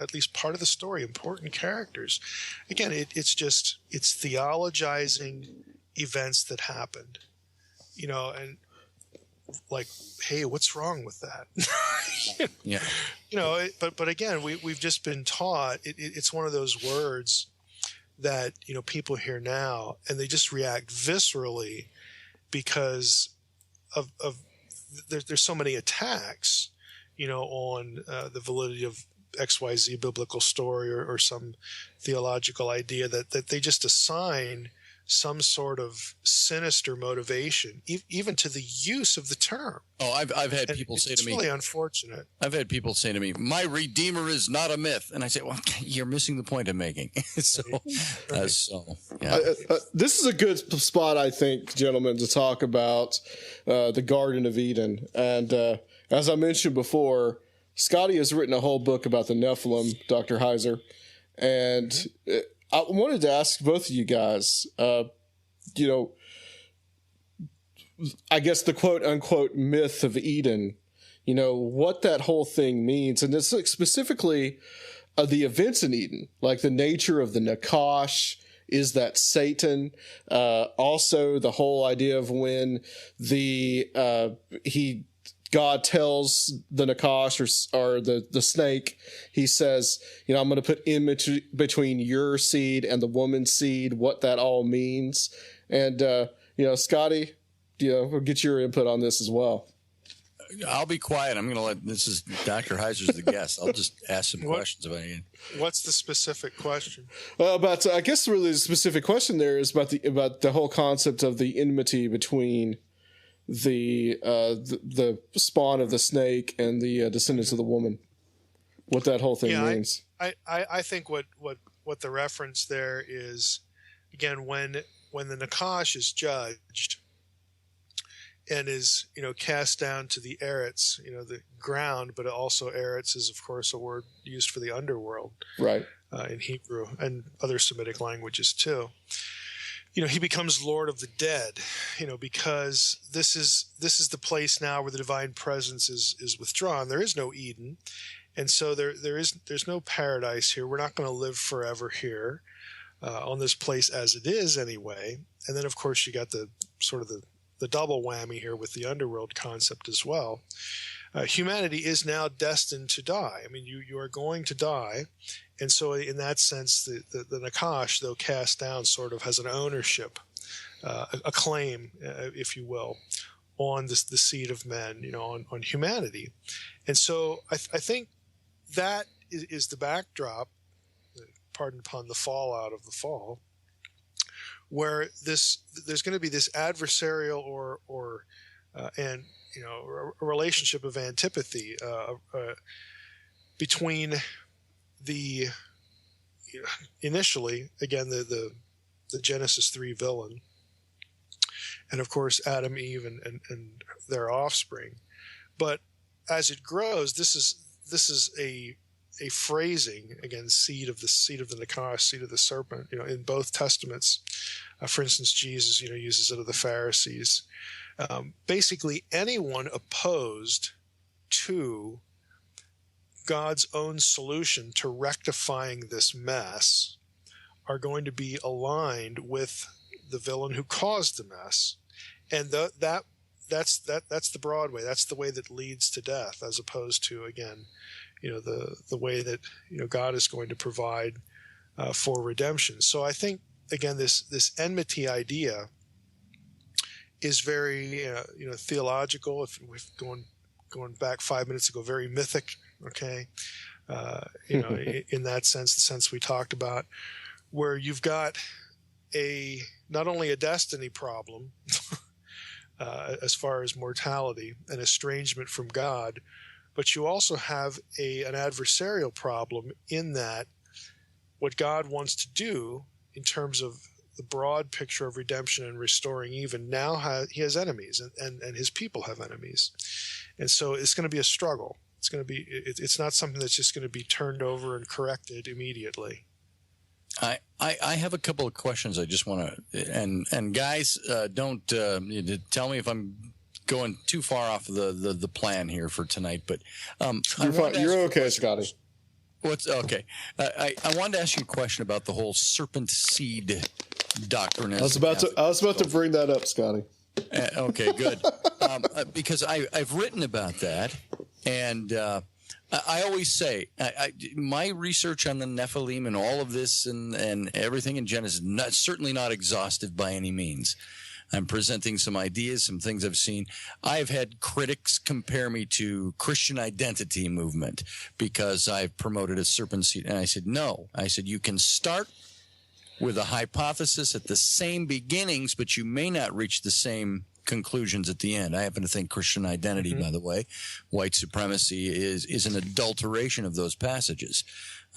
at least part of the story, important characters. Again, it's theologizing events that happened. You know, and like, hey, what's wrong with that? Yeah. You know, but again, we've just been taught it's one of those words that, you know, people hear now and they just react viscerally because of there's so many attacks, you know, on the validity of XYZ biblical story or some theological idea that they just assign some sort of sinister motivation, even to the use of the term. Oh, I've had people say to me, it's really unfortunate. I've had people say to me, my Redeemer is not a myth. And I say, well, you're missing the point I'm making. So yeah. This is a good spot, I think, gentlemen, to talk about the Garden of Eden. And as I mentioned before, Scotty has written a whole book about the Nephilim, Dr. Heiser. And I wanted to ask both of you guys, you know, I guess the quote unquote myth of Eden, you know, what that whole thing means. And it's like specifically the events in Eden, like the nature of the Nakash. Is that Satan? Also the whole idea of when God tells the Nakash or the snake, he says, you know, I'm going to put enmity between your seed and the woman's seed, what that all means. And, you know, Scotty, you know, we'll get your input on this as well. I'll be quiet. I'm going to this is Dr. Heiser's the guest. I'll just ask some questions about it. What's the specific question? I guess really the specific question there is about the whole concept of the enmity between the spawn of the snake and the descendants of the woman, what that whole thing means. I think what the reference there is, again, when the Nakash is judged and is, you know, cast down to the Eretz, you know, the ground, but also Eretz is of course a word used for the underworld, right? In Hebrew and other Semitic languages too. You know, he becomes Lord of the dead, you know, because this is the place now where the divine presence is withdrawn. There is no Eden. And so there's no paradise here. We're not going to live forever here on this place as it is anyway. And then, of course, you got the sort of the double whammy here with the underworld concept as well. Humanity is now destined to die. I mean, you are going to die. And so in that sense, the Nakash, though cast down, sort of has an ownership, a claim, if you will, on the seed of men, you know, on humanity. And so I think that is the backdrop, pardon upon the fallout of the fall, where there's going to be this adversarial or and, you know, a relationship of antipathy between the, you know, initially, again, the Genesis 3 villain, and of course Adam, Eve, and their offspring. But as it grows, this is a phrasing, again, seed of the Nakash, seed of the serpent, you know, in both testaments. For instance, Jesus, you know, uses it of the Pharisees. Basically, anyone opposed to God's own solution to rectifying this mess are going to be aligned with the villain who caused the mess, and that's the broad way. That's the way that leads to death, as opposed to, again, you know, the way that, you know, God is going to provide for redemption. So I think, again, this enmity idea is very you know, theological. If we're going back 5 minutes ago, very mythic. Okay, you know, in that sense, the sense we talked about, where you've got not only a destiny problem as far as mortality and estrangement from God, but you also have an adversarial problem in that what God wants to do in terms of the broad picture of redemption and restoring even now he has enemies, and his people have enemies. And so it's going to be a struggle. It's not something that's just going to be turned over and corrected immediately. I have a couple of questions I just want to, and guys, don't tell me if I'm going too far off the plan here for tonight, but you're okay, Scotty. What's okay? I wanted to ask you a question about the whole serpent seed doctrine. I was about to bring that up, Scotty. Okay, good. Because I've written about that, and I always say my research on the Nephilim and all of this and everything in Genesis is certainly not exhaustive by any means. I'm presenting some ideas, some things I've seen. I've had critics compare me to Christian Identity movement because I've promoted a serpent seed. And I said, no. I said, you can start with a hypothesis at the same beginnings, but you may not reach the same conclusions at the end. I happen to think Christian Identity, by the way, white supremacy is an adulteration of those passages.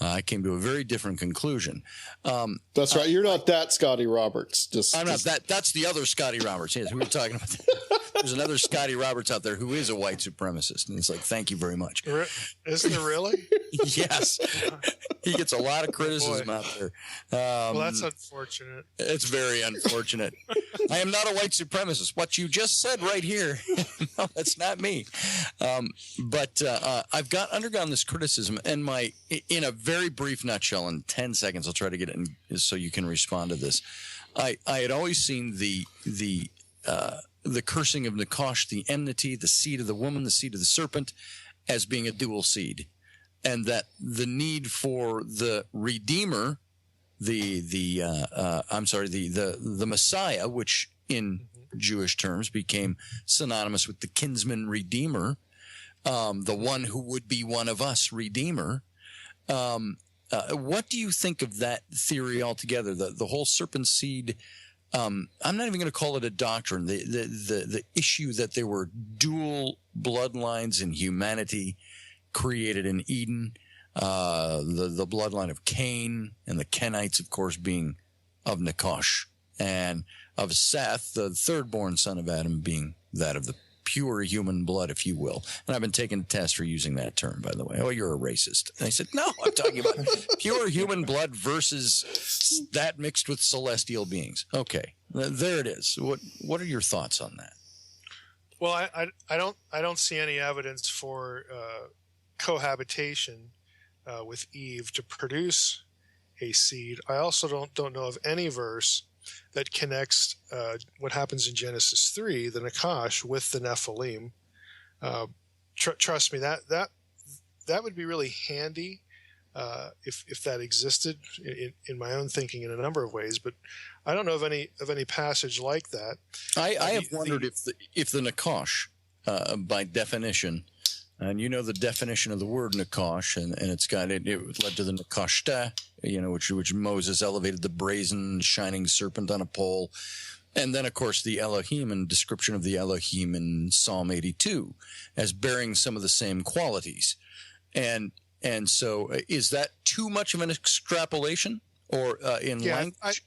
I came to a very different conclusion. That's right. You're not that Scotty Roberts. I'm not that. That's the other Scotty Roberts. Yes, we were talking about that. There's another Scotty Roberts out there who is a white supremacist. And it's like, thank you very much. Isn't there really? Yes. He gets a lot of criticism out there. Well, that's unfortunate. It's very unfortunate. I am not a white supremacist. What you just said right here, no, that's not me. But I've undergone this criticism, and in a very brief nutshell, in 10 seconds, I'll try to get it in so you can respond to this. I had always seen the cursing of Nakash, the enmity, the seed of the woman, the seed of the serpent, as being a dual seed, and that the need for the Redeemer, the Messiah, which in Jewish terms became synonymous with the kinsman Redeemer, the one who would be one of us, Redeemer. What do you think of that theory altogether? The whole serpent seed. I'm not even going to call it a doctrine. The issue that there were dual bloodlines in humanity created in Eden, the bloodline of Cain, and the Kenites, of course, being of Nakash, and of Seth, the third-born son of Adam, being that of the pure human blood, if you will. And I've been taking a test for using that term, by the way. Oh, you're a racist. And I said, no, I'm talking about pure human blood versus that mixed with celestial beings. Okay, there it is. What are your thoughts on that? Well, I don't see any evidence for cohabitation with Eve to produce a seed. I also don't know of any verse that connects what happens in Genesis 3, the Nakash, with the Nephilim. Trust me, that would be really handy if that existed in my own thinking in a number of ways. But I don't know of any passage like that. I have wondered if the Nakash, by definition, and you know the definition of the word Nakash, and it led to the Nakashta, which Moses elevated the brazen shining serpent on a pole, and then of course the Elohim and description of the Elohim in Psalm 82 as bearing some of the same qualities, and so is that too much of an extrapolation, or in language?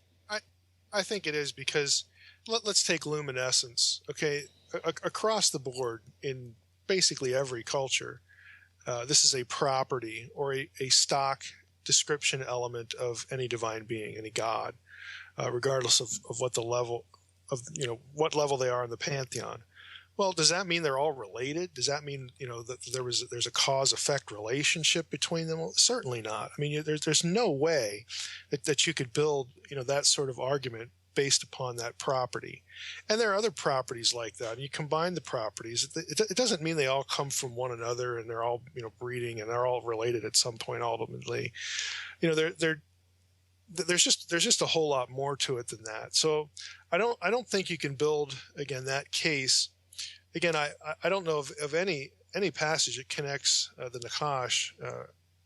I think it is, because let's take luminescence. Okay, across the board in basically every culture, this is a property or a stock description element of any divine being, any god, regardless of what the level of, what level they are in the pantheon. Well, does that mean they're all related? Does that mean, that there's a cause-effect relationship between them? Well, certainly not. I mean, there's no way that you could build, that sort of argument based upon that property. And there are other properties like that. And you combine the properties. It doesn't mean they all come from one another and they're all, breeding and they're all related at some point ultimately. There's just a whole lot more to it than that. So I don't think you can build, again, that case. Again, I don't know of any passage that connects the Nakash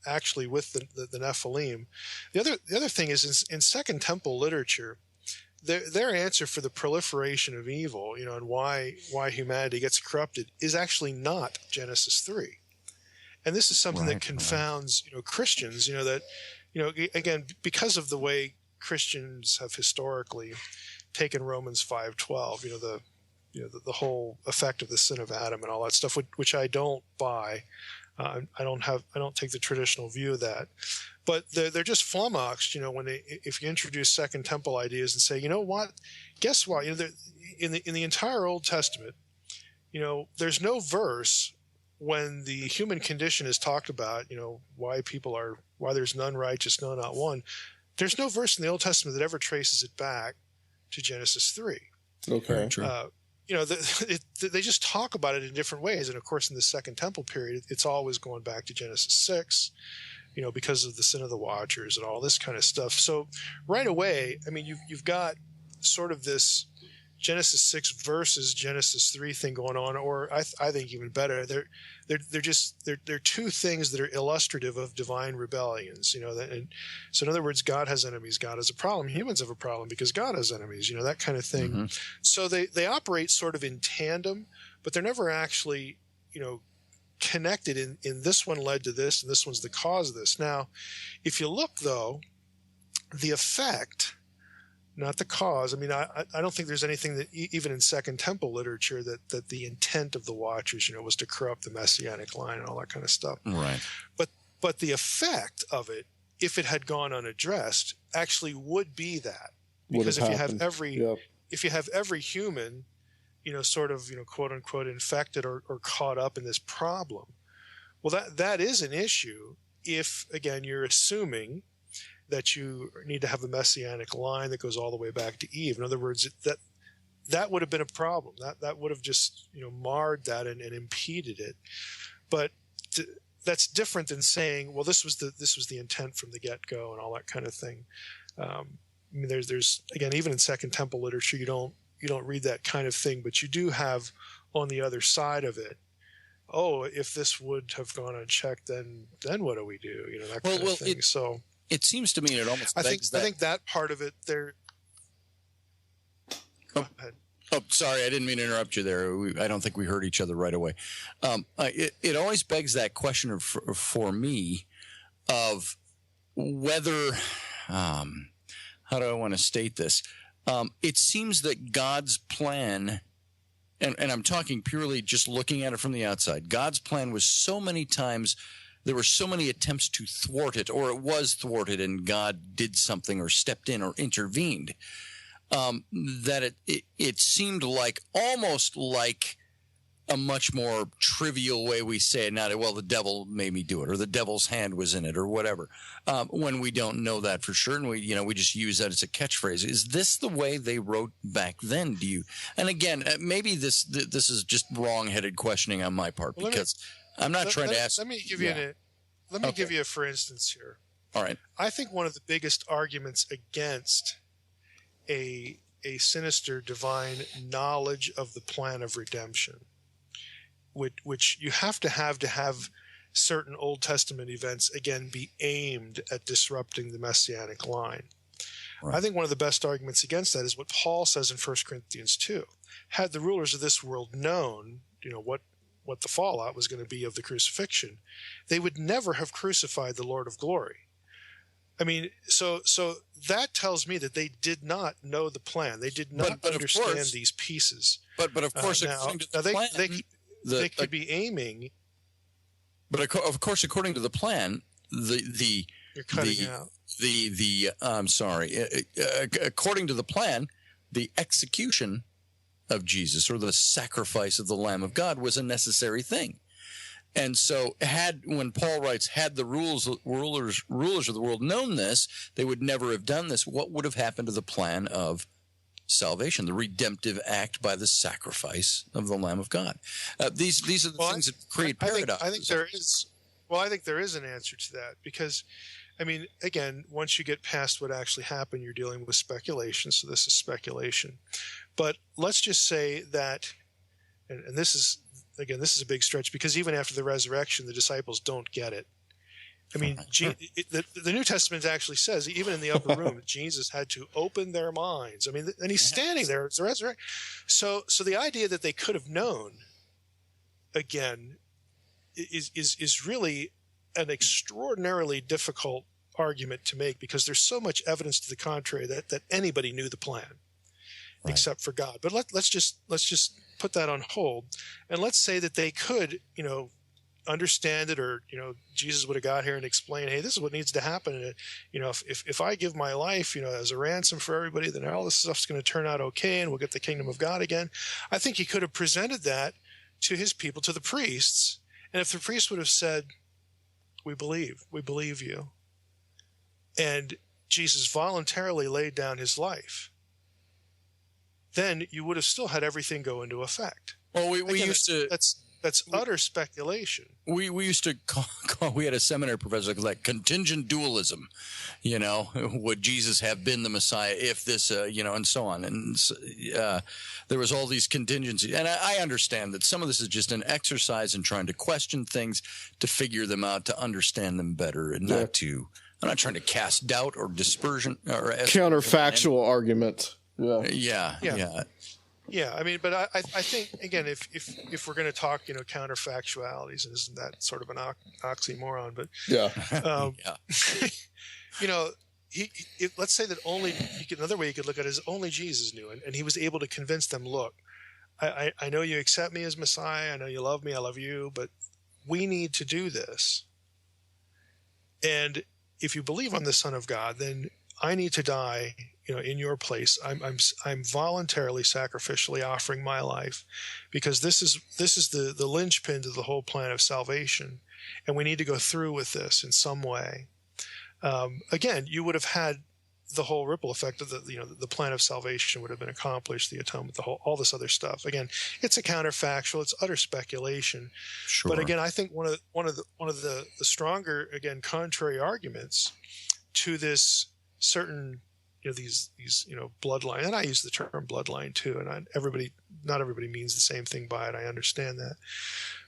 actually with the Nephilim. The other thing is in Second Temple literature, their answer for the proliferation of evil, and why humanity gets corrupted is actually not Genesis 3. And this is something that confounds, Christians, that, again, because of the way Christians have historically taken Romans 5:12, the whole effect of the sin of Adam and all that stuff, which I don't buy. I don't take the traditional view of that, but they're just flummoxed, if you introduce Second Temple ideas and say, what, guess what, in the entire Old Testament, there's no verse when the human condition is talked about, why there's none righteous, no, not one. There's no verse in the Old Testament that ever traces it back to Genesis 3. Okay. They just talk about it in different ways. And of course, in the Second Temple period, it's always going back to Genesis 6, because of the sin of the Watchers and all this kind of stuff. So right away, you've got sort of this Genesis 6 versus Genesis 3 thing going on, or I think even better, they're two things that are illustrative of divine rebellions, and so in other words, God has enemies, God has a problem, humans have a problem because God has enemies, that kind of thing. Mm-hmm. So they operate sort of in tandem, but they're never actually, connected in this one led to this and this one's the cause of this. Now, if you look though, the effect, not the cause. I don't think there's anything that even in Second Temple literature that the intent of the Watchers, was to corrupt the Messianic line and all that kind of stuff. Right. But the effect of it, if it had gone unaddressed, actually would be that. Because if you have every human, sort of, quote unquote infected or caught up in this problem, well, that is an issue if, again, you're assuming that you need to have a messianic line that goes all the way back to Eve. In other words, that would have been a problem. That would have just marred that and impeded it. But that's different than saying, well, this was the intent from the get-go and all that kind of thing. There's again, even in Second Temple literature, you don't read that kind of thing, but you do have on the other side of it, oh, if this would have gone unchecked, then what do we do? That kind of thing. It seems to me it almost begs I think that part of it there. Go ahead. Oh, sorry, I didn't mean to interrupt you there. I don't think we heard each other right away. It always begs that question for me of whether, how do I want to state this? It seems that God's plan, and I'm talking purely just looking at it from the outside, God's plan was so many times, there were so many attempts to thwart it, or it was thwarted and God did something or stepped in or intervened, that it seemed like almost like a much more trivial way we say it now, well, the devil made me do it, or the devil's hand was in it, or whatever, when we don't know that for sure, and we just use that as a catchphrase. Is this the way they wrote back then? Do you? And again, maybe this is just wrong-headed questioning on my part, because I'm not trying to ask. Let me give you give you a for instance here. All right. I think one of the biggest arguments against a sinister divine knowledge of the plan of redemption, which you have to have certain Old Testament events, again, be aimed at disrupting the Messianic line. Right. I think one of the best arguments against that is what Paul says in 1 Corinthians 2. Had the rulers of this world known, what the fallout was going to be of the crucifixion, they would never have crucified the Lord of glory. So that tells me that they did not know the plan. They did not understand these pieces. But of course, according to the plan, they could be aiming. But of course, according to the plan, you're cutting out. I'm sorry. According to the plan, the execution of Jesus, or the sacrifice of the Lamb of God, was a necessary thing. And so when Paul writes, had the rulers of the world known this, they would never have done this. What would have happened to the plan of salvation, the redemptive act by the sacrifice of the Lamb of God? These are the things that create paradoxes. I think there is. Well, I think there is an answer to that, because, again, once you get past what actually happened, you're dealing with speculation. So this is speculation. But let's just say that, and this is a big stretch, because even after the resurrection, the disciples don't get it. I mean, the New Testament actually says, even in the upper room, Jesus had to open their minds. I mean, and he's standing there. It's the resurrection. So the idea that they could have known, again, is really an extraordinarily difficult argument to make, because there's so much evidence to the contrary that anybody knew the plan, except for God. But let's just put that on hold, and let's say that they could, understand it, or Jesus would have got here and explained, hey, this is what needs to happen, and if I give my life as a ransom for everybody, then all this stuff's going to turn out okay and we'll get the kingdom of God again. I think he could have presented that to his people, to the priests, and if the priests would have said, we believe you, and Jesus voluntarily laid down his life, then you would have still had everything go into effect. Well, we used to. That's utter speculation. We used to call we had a seminary professor like contingent dualism. Would Jesus have been the Messiah if this, and so on. And there was all these contingencies. And I understand that some of this is just an exercise in trying to question things, to figure them out, to understand them better, and I'm not trying to cast doubt or dispersion or counterfactual argument. Yeah, I mean, but I think, again, if we're going to talk, counterfactualities, and isn't that sort of an oxymoron? But let's say that another way you could look at it is only Jesus knew, and he was able to convince them, look, I know you accept me as Messiah, I know you love me, I love you, but we need to do this. And if you believe I'm the Son of God, then I need to die in your place. I'm voluntarily, sacrificially offering my life, because this is the linchpin to the whole plan of salvation, and we need to go through with this in some way. Again, you would have had the whole ripple effect of the plan of salvation would have been accomplished, the atonement, all this other stuff. Again, it's a counterfactual, it's utter speculation. Sure. But again, I think one of the stronger, again, contrary arguments to this certain these bloodline, and I use the term bloodline too, and not everybody means the same thing by it, I understand that,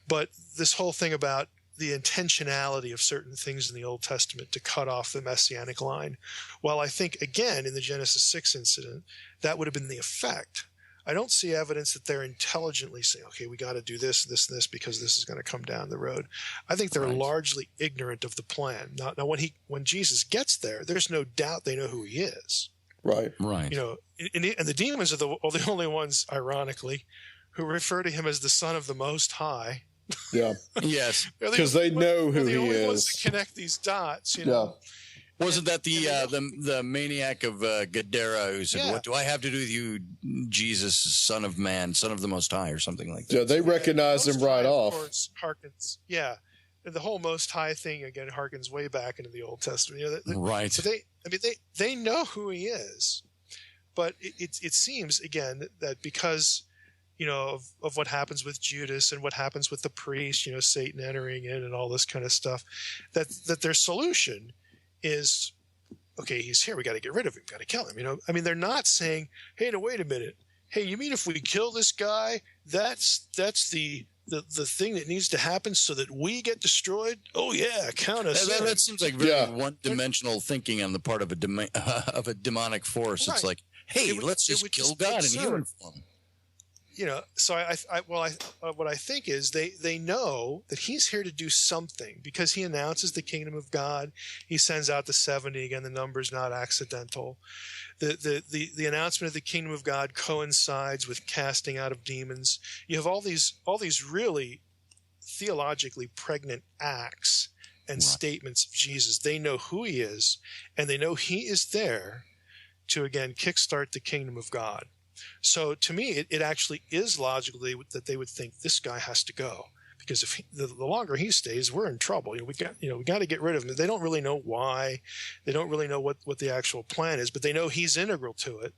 but this whole thing about the intentionality of certain things in the Old Testament to cut off the messianic line, well, I think, again, in the Genesis 6 incident, that would have been the effect. I don't see evidence that they're intelligently saying, okay, we got to do this, this, and this, because this is going to come down the road. I think they're largely ignorant of the plan. Now, when Jesus gets there, there's no doubt they know who he is. Right. And the demons are the only ones, ironically, who refer to him as the Son of the Most High. Yeah. Yes. Because they know who he is. The only ones to connect these dots, Yeah. Wasn't that the maniac of Gadara who said, "What do I have to do with you, Jesus, Son of Man, Son of the Most High," or something like that? Yeah, they recognized him right off. Of course, harkens. Yeah, and the whole Most High thing again harkens way back into the Old Testament. Right. So they know who he is, but it seems again that because of what happens with Judas and what happens with the priest, Satan entering in and all this kind of stuff, that their solution is, okay, he's here, we got to get rid of him, got to kill him. I mean, they're not saying, hey, no, wait a minute, hey, you mean if we kill this guy, that's the thing that needs to happen so that we get destroyed? Oh yeah, count us in. That seems like very one-dimensional thinking on the part of a demonic force. Right. It's like, hey, let's just kill God in human form. So what I think is they know that he's here to do something, because he announces the kingdom of God. He sends out the 70. Again, the number's not accidental. The announcement of the kingdom of God coincides with casting out of demons. You have all these really theologically pregnant acts and statements of Jesus. They know who he is, and they know he is there to, again, kickstart the kingdom of God. So to me, it actually is logical that they would think this guy has to go, because if the longer he stays, we're in trouble. We got to get rid of him. They don't really know why. They don't really know what the actual plan is, but they know he's integral to it.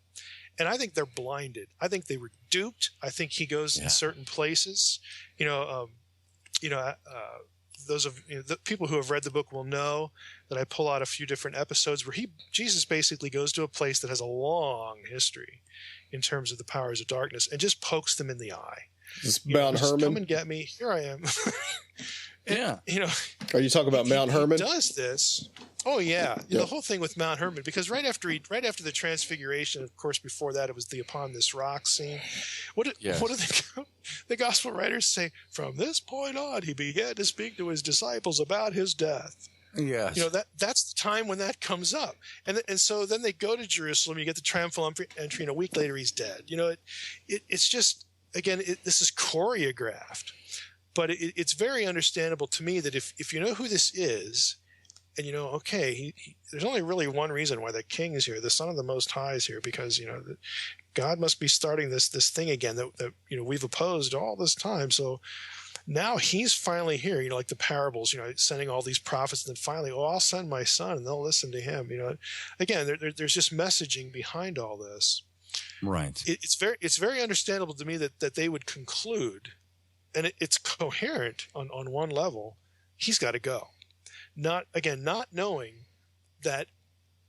And I think they're blinded. I think they were duped. I think he goes in certain places. Those of the people who have read the book will know that I pull out a few different episodes where Jesus basically goes to a place that has a long history in terms of the powers of darkness and just pokes them in the eye. Just Mount Hermon. Come and get me. Here I am. And, you know, are you talking about Mount Hermon? He does this. Oh yeah, the whole thing with Mount Hermon, because right after the Transfiguration, of course, before that it was the upon this rock scene. What did the gospel writers say? From this point on, he began to speak to his disciples about his death. Yes. You know, that's the time when that comes up, and so then they go to Jerusalem. You get the triumphal entry, and a week later he's dead. You know, it's just, again, this is choreographed, but it's very understandable to me that if you know who this is. And, you know, okay, there's only really one reason why the king is here. The Son of the Most High is here because, you know, God must be starting this thing again that, you know, we've opposed all this time. So now he's finally here, you know, like the parables, you know, sending all these prophets. And then finally, I'll send my son and they'll listen to him. You know, again, there's just messaging behind all this. Right. It's very understandable to me that they would conclude, and it's coherent on one level, he's got to go. Not knowing that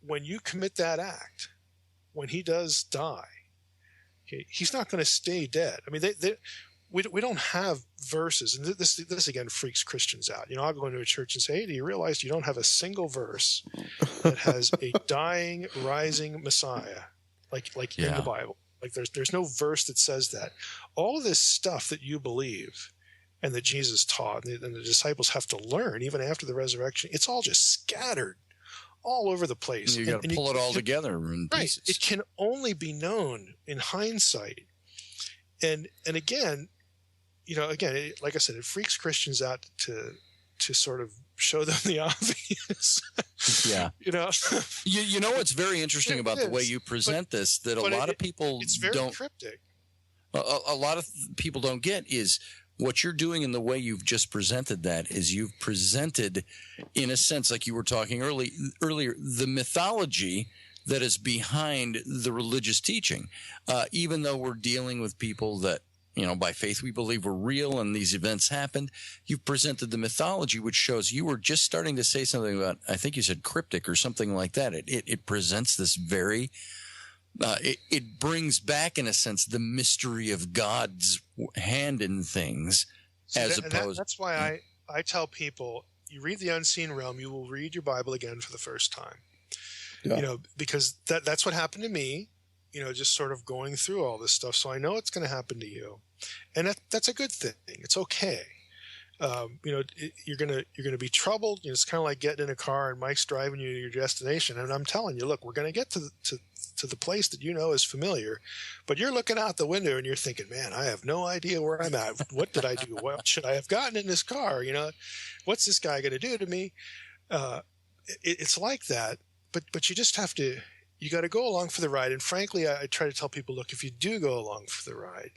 when you commit that act, when he does die, okay, he's not going to stay dead. I mean, we don't have verses, and this again freaks Christians out. You know, I'll go into a church and say, "Hey, do you realize you don't have a single verse that has a dying, rising Messiah like in the Bible? Like there's no verse that says that. All of this stuff that you believe." And that Jesus taught, and the disciples have to learn even after the resurrection. It's all just scattered all over the place. You got to pull it all together in pieces. It can only be known in hindsight. And again, you know, like I said, it freaks Christians out to sort of show them the obvious. Yeah. You know, you know what's very interesting about the way you present this that a lot of people it's very don't. Cryptic. A lot of people don't get is. What you're doing in the way you've just presented that is you've presented, in a sense, like you were talking earlier, the mythology that is behind the religious teaching. Even though we're dealing with people that, you know, by faith we believe were real and these events happened, you've presented the mythology, which shows you were just starting to say something about, I think you said cryptic or something like that. It presents this very... it brings back, in a sense, the mystery of God's hand in things, that's why I tell people, you read the Unseen Realm, you will read your Bible again for the first time. Yeah. You know, because that's what happened to me. You know, just sort of going through all this stuff, so I know it's going to happen to you, and that's a good thing. It's okay. You know, you're gonna be troubled. You know, it's kind of like getting in a car and Mike's driving you to your destination, and I'm telling you, look, we're going to get to the place that you know is familiar, but you're looking out the window and you're thinking, man, I have no idea where I'm at. What did I do? What should I have gotten in this car? You know, what's this guy going to do to me? It's like that, but you just have to. You got to go along for the ride. And frankly, I try to tell people, look, if you do go along for the ride.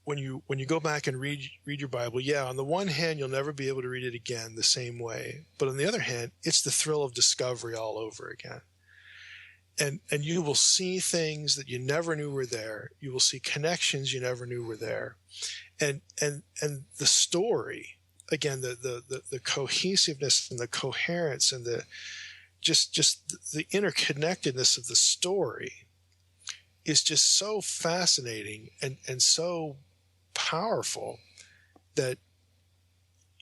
When you go back and read your Bible, on the one hand, you'll never be able to read it again the same way. But on the other hand, it's the thrill of discovery all over again. And you will see things that you never knew were there. You will see connections you never knew were there. And the story, again, the cohesiveness and the coherence and the just the interconnectedness of the story is just so fascinating and so powerful that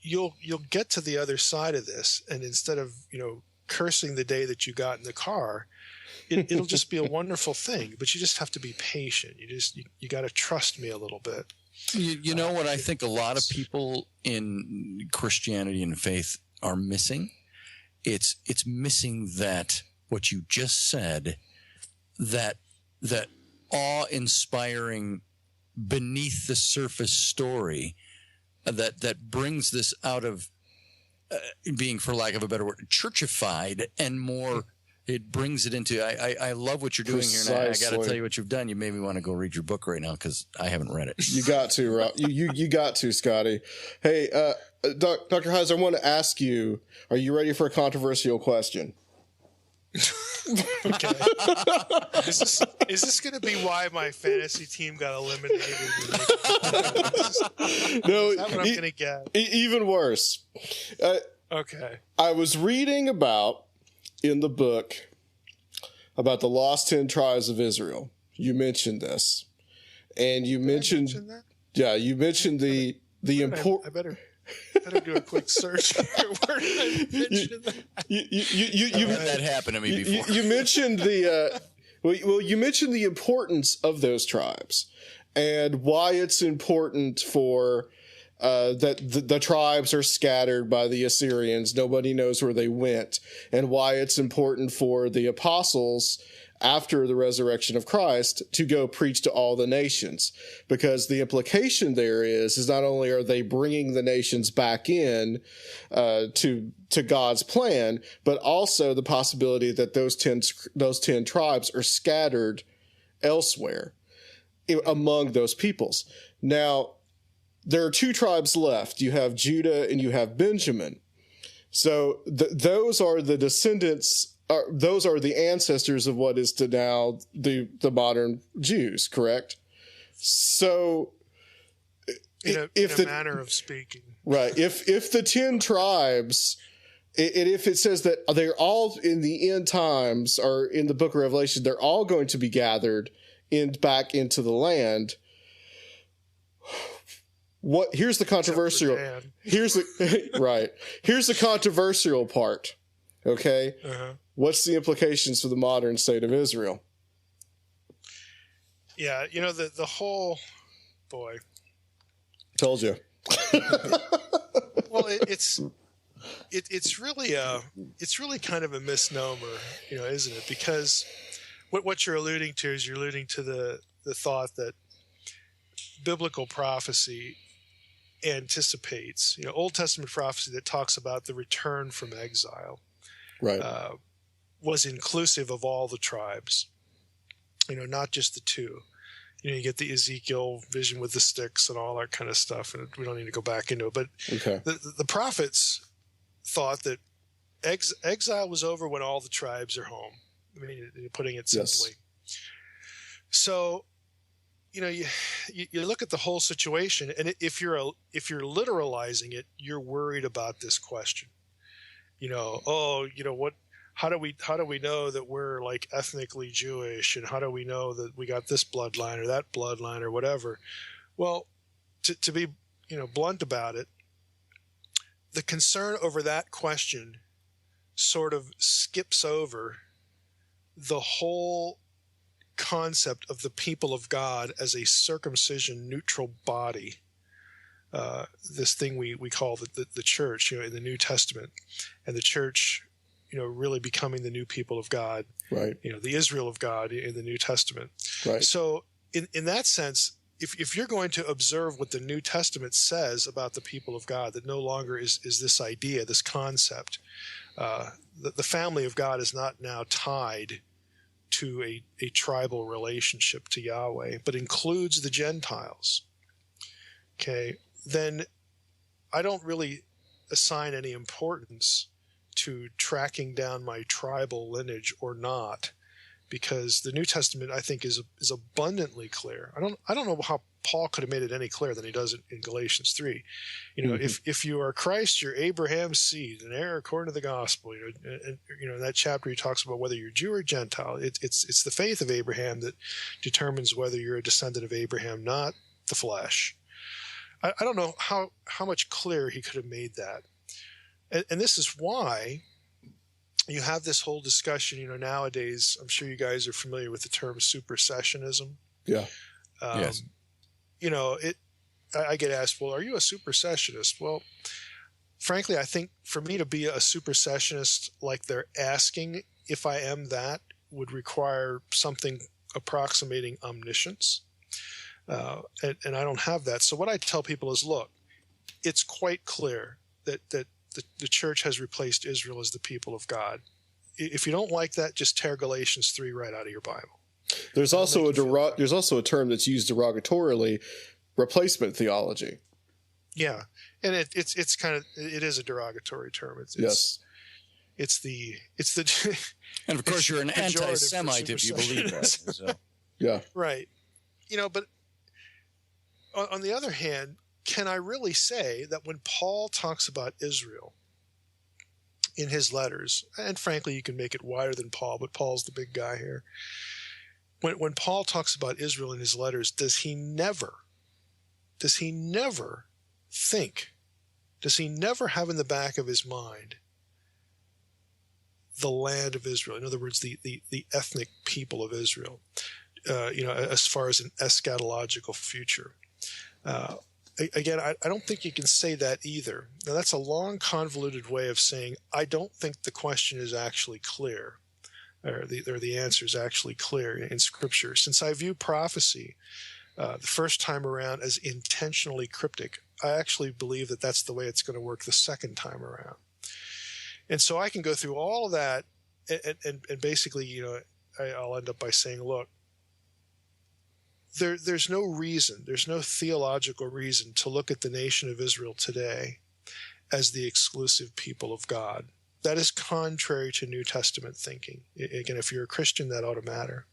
you'll get to the other side of this, and instead of, you know, cursing the day that you got in the car, it'll just be a wonderful thing. But you just have to be patient. You got to trust me a little bit. You know what I think a lot of people in Christianity and faith are missing? It's missing that what you just said, that awe-inspiring beneath the surface story that brings this out of being, for lack of a better word, churchified and more. It brings it into. I love what you're doing here, and I got to tell you what you've done. You made me want to go read your book right now because I haven't read it. You got to, Rob. You got to, Scotty. Hey, Dr. Heiser, I want to ask you: are you ready for a controversial question? Okay. Is this going to be why my fantasy team got eliminated? No, that's what I'm going to get. Even worse. Okay. I was reading in the book about the lost 10 tribes of Israel. You mentioned this, and you mentioned that? Yeah, you mentioned the important. Better do a quick search here. Where did I mention that? You had that happen to me before. You mentioned the you mentioned the importance of those tribes and why it's important for that the tribes are scattered by the Assyrians. Nobody knows where they went, and why it's important for the apostles after the resurrection of Christ to go preach to all the nations, because the implication there is not only are they bringing the nations back in to God's plan, but also the possibility that those 10 tribes are scattered elsewhere among those peoples. Now, there are 2 tribes left. You have Judah and you have Benjamin. So those are the descendants. Those are the ancestors of what is to now the modern Jews, correct? So, in a manner of speaking, right? If the 10 tribes, and if it says that they're all in the end times, or in the Book of Revelation, they're all going to be gathered back into the land. Here's the controversial. Here's the controversial part. Okay. Uh-huh. What's the implications for the modern state of Israel? Yeah, the whole boy. Told you. Well, it's really kind of a misnomer, isn't it? Because what you're alluding to is the thought that biblical prophecy anticipates, Old Testament prophecy that talks about the return from exile. Right. Was inclusive of all the tribes, not just the 2. You get the Ezekiel vision with the sticks and all that kind of stuff, and we don't need to go back into it. But okay. The prophets thought that exile was over when all the tribes are home. I mean, putting it simply. Yes. So, you look at the whole situation, and if you're literalizing it, you're worried about this question. How do we know that we're like ethnically Jewish, and how do we know that we got this bloodline or that bloodline or whatever? Well, to be blunt about it, the concern over that question sort of skips over the whole concept of the people of God as a circumcision neutral body. This thing we call the church, in the New Testament, and the church, really becoming the new people of God, right? The Israel of God in the New Testament. Right. So in that sense, if you're going to observe what the New Testament says about the people of God, that no longer is this idea, this concept, the family of God is not now tied to a tribal relationship to Yahweh, but includes the Gentiles. Okay, then I don't really assign any importance to tracking down my tribal lineage or not, because the New Testament, I think, is abundantly clear. I don't know how Paul could have made it any clearer than he does in Galatians 3. If you are Christ, you're Abraham's seed, an heir according to the gospel. And in that chapter he talks about whether you're Jew or Gentile. It's the faith of Abraham that determines whether you're a descendant of Abraham, not the flesh. I don't know how much clearer he could have made that. And this is why you have this whole discussion, nowadays. I'm sure you guys are familiar with the term supersessionism. Yeah. Yes. I get asked, well, are you a supersessionist? Well, frankly, I think for me to be a supersessionist, like they're asking if I am that, would require something approximating omniscience. And I don't have that. So what I tell people is, look, it's quite clear that the church has replaced Israel as the people of God. If you don't like that, just tear Galatians 3 right out of your Bible. There's also a term that's used derogatorily, replacement theology. Yeah, and it's kind of, it is a derogatory term. Yes. It's the and of course you're an anti-Semite if you believe that. So. Yeah. Right. But on the other hand, can I really say that when Paul talks about Israel in his letters, and frankly, you can make it wider than Paul, but Paul's the big guy here. When Paul talks about Israel in his letters, does he never think does he never have in the back of his mind the land of Israel? In other words, the ethnic people of Israel, as far as an eschatological future. Again, I don't think you can say that either. Now, that's a long, convoluted way of saying I don't think the question is actually clear, or the answer is actually clear in Scripture. Since I view prophecy the first time around as intentionally cryptic, I actually believe that that's the way it's going to work the second time around. And so I can go through all of that, and basically, I'll end up by saying, look, there's no reason, there's no theological reason to look at the nation of Israel today as the exclusive people of God. That is contrary to New Testament thinking. Again, if you're a Christian, that ought to matter.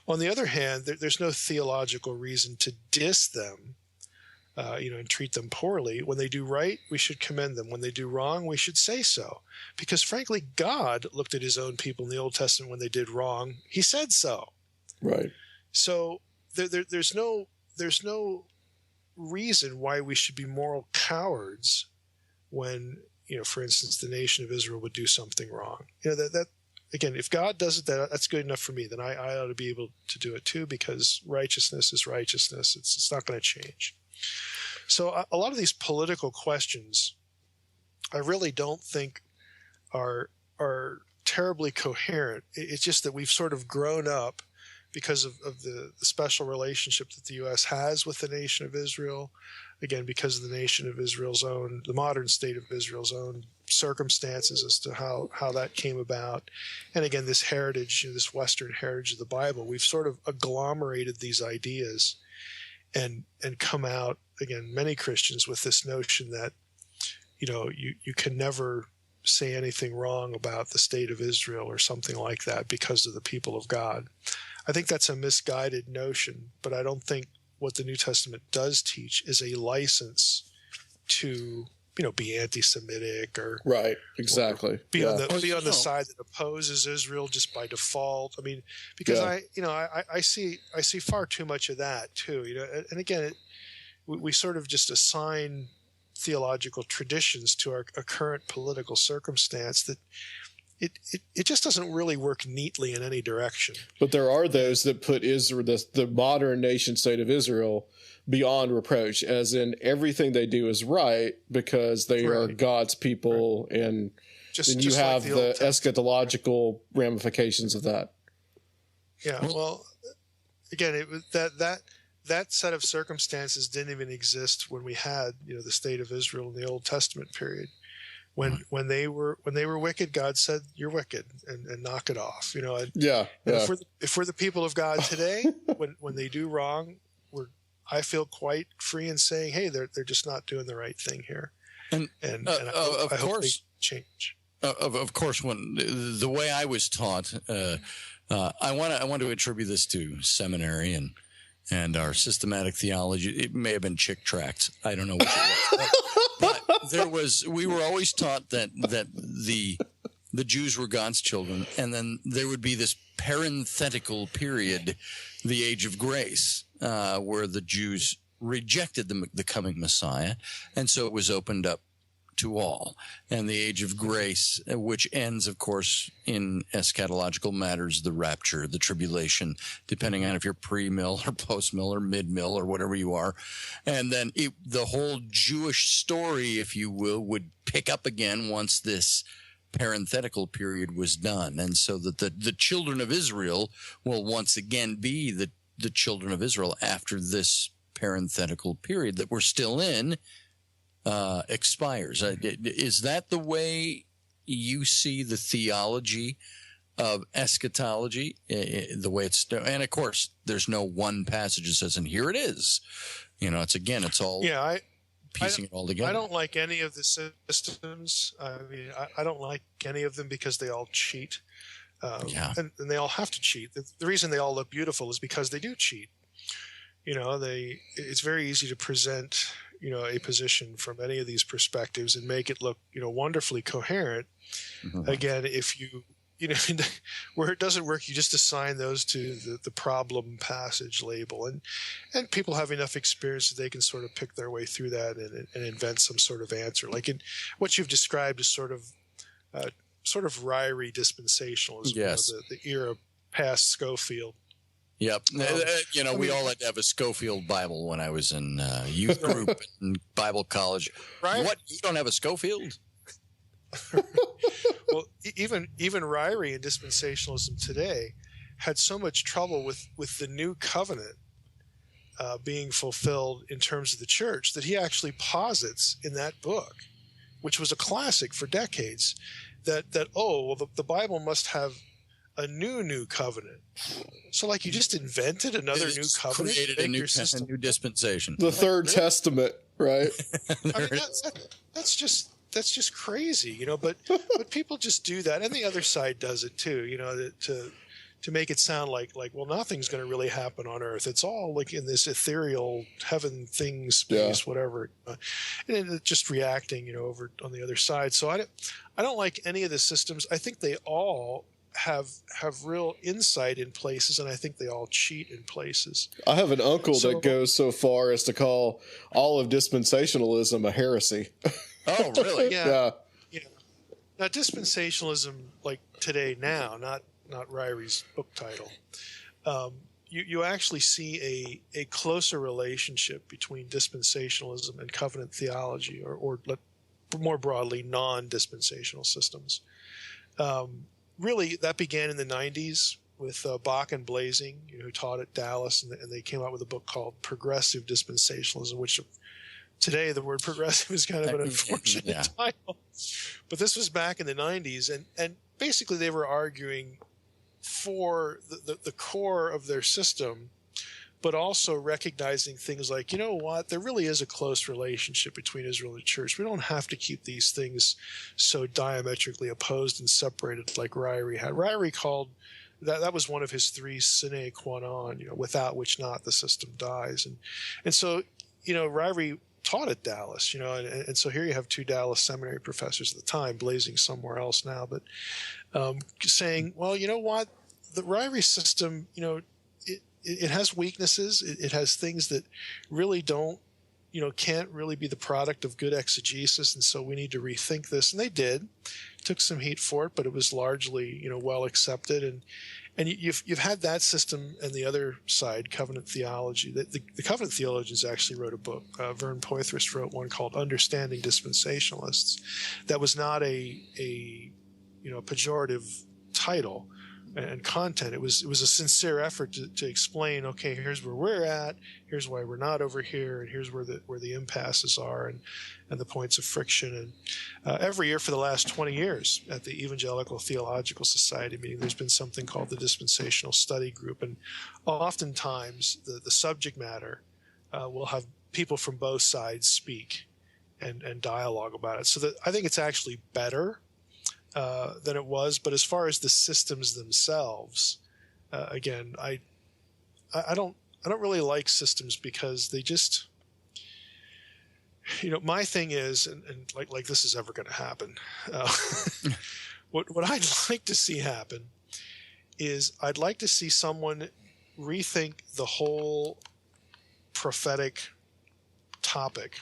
On the other hand, there's no theological reason to diss them, and treat them poorly. When they do right, we should commend them. When they do wrong, we should say so. Because frankly, God looked at his own people in the Old Testament when they did wrong. He said so. Right. So there's no reason why we should be moral cowards when, for instance, the nation of Israel would do something wrong. That again, if God does it, that's good enough for me. Then I ought to be able to do it too, because righteousness is righteousness. It's not going to change. So a lot of these political questions, I really don't think are terribly coherent. It's just that we've sort of grown up because of the special relationship that the U.S. has with the nation of Israel, again, because of the nation of Israel's the modern state of Israel's own circumstances as to how that came about. And again, this heritage, this Western heritage of the Bible, we've sort of agglomerated these ideas and come out, again, many Christians with this notion that, you can never say anything wrong about the state of Israel or something like that because of the people of God. I think that's a misguided notion, but I don't think what the New Testament does teach is a license to, be anti-Semitic or right, exactly, or be on the side that opposes Israel just by default. I mean, because I see far too much of that too. And again, we sort of just assign theological traditions to our current political circumstance that. It just doesn't really work neatly in any direction. But there are those that put Israel, the modern nation state of Israel, beyond reproach, as in everything they do is right because they are God's people, and then you have like the eschatological ramifications of that. Yeah, well, again, it was that set of circumstances didn't even exist when we had the state of Israel in the Old Testament period. When they were wicked, God said, "You're wicked," and knock it off. If we're the people of God today, when they do wrong, I feel quite free in saying, "Hey, they're just not doing the right thing here," and I hope they change. Of course, when the way I was taught, I want to attribute this to seminary and our systematic theology. It may have been chick tracts. I don't know which it was. But we were always taught that the Jews were God's children, and then there would be this parenthetical period, the age of grace, where the Jews rejected the coming Messiah, and so it was opened up to all. And the age of grace, which ends, of course, in eschatological matters, the rapture, the tribulation, depending on if you're pre-mill or post-mill or mid-mill or whatever you are. And then the whole Jewish story, if you will, would pick up again once this parenthetical period was done. And so that the children of Israel will once again be the children of Israel after this parenthetical period that we're still in expires. Is that the way you see the theology of eschatology, the way it's done? And of course, there's no one passage that says, and here it is. It's all piecing it all together. I don't like any of the systems. I mean, I don't like any of them because they all cheat. And they all have to cheat. The reason they all look beautiful is because they do cheat. It's very easy to present a position from any of these perspectives and make it look, wonderfully coherent. Mm-hmm. Again, if you where it doesn't work, you just assign those to the problem passage label, and people have enough experience that they can sort of pick their way through that and invent some sort of answer. Like in what you've described as sort of Ryrie dispensationalism, yes, the era past Schofield. Yep. We all had to have a Schofield Bible when I was in youth group in Bible college. Right? What? You don't have a Schofield? Well, even Ryrie in dispensationalism today had so much trouble with the new covenant being fulfilled in terms of the church that he actually posits in that book, which was a classic for decades, that the Bible must have a new covenant. So, like, you just invented another new covenant, created a new dispensation, the Third Testament, right? I mean, that's just crazy, But people just do that, and the other side does it too, to make it sound like well, nothing's going to really happen on Earth. It's all like in this ethereal heaven thing, space, whatever, and it's just reacting, over on the other side. So I don't like any of the systems. I think they all have real insight in places, and I think they all cheat in places. I have an uncle that goes so far as to call all of dispensationalism a heresy. Oh, really? Yeah. Now, dispensationalism, like today now, not Ryrie's book title, you actually see a closer relationship between dispensationalism and covenant theology, or more broadly, non-dispensational systems. Really, that began in the 90s with Bach and Blazing, who taught at Dallas, and they came out with a book called Progressive Dispensationalism, which today the word progressive is kind of an unfortunate title. But this was back in the 90s, and basically they were arguing for the core of their system, but also recognizing things like, there really is a close relationship between Israel and the church. We don't have to keep these things so diametrically opposed and separated like Ryrie had. Ryrie called that was one of his three sine qua non, without which not the system dies. And so, Ryrie taught at Dallas, and so here you have two Dallas seminary professors at the time, Blazing somewhere else now, but saying, well, you know what, the Ryrie system, it has weaknesses. It has things that really can't really be the product of good exegesis, and so we need to rethink this. And they did. Took some heat for it, but it was largely, well accepted. And you've had that system, and the other side, covenant theology. The covenant theologians actually wrote a book. Vern Poythress wrote one called "Understanding Dispensationalists." That was not a pejorative title and content. It was a sincere effort to explain, okay, here's where we're at, here's why we're not over here, and here's where the impasses are and the points of friction. And every year for the last 20 years at the Evangelical Theological Society meeting, there's been something called the Dispensational Study Group, and oftentimes the subject matter will have people from both sides speak and dialogue about it. So that I think it's actually better than it was. But as far as the systems themselves, again, I don't really like systems because they just, my thing is, and like this is ever going to happen. What I'd like to see happen is I'd like to see someone rethink the whole prophetic topic,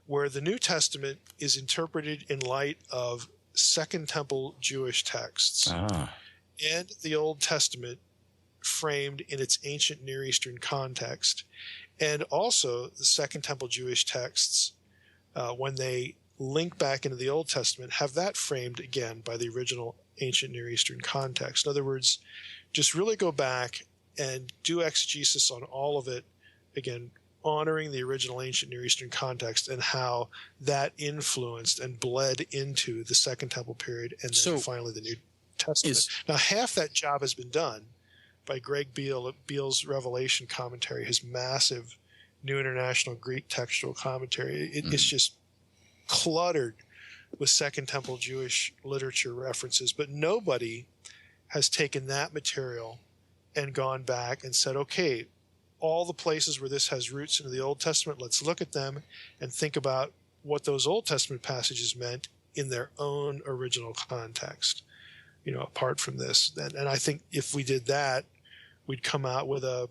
where the New Testament is interpreted in light of Second Temple Jewish texts and the Old Testament framed in its ancient Near Eastern context, and also the Second Temple Jewish texts, when they link back into the Old Testament, have that framed again by the original ancient Near Eastern context. In other words, just really go back and do exegesis on all of it, again, honoring the original ancient Near Eastern context and how that influenced and bled into the Second Temple period and then finally the New Testament. Now, half that job has been done by Greg Beale's Revelation commentary, his massive New International Greek textual commentary. It's just cluttered with Second Temple Jewish literature references, but nobody has taken that material and gone back and said, okay, all the places where this has roots into the Old Testament, let's look at them and think about what those Old Testament passages meant in their own original context. apart from this. And I think if we did that, we'd come out with a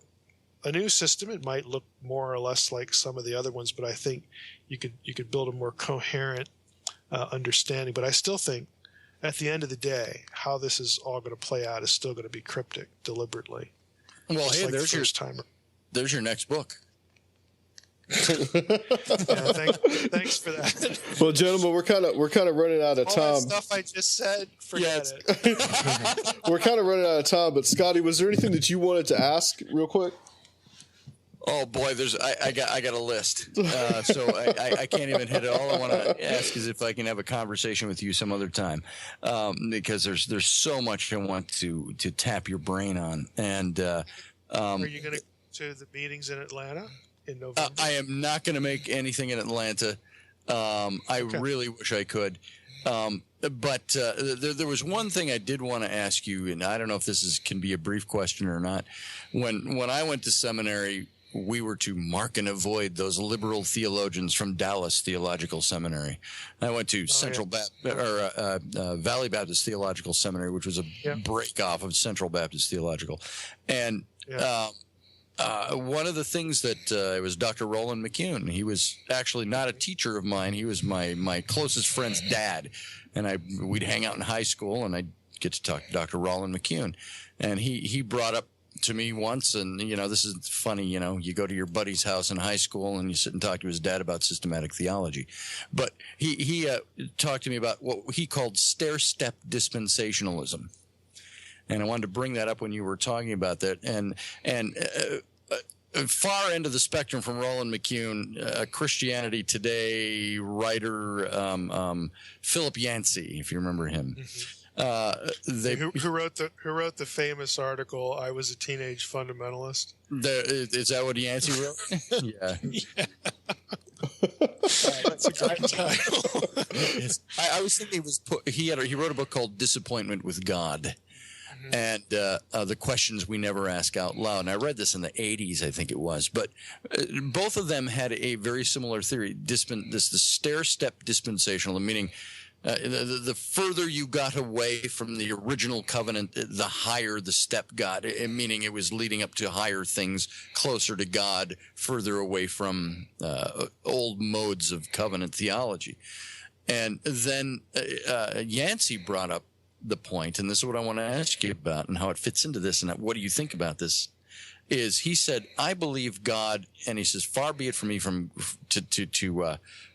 new system. It might look more or less like some of the other ones, but I think you could build a more coherent understanding. But I still think at the end of the day, how this is all going to play out is still going to be cryptic deliberately. Well, Just hey, like there's the first timer. There's your next book. Thanks for that. Well, gentlemen, we're kind of running out of All time. that stuff I just said, forget it. We're kind of running out of time. But Scotty, was there anything that you wanted to ask, real quick? Oh boy, I got a list, so I can't even hit it. All I want to ask is if I can have a conversation with you some other time, because there's so much I want to tap your brain on. And are you going to the meetings in Atlanta in November? I am not going to make anything in Atlanta. I really wish I could. But there was one thing I did want to ask you, and I don't know if this can be a brief question or not. When I went to seminary, we were to mark and avoid those liberal theologians from Dallas Theological Seminary. I went to Valley Baptist Theological Seminary, which was a break off of Central Baptist Theological. And one of the things that it was Dr. Roland McCune. He was actually not a teacher of mine. He was my closest friend's dad. And we'd hang out in high school, and I'd get to talk to Dr. Roland McCune. And he brought up to me once, and this is funny, you go to your buddy's house in high school and you sit and talk to his dad about systematic theology. But he talked to me about what he called stair-step dispensationalism. And I wanted to bring that up when you were talking about that. And far end of the spectrum from Roland McCune, Christianity Today writer Philip Yancey, if you remember him. Mm-hmm. Who wrote the famous article, "I Was a Teenage Fundamentalist"? Is that what Yancey wrote? Yeah. That's a great title. I was thinking he wrote a book called Disappointment with God. And the questions we never ask out loud. And I read this in the 80s, I think it was. But both of them had a very similar theory. The stair-step dispensational, meaning the further you got away from the original covenant, the higher the step got, meaning it was leading up to higher things, closer to God, further away from old modes of covenant theology. And then Yancey brought up the point, and this is what I want to ask you about and how it fits into this, and what do you think about this, is he said, I believe God, and he says, far be it from me to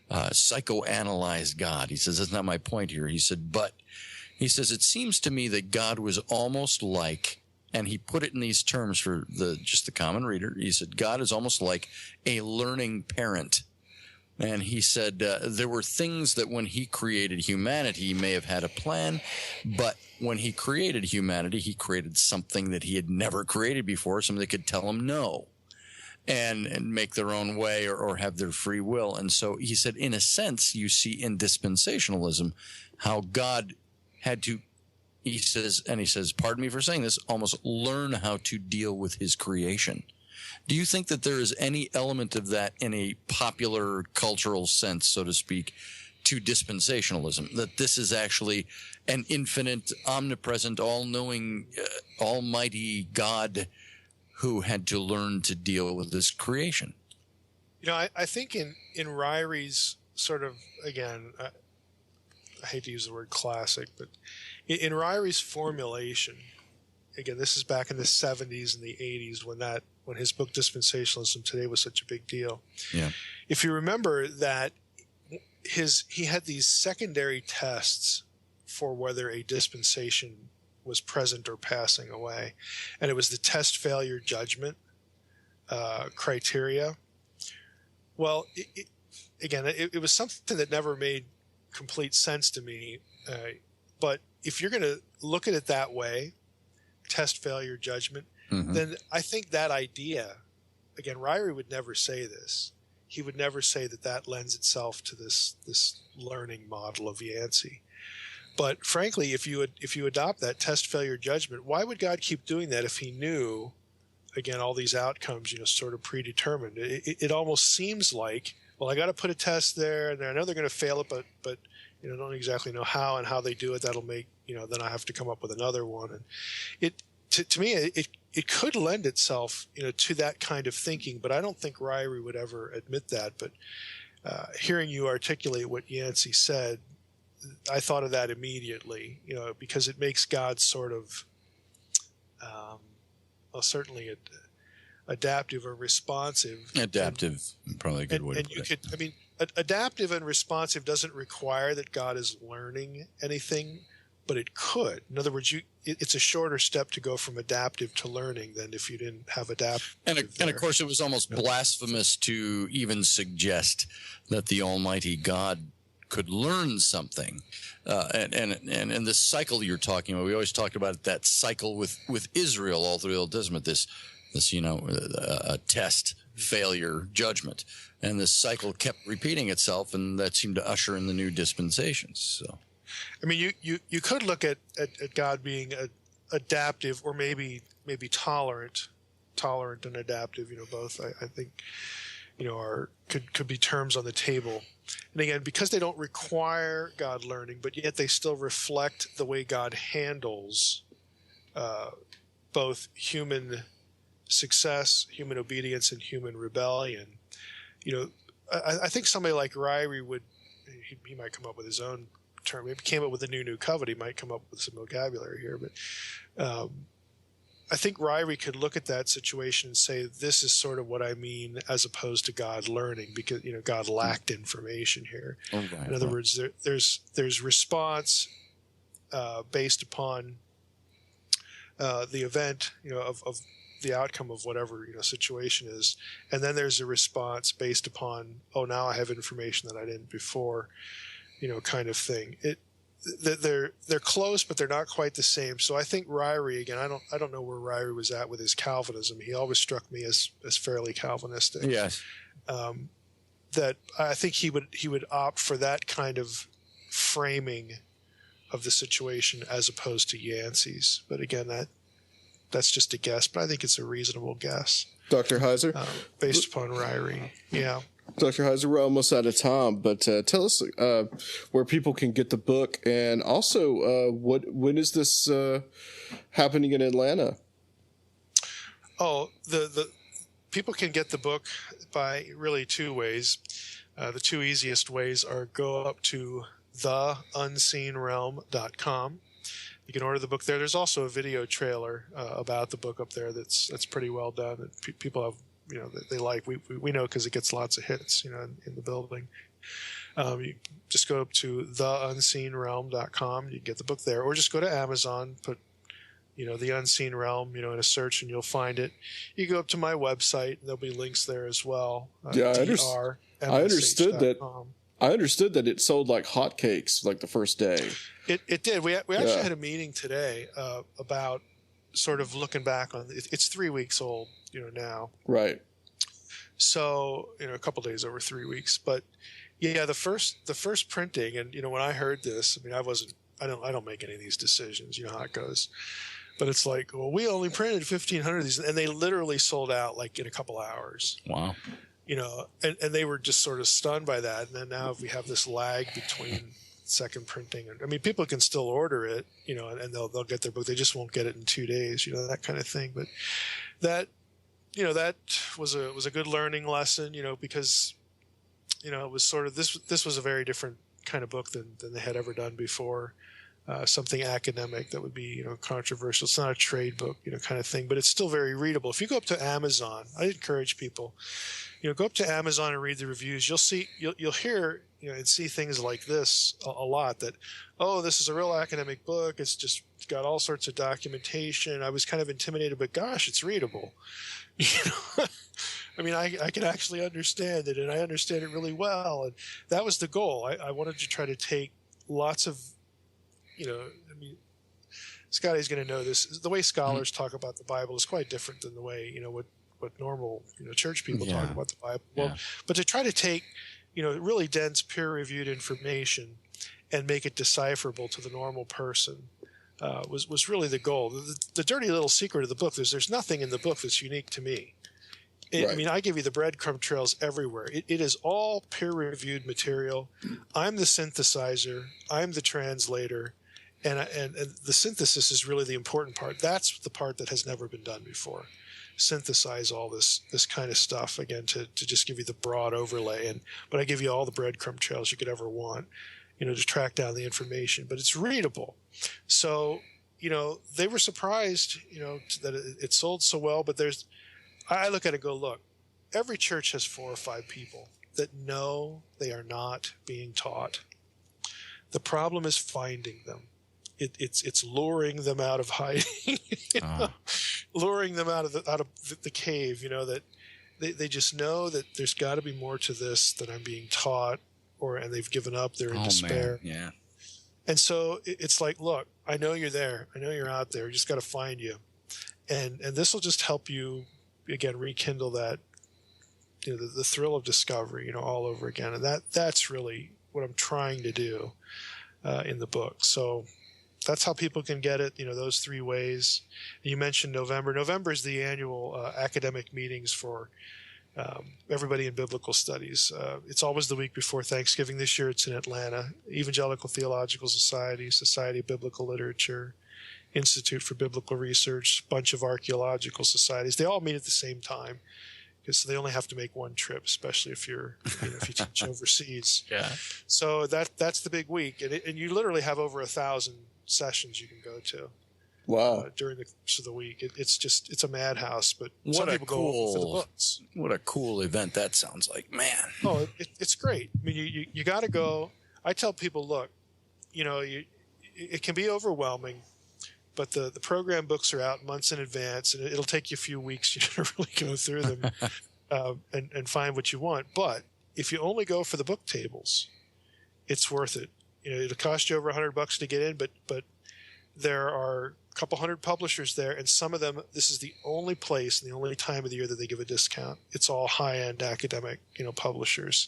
psychoanalyze God. He says, that's not my point here. He said, but he says, it seems to me that God was almost like, and he put it in these terms for just the common reader. He said, God is almost like a learning parent. And he said there were things that when he created humanity, he may have had a plan, but when he created humanity, he created something that he had never created before, something that could tell him no and make their own way or have their free will. And so he said, in a sense, you see in dispensationalism how God had to, he says, pardon me for saying this, almost learn how to deal with his creation. Do you think that there is any element of that in a popular cultural sense, so to speak, to dispensationalism, that this is actually an infinite, omnipresent, all-knowing, almighty God who had to learn to deal with this creation? I think in Ryrie's sort of, again, I hate to use the word classic, but in Ryrie's formulation, again, this is back in the 70s and the 80s when his book Dispensationalism Today was such a big deal. Yeah. If you remember that he had these secondary tests for whether a dispensation was present or passing away. And it was the test failure judgment criteria. Well, it was something that never made complete sense to me. But if you're going to look at it that way, test failure judgment, then I think that idea, again, Ryrie would never say this. He would never say that lends itself to this learning model of Yancey. But frankly, if you adopt that test failure judgment, why would God keep doing that if he knew, again, all these outcomes, sort of predetermined? It almost seems like, well, I got to put a test there, and I know they're going to fail it, but don't exactly know how, and how they do it, that'll make, then I have to come up with another one. And to me, it could lend itself, to that kind of thinking, but I don't think Ryrie would ever admit that. But hearing you articulate what Yancey said, I thought of that immediately, because it makes God sort of, certainly adaptive or responsive. Adaptive, probably a good way to put it. Adaptive and responsive doesn't require that God is learning anything, but it could. In other words, it's a shorter step to go from adaptive to learning than if you didn't have adaptive. And of course, it was almost blasphemous to even suggest that the Almighty God could learn something. And this cycle you're talking about, we always talked about that cycle with Israel all through the Old Testament, this a test, failure, judgment. And this cycle kept repeating itself, and that seemed to usher in the new dispensations. So, you could look at God being adaptive, or maybe tolerant and adaptive. Both I think could be terms on the table. And again, because they don't require God learning, but yet they still reflect the way God handles both human success, human obedience, and human rebellion. I think somebody like Ryrie he might come up with his own term. He came up with a new covenant. He might come up with some vocabulary here, but I think Ryrie could look at that situation and say, this is sort of what I mean, as opposed to God learning, because God lacked information here. Okay. In other words, there's response based upon the event, of the outcome of whatever situation is, and then there's a response based upon, now I have information that I didn't before, kind of thing. They're close, but they're not quite the same. So I think Ryrie, again, I don't know where Ryrie was at with his Calvinism. He always struck me as fairly Calvinistic. Yes. That I think he would opt for that kind of framing of the situation as opposed to Yancey's. But again, that's just a guess, but I think it's a reasonable guess. Dr. Heiser? Based upon Ryrie. Yeah. Dr. Heiser, we're almost out of time, but tell us where people can get the book, and also when is this happening in Atlanta? Oh, the people can get the book by really two ways. The two easiest ways are go up to theunseenrealm.com. You can order the book there. There's also a video trailer about the book up there that's pretty well done. That people have, they like. We know because it gets lots of hits, in the building. You just go up to theunseenrealm.com. You can get the book there, or just go to Amazon, put The Unseen Realm, in a search, and you'll find it. You go up to my website, and there'll be links there as well. I understood that. I understood that it sold like hotcakes like the first day. It did. We actually had a meeting today about sort of looking back on it's 3 weeks old, now. Right. So, a couple days over 3 weeks, but yeah, the first printing, and when I heard this, I don't make any of these decisions, how it goes. But it's like, well, we only printed 1,500 of these, and they literally sold out like in a couple hours. Wow. And they were just sort of stunned by that. And then now we have this lag between second printing. People can still order it, and they'll get their book. They just won't get it in 2 days, that kind of thing. But that was a good learning lesson, because, it was sort of, this was a very different kind of book than they had ever done before. Something academic that would be, controversial. It's not a trade book, kind of thing, but it's still very readable. If you go up to Amazon, I encourage people, go up to Amazon and read the reviews. You'll hear, and see things like this a lot, that, this is a real academic book. It's just got all sorts of documentation. I was kind of intimidated, but gosh, it's readable. I can actually understand it, and I understand it really well. And that was the goal. I wanted to try to take lots of, Scotty's going to know this. The way scholars talk about the Bible is quite different than the way, what normal, church people talk about the Bible. Well, but to try to take, really dense peer-reviewed information and make it decipherable to the normal person was really the goal. The dirty little secret of the book is there's nothing in the book that's unique to me. Right. I give you the breadcrumb trails everywhere. It is all peer-reviewed material. I'm the synthesizer. I'm the translator. And the synthesis is really the important part. That's the part that has never been done before. Synthesize all this kind of stuff, again, to just give you the broad overlay. But I give you all the breadcrumb trails you could ever want, to track down the information. But it's readable. So, they were surprised, that it sold so well. But I look at it and go, look, every church has 4 or 5 people that know they are not being taught. The problem is finding them. It's luring them out of hiding, luring them out of the cave. That they just know that there's got to be more to this than I'm being taught, and they've given up. They're in despair. Man. Yeah. And so it's like, look, I know you're there. I know you're out there. We just got to find you, and this will just help you again rekindle that, the thrill of discovery, all over again. And that's really what I'm trying to do in the book. So. That's how people can get it, those 3 ways. You mentioned November. November is the annual academic meetings for everybody in biblical studies. It's always the week before Thanksgiving. This year it's in Atlanta. Evangelical Theological Society, Society of Biblical Literature, Institute for Biblical Research, bunch of archaeological societies. They all meet at the same time because they only have to make one trip, especially if if you teach overseas. Yeah. So that's the big week. And you literally have over 1,000 sessions you can go to. Wow. During the course of the week. It's a madhouse, but What some a people go for the books. What a cool event that sounds like, man. Oh, it's great. I mean, you got to go. I tell people, look, it can be overwhelming, but the program books are out months in advance, and it'll take you a few weeks to really go through them and find what you want. But if you only go for the book tables, it's worth it. It'll cost you over $100 to get in, but there are a couple hundred publishers there, and some of them, this is the only place and the only time of the year that they give a discount. It's all high-end academic, publishers.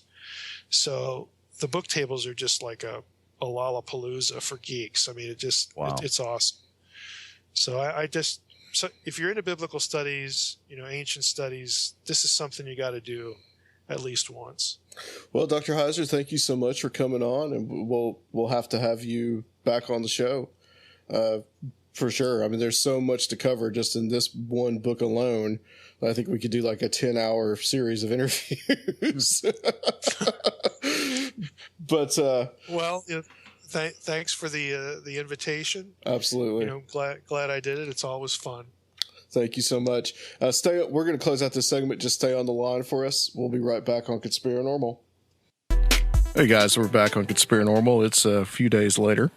So the book tables are just like a Lollapalooza for geeks. I mean, it's awesome. So so if you're into biblical studies, ancient studies, this is something you got to do at least once. Well, Dr. Heiser, thank you so much for coming on, and we'll have to have you back on the show for sure. I mean, there's so much to cover just in this one book alone. I think we could do like a 10-hour series of interviews. But thanks for the invitation. Absolutely. Glad I did it. It's always fun. Thank you so much. We're going to close out this segment. Just stay on the line for us. We'll be right back on Conspirinormal. Hey guys, we're back on Conspirinormal. It's a few days later.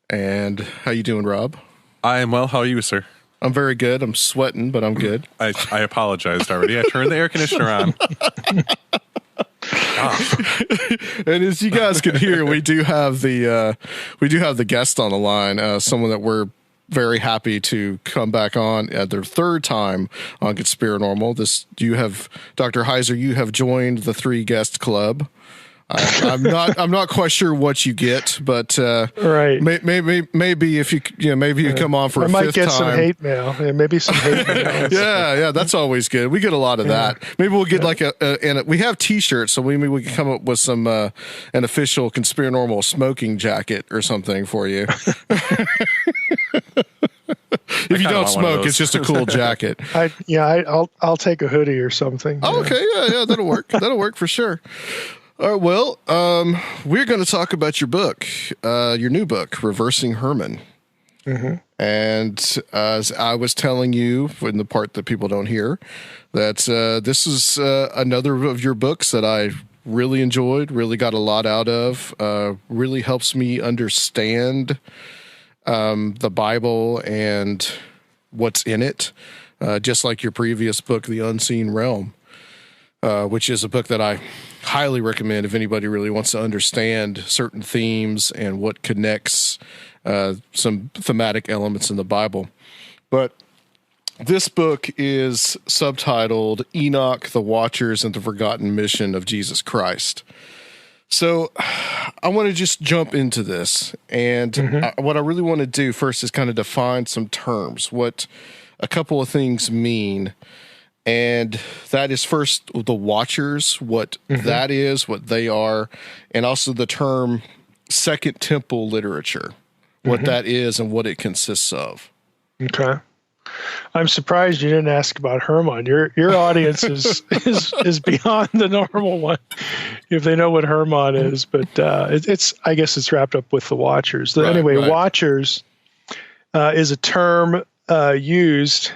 And how you doing, Rob? I am well. How are you, sir? I'm very good. I'm sweating, but I'm good. I apologized already. I turned the air conditioner on. And as you guys can hear, we do have the guest on the line, someone that we're very happy to come back on at their 3rd time on Conspirinormal. You have Dr. Heiser. You have joined the 3 guest club. I'm not quite sure what you get, but right. Maybe if you come on for a 5th time. I might get some hate mail. Yeah, maybe some hate mail. yeah, that's always good. We get a lot of that. Maybe we'll get like and we have T-shirts, so maybe we can come up with some an official Conspirinormal smoking jacket or something for you. If you don't smoke, it's just a cool jacket. I'll take a hoodie or something. Oh, okay, yeah, that'll work. That'll work for sure. All right, well, we're going to talk about your book, your new book, Reversing Hermon. Mm-hmm. And as I was telling you in the part that people don't hear, that this is another of your books that I really enjoyed, really got a lot out of, really helps me understand the Bible and what's in it, just like your previous book, The Unseen Realm, which is a book that I highly recommend if anybody really wants to understand certain themes and what connects some thematic elements in the Bible. But this book is subtitled Enoch, the Watchers, and the Forgotten Mission of Jesus Christ. So I want to just jump into this. And what I really want to do first is kind of define some terms, what a couple of things mean. And that is first the Watchers, what that is, what they are, and also the term Second Temple literature, what that is and what it consists of. Okay. I'm surprised you didn't ask about Hermon. Your audience is beyond the normal one if they know what Hermon is. But it's I guess it's wrapped up with the Watchers. Anyway, Watchers is a term used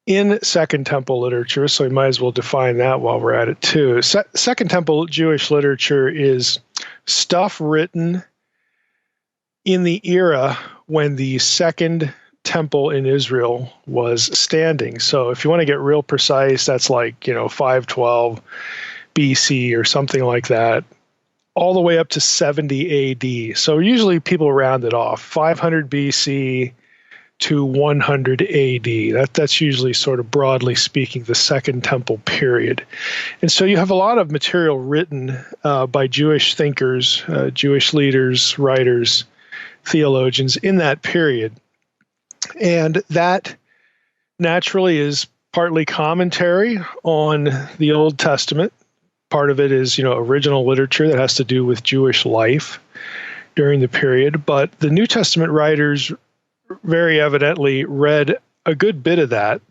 in Second Temple literature, so we might as well define that while we're at it too. Second Temple Jewish literature is stuff written in the era when the Second Temple in Israel was standing. So if you want to get real precise, that's like 512 BC or something like that, all the way up to 70 AD. So usually people round it off, 500 BC to 100 AD. That's usually sort of broadly speaking the Second Temple period. And so you have a lot of material written by Jewish thinkers, Jewish leaders, writers, theologians in that period. And that naturally is partly commentary on the Old Testament. Part of it is, original literature that has to do with Jewish life during the period. But the New Testament writers very evidently read a good bit of that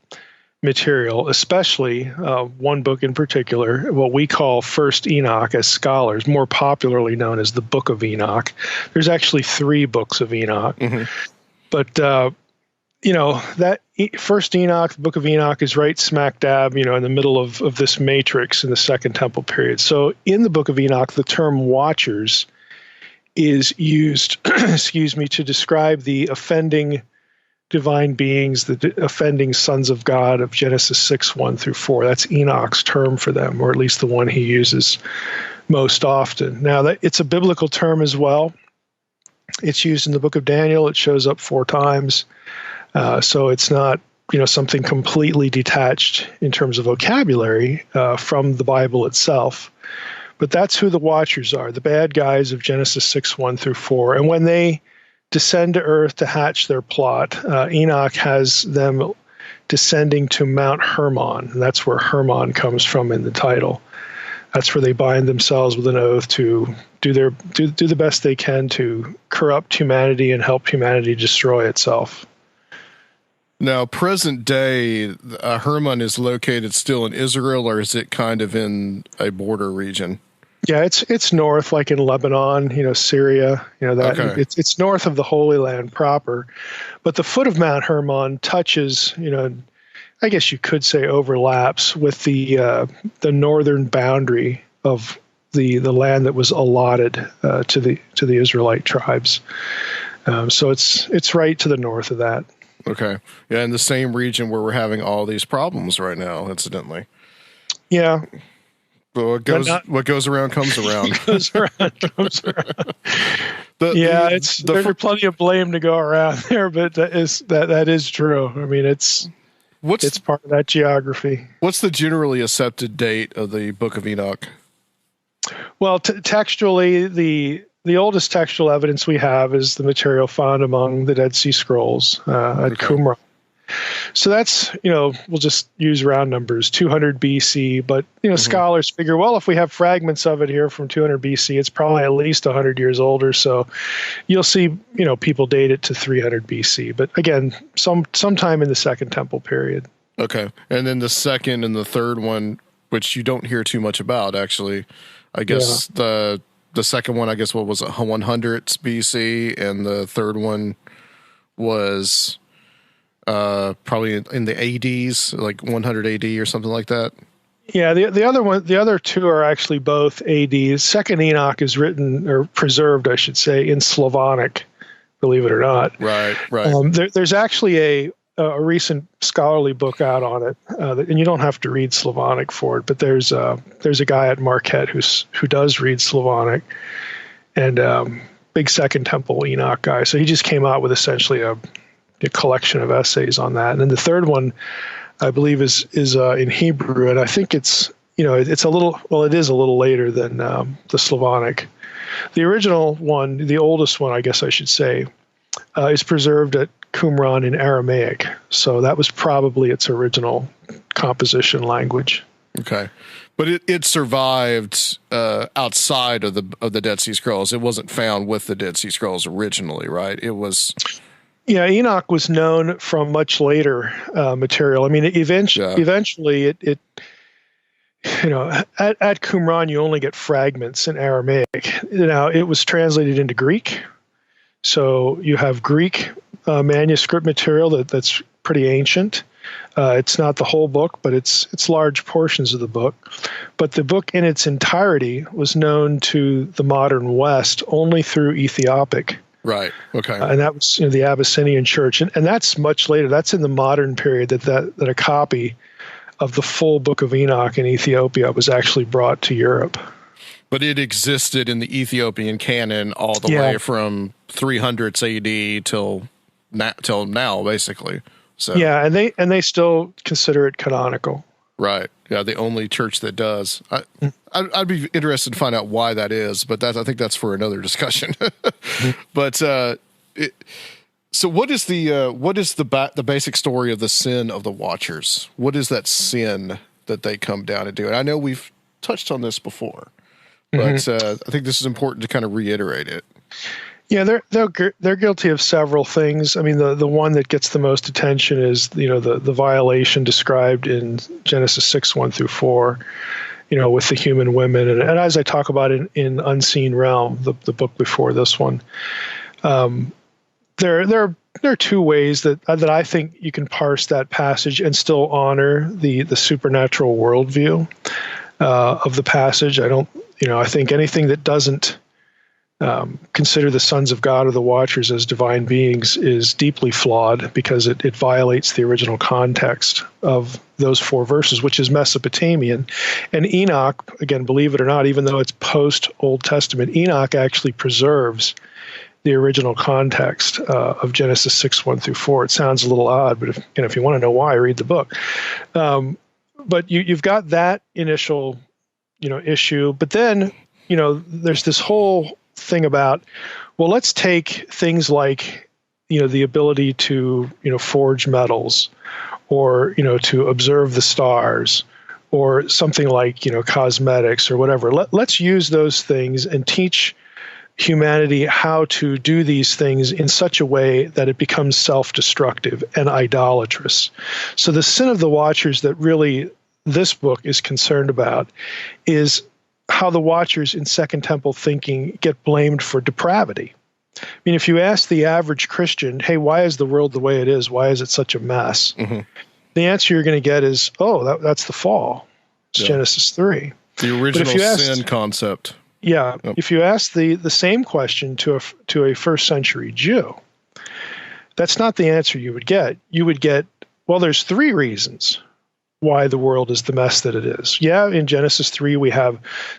material, especially one book in particular, what we call First Enoch as scholars, more popularly known as the Book of Enoch. There's actually 3 books of Enoch. Mm-hmm. But, that First Enoch, the Book of Enoch, is right smack dab, in the middle of this matrix in the Second Temple period. So in the Book of Enoch, the term Watchers is used, to describe the offending divine beings, the offending sons of God of Genesis 6:1-4. That's Enoch's term for them, or at least the one he uses most often. Now, it's a biblical term as well. It's used in the book of Daniel. It shows up 4 times. So it's not, something completely detached in terms of vocabulary from the Bible itself. But that's who the Watchers are, the bad guys of Genesis 6:1-4. And when they descend to earth to hatch their plot, Enoch has them descending to Mount Hermon. And that's where Hermon comes from in the title. That's where they bind themselves with an oath to do the best they can to corrupt humanity and help humanity destroy itself. Now, present day, Hermon is located still in Israel, or is it kind of in a border region? Yeah, it's north, like in Lebanon, Syria, Okay. It's north of the Holy Land proper, but the foot of Mount Hermon touches, I guess you could say overlaps with the northern boundary of the land that was allotted to the Israelite tribes. So it's right to the north of that. Okay, yeah, in the same region where we're having all these problems right now, incidentally. Yeah. But what goes around comes around. Goes around comes around. There's plenty of blame to go around there, but that is true. I mean, it's part of that geography. What's the generally accepted date of the Book of Enoch? Well, textually, the oldest textual evidence we have is the material found among the Dead Sea Scrolls at Qumran. So that's, we'll just use round numbers, 200 BC. But, scholars figure, well, if we have fragments of it here from 200 BC, it's probably at least 100 years older. So you'll see, people date it to 300 BC. But again, sometime in the Second Temple period. Okay. And then the second and the third one, which you don't hear too much about, actually, I guess the second one, I guess, what was it, 100s BC, and the third one was probably in the ADs, like 100 AD or something like that. Yeah, the other 2 are actually both ADs. Second Enoch is written, or preserved, I should say, in Slavonic, believe it or not. Right. There's actually a recent scholarly book out on it, and you don't have to read Slavonic for it, but there's a guy at Marquette who does read Slavonic, and big Second Temple Enoch guy. So he just came out with essentially a collection of essays on that. And then the third one, I believe, is in Hebrew, and I think it's it's a little later than the Slavonic. The original one, the oldest one, I guess I should say, is preserved at Qumran in Aramaic. So that was probably its original composition language. Okay, but it survived outside of the Dead Sea Scrolls. It wasn't found with the Dead Sea Scrolls originally, right? It was. Yeah, Enoch was known from much later material. I mean, eventually, it at Qumran you only get fragments in Aramaic. Now it was translated into Greek, so you have Greek manuscript material that's pretty ancient. It's not the whole book, but it's large portions of the book. But the book in its entirety was known to the modern West only through Ethiopic. Right. Okay. And that was the Abyssinian church, and that's much later. That's in the modern period that a copy of the full Book of Enoch in Ethiopia was actually brought to Europe. But it existed in the Ethiopian canon all the way from 300s AD till now, basically. So yeah, and they still consider it canonical. Right. Yeah, the only church that does. I'd be interested to find out why that is, but I think that's for another discussion. But so what is the basic story of the sin of the Watchers? What is that sin that they come down and do? And I know we've touched on this before, but I think this is important to kind of reiterate it. Yeah, they're guilty of several things. I mean, the one that gets the most attention is the violation described in Genesis 6:1-4. With the human women, and as I talk about in Unseen Realm, the book before this one, there are two ways that I think you can parse that passage and still honor the supernatural worldview of the passage. I think anything that doesn't consider the sons of God or the Watchers as divine beings is deeply flawed because it violates the original context of those 4 verses, which is Mesopotamian. And Enoch, again, believe it or not, even though it's post-Old Testament, Enoch actually preserves the original context of Genesis 6:1-4. It sounds a little odd, but if you want to know why, read the book. But you've got that initial issue, but then there's this whole thing about, well, let's take things like the ability to forge metals, or to observe the stars, or something like cosmetics or whatever. Let's use those things and teach humanity how to do these things in such a way that it becomes self-destructive and idolatrous. So the sin of the Watchers that really this book is concerned about is how the Watchers in Second Temple thinking get blamed for depravity. I mean, if you ask the average Christian, hey, why is the world the way it is? Why is it such a mess? Mm-hmm. The answer you're going to get is, that's the fall. It's Genesis 3. The original sin concept. Yeah. Yep. If you ask the same question to a first century Jew, that's not the answer you would get. You would get, well, there's 3 reasons why the world is the mess that it is. Yeah, in Genesis 3, we have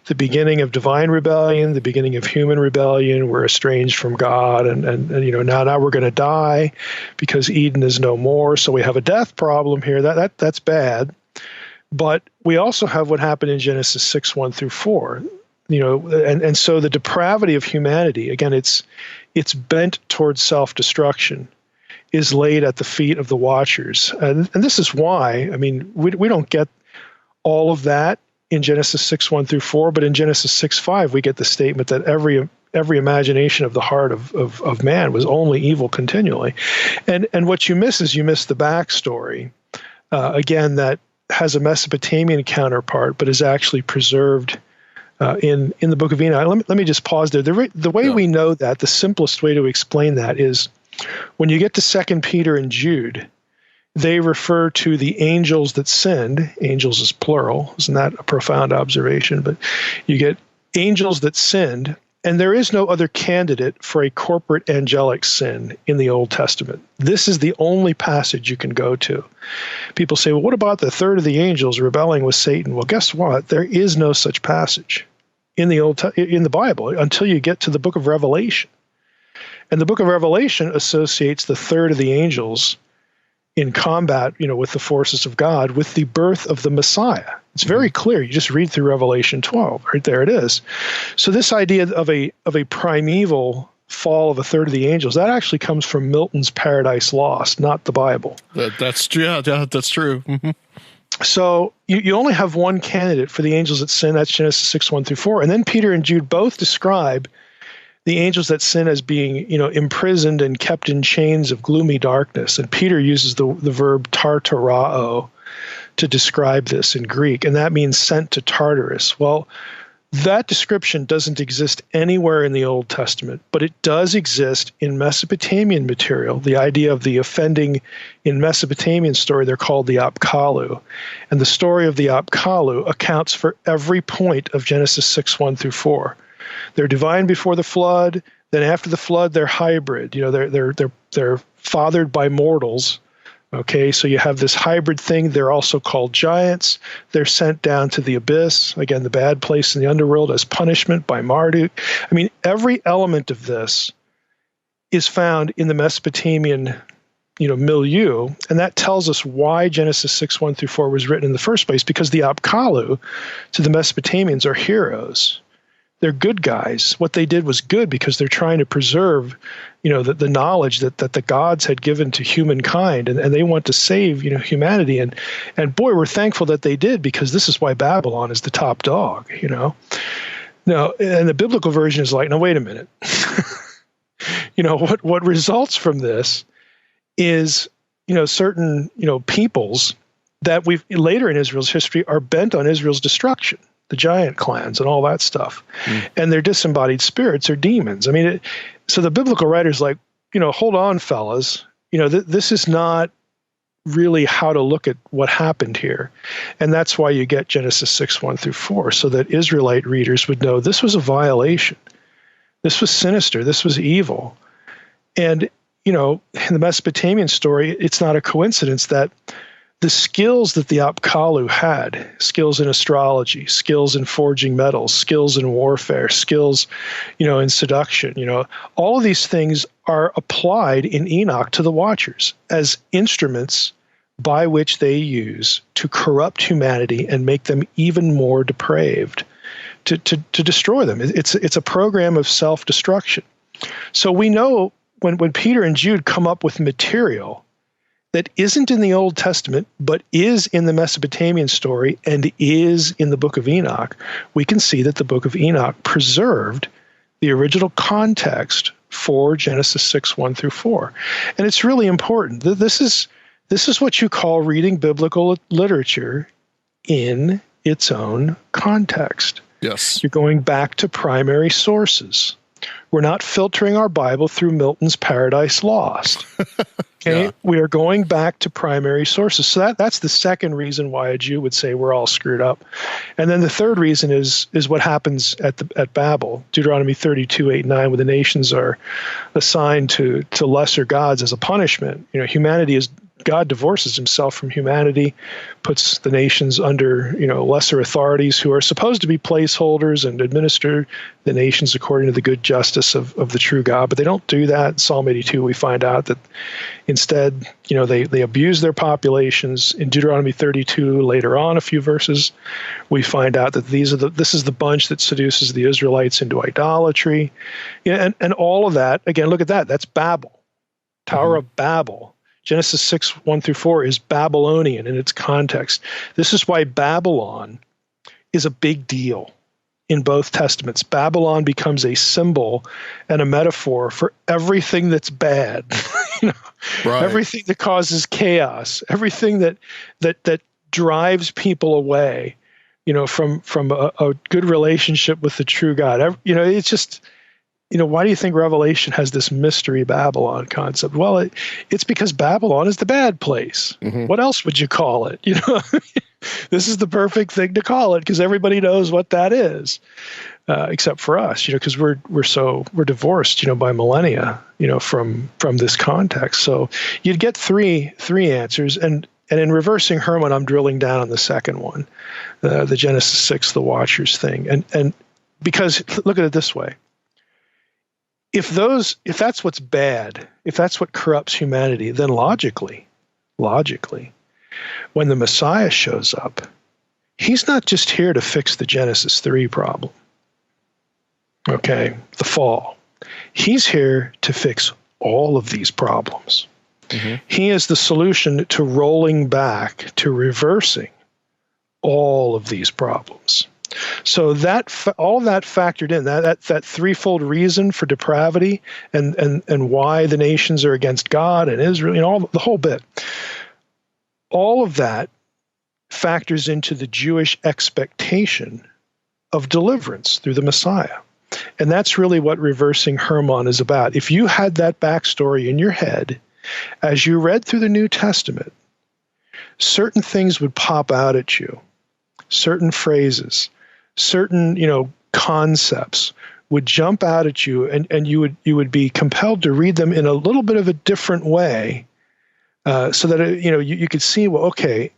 the beginning of divine rebellion, the beginning of human rebellion. We're estranged from God, and now we're going to die because Eden is no more. So we have a death problem here. That's bad. But we also have what happened in Genesis 6:1-4. And so the depravity of humanity, again, it's bent towards self-destruction, is laid at the feet of the Watchers. And this is why, I mean, we don't get all of that in Genesis 6:1-4, but in Genesis 6:5, we get the statement that every imagination of the heart of man was only evil continually. And what you miss is the backstory, again, that has a Mesopotamian counterpart, but is actually preserved in the Book of Enoch. Let me just pause there. The way we know that, the simplest way to explain that is, when you get to 2 Peter and Jude, they refer to the angels that sinned. Angels is plural. Isn't that a profound observation? But you get angels that sinned, and there is no other candidate for a corporate angelic sin in the Old Testament. This is the only passage you can go to. People say, well, what about the third of the angels rebelling with Satan? Well, guess what? There is no such passage in the Bible until you get to the book of Revelation. And the book of Revelation associates the third of the angels in combat, with the forces of God, with the birth of the Messiah. It's very clear. You just read through Revelation 12. Right there it is. So this idea of a primeval fall of a third of the angels, that actually comes from Milton's Paradise Lost, not the Bible. That's true. Mm-hmm. So you only have one candidate for the angels that sin. That's Genesis 6:1-4. And then Peter and Jude both describe the angels that sin as being, imprisoned and kept in chains of gloomy darkness. And Peter uses the verb tartarao to describe this in Greek, and that means sent to Tartarus. Well, that description doesn't exist anywhere in the Old Testament, but it does exist in Mesopotamian material. The idea of the offending in Mesopotamian story, they're called the Apkallu. And the story of the Apkallu accounts for every point of Genesis 6:1-4. They're divine before the flood. Then after the flood, they're hybrid. They're fathered by mortals. Okay, so you have this hybrid thing. They're also called giants. They're sent down to the abyss, again, the bad place in the underworld, as punishment by Marduk. I mean, every element of this is found in the Mesopotamian, milieu, and that tells us why Genesis 6:1-4 was written in the first place, because the Apkallu to the Mesopotamians are heroes. They're good guys. What they did was good because they're trying to preserve, the knowledge that the gods had given to humankind, and they want to save, humanity. And boy, we're thankful that they did, because this is why Babylon is the top dog, Now, and the biblical version is like, no, wait a minute. What results from this is, certain, peoples that we've later in Israel's history are bent on Israel's destruction. The giant clans and all that stuff. And their disembodied spirits are demons. I mean, so the biblical writer's like, hold on, fellas. This is not really how to look at what happened here. And that's why you get Genesis 6:1-4, so that Israelite readers would know this was a violation. This was sinister. This was evil. And, in the Mesopotamian story, it's not a coincidence that the skills that the Apkallu had, skills in astrology, skills in forging metals, skills in warfare, skills, in seduction, all of these things are applied in Enoch to the Watchers as instruments by which they use to corrupt humanity and make them even more depraved, to destroy them. It's a program of self-destruction. So we know when Peter and Jude come up with material that isn't in the Old Testament, but is in the Mesopotamian story and is in the book of Enoch, we can see that the book of Enoch preserved the original context for Genesis 6:1-4. And it's really important. This is what you call reading biblical literature in its own context. Yes. You're going back to primary sources. We're not filtering our Bible through Milton's Paradise Lost. Okay, yeah. We are going back to primary sources. So that's the second reason why a Jew would say we're all screwed up. And then the third reason is what happens at Babel, Deuteronomy 32:8-9, where the nations are assigned to lesser gods as a punishment. Humanity is, God divorces himself from humanity, puts the nations under, lesser authorities who are supposed to be placeholders and administer the nations according to the good justice of the true God. But they don't do that. In Psalm 82, we find out that instead, they abuse their populations. In Deuteronomy 32, later on, a few verses, we find out that this is the bunch that seduces the Israelites into idolatry. And all of that, again, look at that. That's Babel, Tower of Babel. Genesis 6:1-4 is Babylonian in its context. This is why Babylon is a big deal in both Testaments. Babylon becomes a symbol and a metaphor for everything that's bad, right. Everything that causes chaos, everything that drives people away, from a good relationship with the true God. It's just. Why do you think Revelation has this mystery Babylon concept? Well, it's because Babylon is the bad place. Mm-hmm. What else would you call it? This is the perfect thing to call it because everybody knows what that is, except for us, because we're divorced, by millennia, from this context. So you'd get three answers, and in reversing Hermon, I'm drilling down on the second one, the Genesis 6, the Watchers thing, and because look at it this way. If that's what's bad, if that's what corrupts humanity, then logically, when the Messiah shows up, he's not just here to fix the Genesis 3 problem, okay, the fall. He's here to fix all of these problems. Mm-hmm. He is the solution to rolling back, to reversing all of these problems. So that all that factored in, that threefold reason for depravity and why the nations are against God and Israel, all the whole bit, all of that factors into the Jewish expectation of deliverance through the Messiah. And that's really what reversing Hermon is about. If you had that backstory in your head, as you read through the New Testament, certain things would pop out at you, certain phrases, certain, concepts would jump out at you, and you would be compelled to read them in a little bit of a different way, so that you could see, well, okay,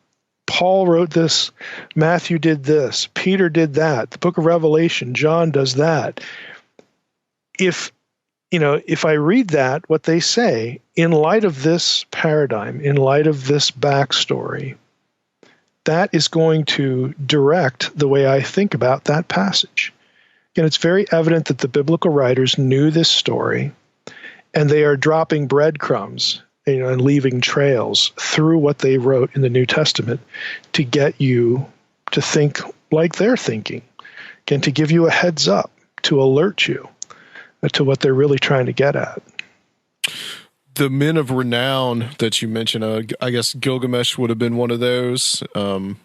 Paul wrote this, Matthew did this, Peter did that, the book of Revelation, John does that. If I read that, what they say, in light of this paradigm, in light of this backstory, that is going to direct the way I think about that passage. And it's very evident that the biblical writers knew this story, and they are dropping breadcrumbs, and leaving trails through what they wrote in the New Testament to get you to think like they're thinking, and to give you a heads up, to alert you to what they're really trying to get at. The men of renown that you mentioned, I guess Gilgamesh would have been one of those. Some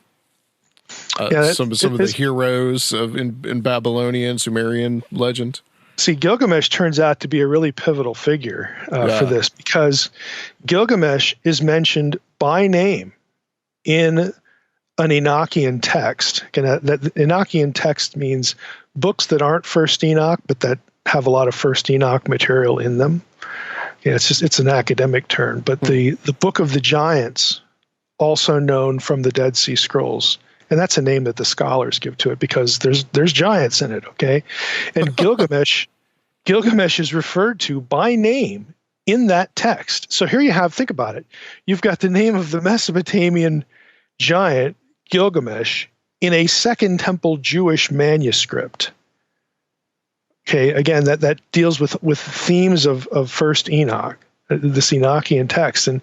of the heroes in Babylonian, Sumerian legend. See, Gilgamesh turns out to be a really pivotal figure for this, because Gilgamesh is mentioned by name in an Enochian text. And that Enochian text means books that aren't First Enoch, but that have a lot of First Enoch material in them. It's an academic term, but the Book of the Giants, also known from the Dead Sea Scrolls, and that's a name that the scholars give to it because there's giants in it, okay? And Gilgamesh is referred to by name in that text. So here you have, think about it. You've got the name of the Mesopotamian giant, Gilgamesh, in a Second Temple Jewish manuscript. Okay, again, that deals with themes of First Enoch, this Enochian text. And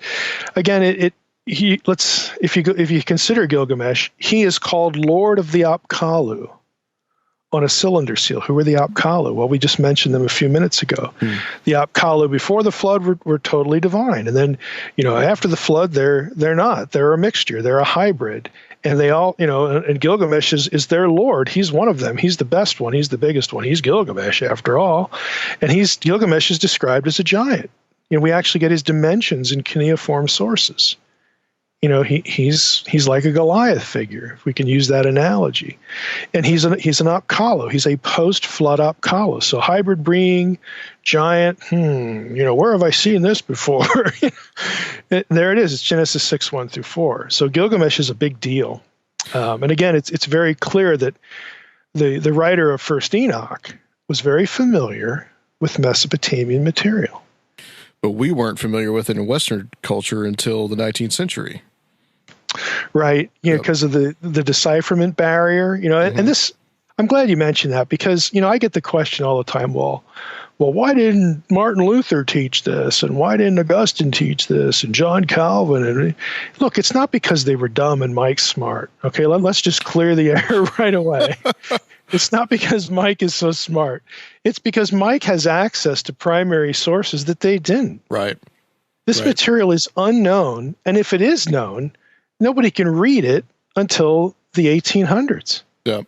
again, if you consider Gilgamesh, he is called Lord of the Apkallu on a cylinder seal. Who were the Apkallu? Well, we just mentioned them a few minutes ago. The Apkallu before the flood were totally divine, and then after the flood they're not. They're a mixture. They're a hybrid. And they all, and Gilgamesh is their lord. He's one of them. He's the best one. He's the biggest one. He's Gilgamesh after all. And Gilgamesh is described as a giant. We actually get his dimensions in cuneiform sources. He's like a Goliath figure, if we can use that analogy. And he's an Apkallu. He's a post-flood Apkallu. So hybrid being, giant, where have I seen this before? There it is. It's Genesis 6:1-4. So Gilgamesh is a big deal. And again, it's very clear that the writer of First Enoch was very familiar with Mesopotamian material. But we weren't familiar with it in Western culture until the 19th century. Right. Because of the decipherment barrier, and this, I'm glad you mentioned that, because, I get the question all the time, well, why didn't Martin Luther teach this? And why didn't Augustine teach this? And John Calvin? And look, it's not because they were dumb and Mike's smart. Okay. Let's just clear the air right away. It's not because Mike is so smart. It's because Mike has access to primary sources that they didn't. Right. This material is unknown. And if it is known, nobody can read it until the 1800s. Yeah.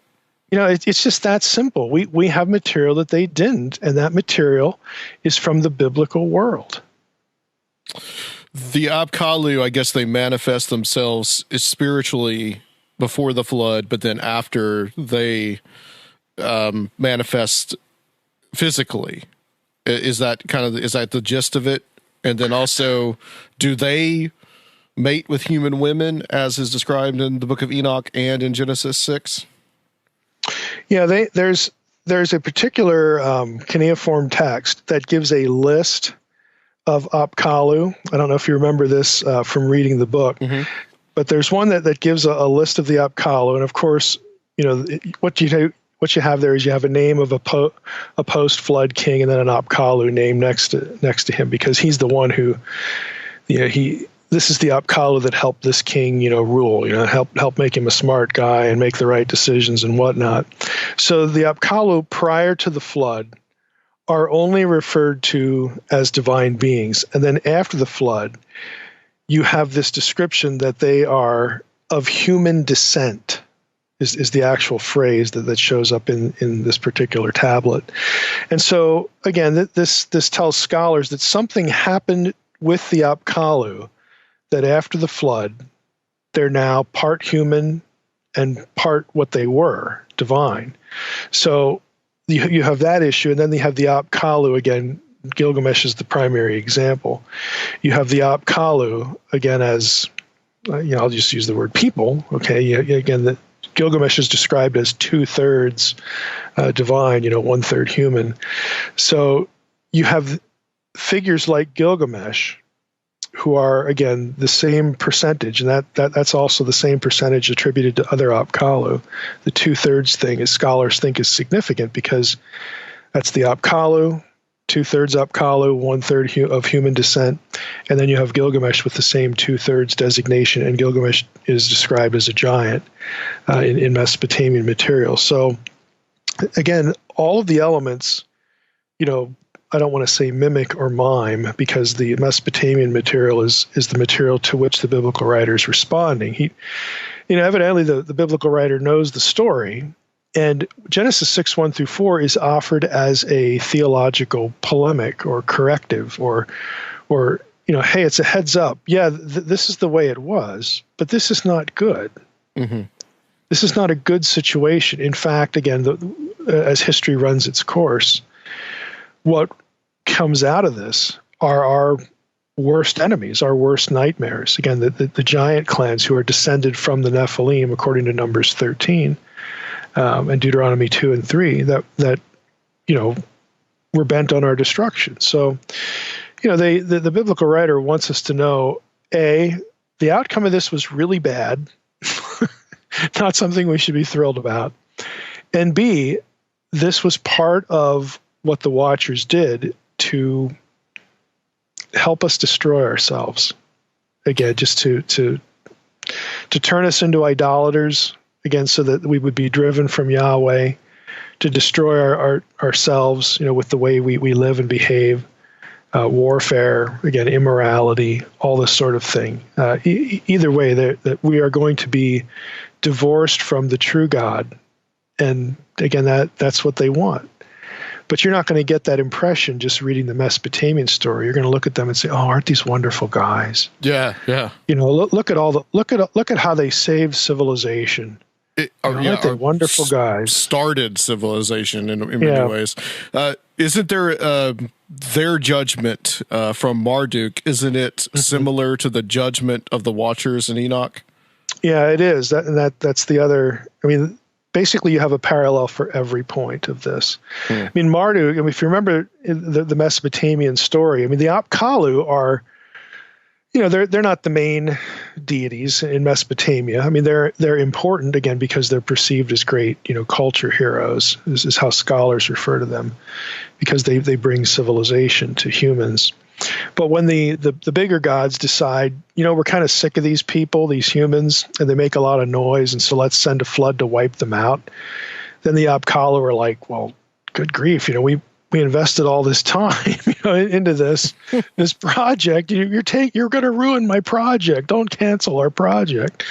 It's just that simple. We have material that they didn't, and that material is from the biblical world. The Apkallu, I guess they manifest themselves spiritually before the flood, but then after they manifest physically. Is that the gist of it? And then also, do they mate with human women, as is described in the book of Enoch and in Genesis 6? Yeah, there's a particular cuneiform text that gives a list of Apkallu. I don't know if you remember this from reading the book, but there's one that gives a list of the Apkallu, and of course, what you have there is you have a name of a post-flood king, and then an Apkallu name next to him, because he's the one who, the this is the Apkallu that helped this king, rule, help make him a smart guy and make the right decisions and whatnot. So the Apkallu prior to the flood are only referred to as divine beings. And then after the flood, you have this description that they are of human descent, is the actual phrase that shows up in this particular tablet. And so, again, this tells scholars that something happened with the Apkallu, that after the flood, they're now part human and part what they were, divine. So you have that issue, and then you have the Apkallu again. Gilgamesh is the primary example. You have the Apkallu again as, I'll just use the word people. Okay, again, Gilgamesh is described as 2/3 divine, 1/3 human. So you have figures like Gilgamesh, who are, again, the same percentage, and that's also the same percentage attributed to other Apkallu. The 2/3 thing, as scholars think, is significant because that's the Apkallu, 2/3 Apkallu, 1/3 of human descent, and then you have Gilgamesh with the same 2/3 designation, and Gilgamesh is described as a giant in Mesopotamian material. So, again, all of the elements, I don't want to say mimic or mime, because the Mesopotamian material is the material to which the biblical writer is responding. Evidently the biblical writer knows the story, and Genesis 6:1-4 is offered as a theological polemic or corrective, or hey, it's a heads up. Yeah, this is the way it was, but this is not good. Mm-hmm. This is not a good situation. In fact, again, as history runs its course, what comes out of this are our worst enemies, our worst nightmares. Again, the giant clans who are descended from the Nephilim, according to Numbers 13 and Deuteronomy 2 and 3, that were bent on our destruction. So, the biblical writer wants us to know, A, the outcome of this was really bad, not something we should be thrilled about, and B, this was part of what the Watchers did to help us destroy ourselves. Again, just to turn us into idolaters, again, so that we would be driven from Yahweh, to destroy ourselves, with the way we live and behave, warfare, again, immorality, all this sort of thing. Either way, that we are going to be divorced from the true God. And again, that's what they want. But you're not going to get that impression just reading the Mesopotamian story. You're going to look at them and say, "Oh, aren't these wonderful guys?" Yeah. Look at how they saved civilization. Aren't they wonderful guys? Started civilization in many ways. Isn't there their judgment from Marduk? Isn't it similar to the judgment of the Watchers in Enoch? Yeah, it is. That's the other. I mean, basically, you have a parallel for every point of this. I mean, Marduk, if you remember the Mesopotamian story, the Apkallu are, they're not the main deities in Mesopotamia. They're important, again, because they're perceived as great, culture heroes. This is how scholars refer to them, because they bring civilization to humans. But when the bigger gods decide, we're kind of sick of these people, these humans, and they make a lot of noise, and so let's send a flood to wipe them out, then the Apkallu are like, well, good grief, we invested all this time into this project. You're going to ruin my project. Don't cancel our project.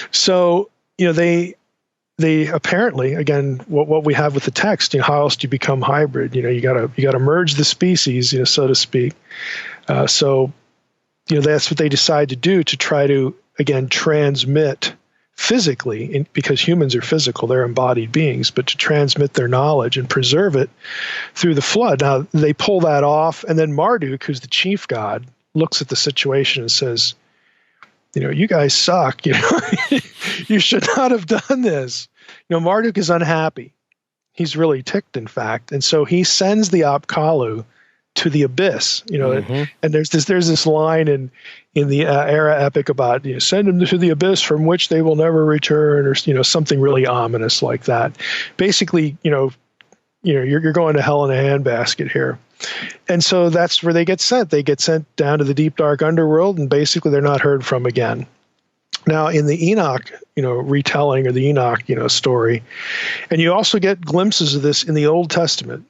So, they apparently, again, what we have with the text, how else do you become hybrid? You gotta merge the species, so to speak. So that's what they decide to do, to try to, again, transmit physically, because humans are physical, they're embodied beings, but to transmit their knowledge and preserve it through the flood. Now, they pull that off, and then Marduk, who's the chief god, looks at the situation and says, you guys suck. You should not have done this. Marduk is unhappy. He's really ticked, in fact. And so he sends the Apkallu to the abyss, and there's this line in the Era epic about, send them to the abyss from which they will never return, or, something really ominous like that. Basically, you're going to hell in a handbasket here. And so that's where they get sent. They get sent down to the deep, dark underworld, and basically they're not heard from again. Now, in the Enoch, retelling, or the Enoch, story, and you also get glimpses of this in the Old Testament.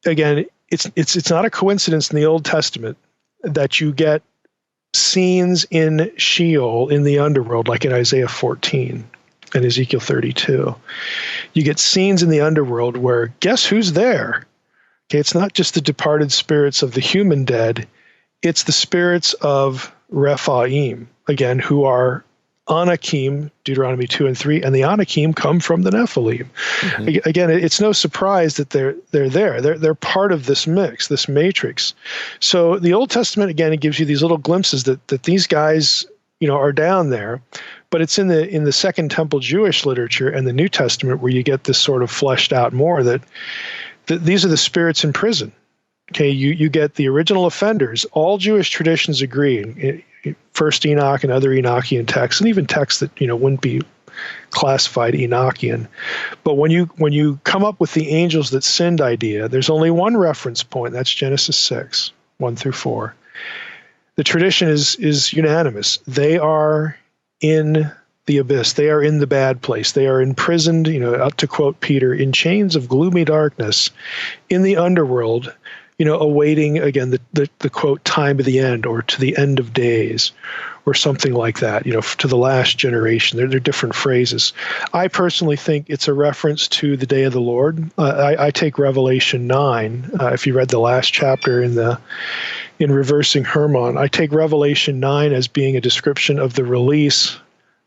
Again, it's not a coincidence in the Old Testament that you get scenes in Sheol, in the underworld, like in Isaiah 14 and Ezekiel 32. You get scenes in the underworld where, guess who's there? Okay, it's not just the departed spirits of the human dead, it's the spirits of Rephaim, again, who are Anakim, Deuteronomy 2 and 3, and the Anakim come from the Nephilim. Mm-hmm. Again, it's no surprise that they're there. They're part of this mix, this matrix. So the Old Testament, again, it gives you these little glimpses that these guys, are down there. But it's in the Second Temple Jewish literature and the New Testament where you get this sort of fleshed out more that these are the spirits in prison. Okay, you get the original offenders. All Jewish traditions agree. First Enoch and other Enochian texts, and even texts that wouldn't be classified Enochian. But when you come up with the angels that sinned idea, there's only one reference point. That's Genesis 6, 1 through 4. The tradition is unanimous. They are in the abyss. They are in the bad place. They are imprisoned, to quote Peter, in chains of gloomy darkness in the underworld, awaiting, again, the quote, time of the end, or to the end of days, or something like that, to the last generation. They're different phrases. I personally think it's a reference to the day of the Lord. I take Revelation 9. If you read the last chapter in Reversing Hermon, I take Revelation 9 as being a description of the release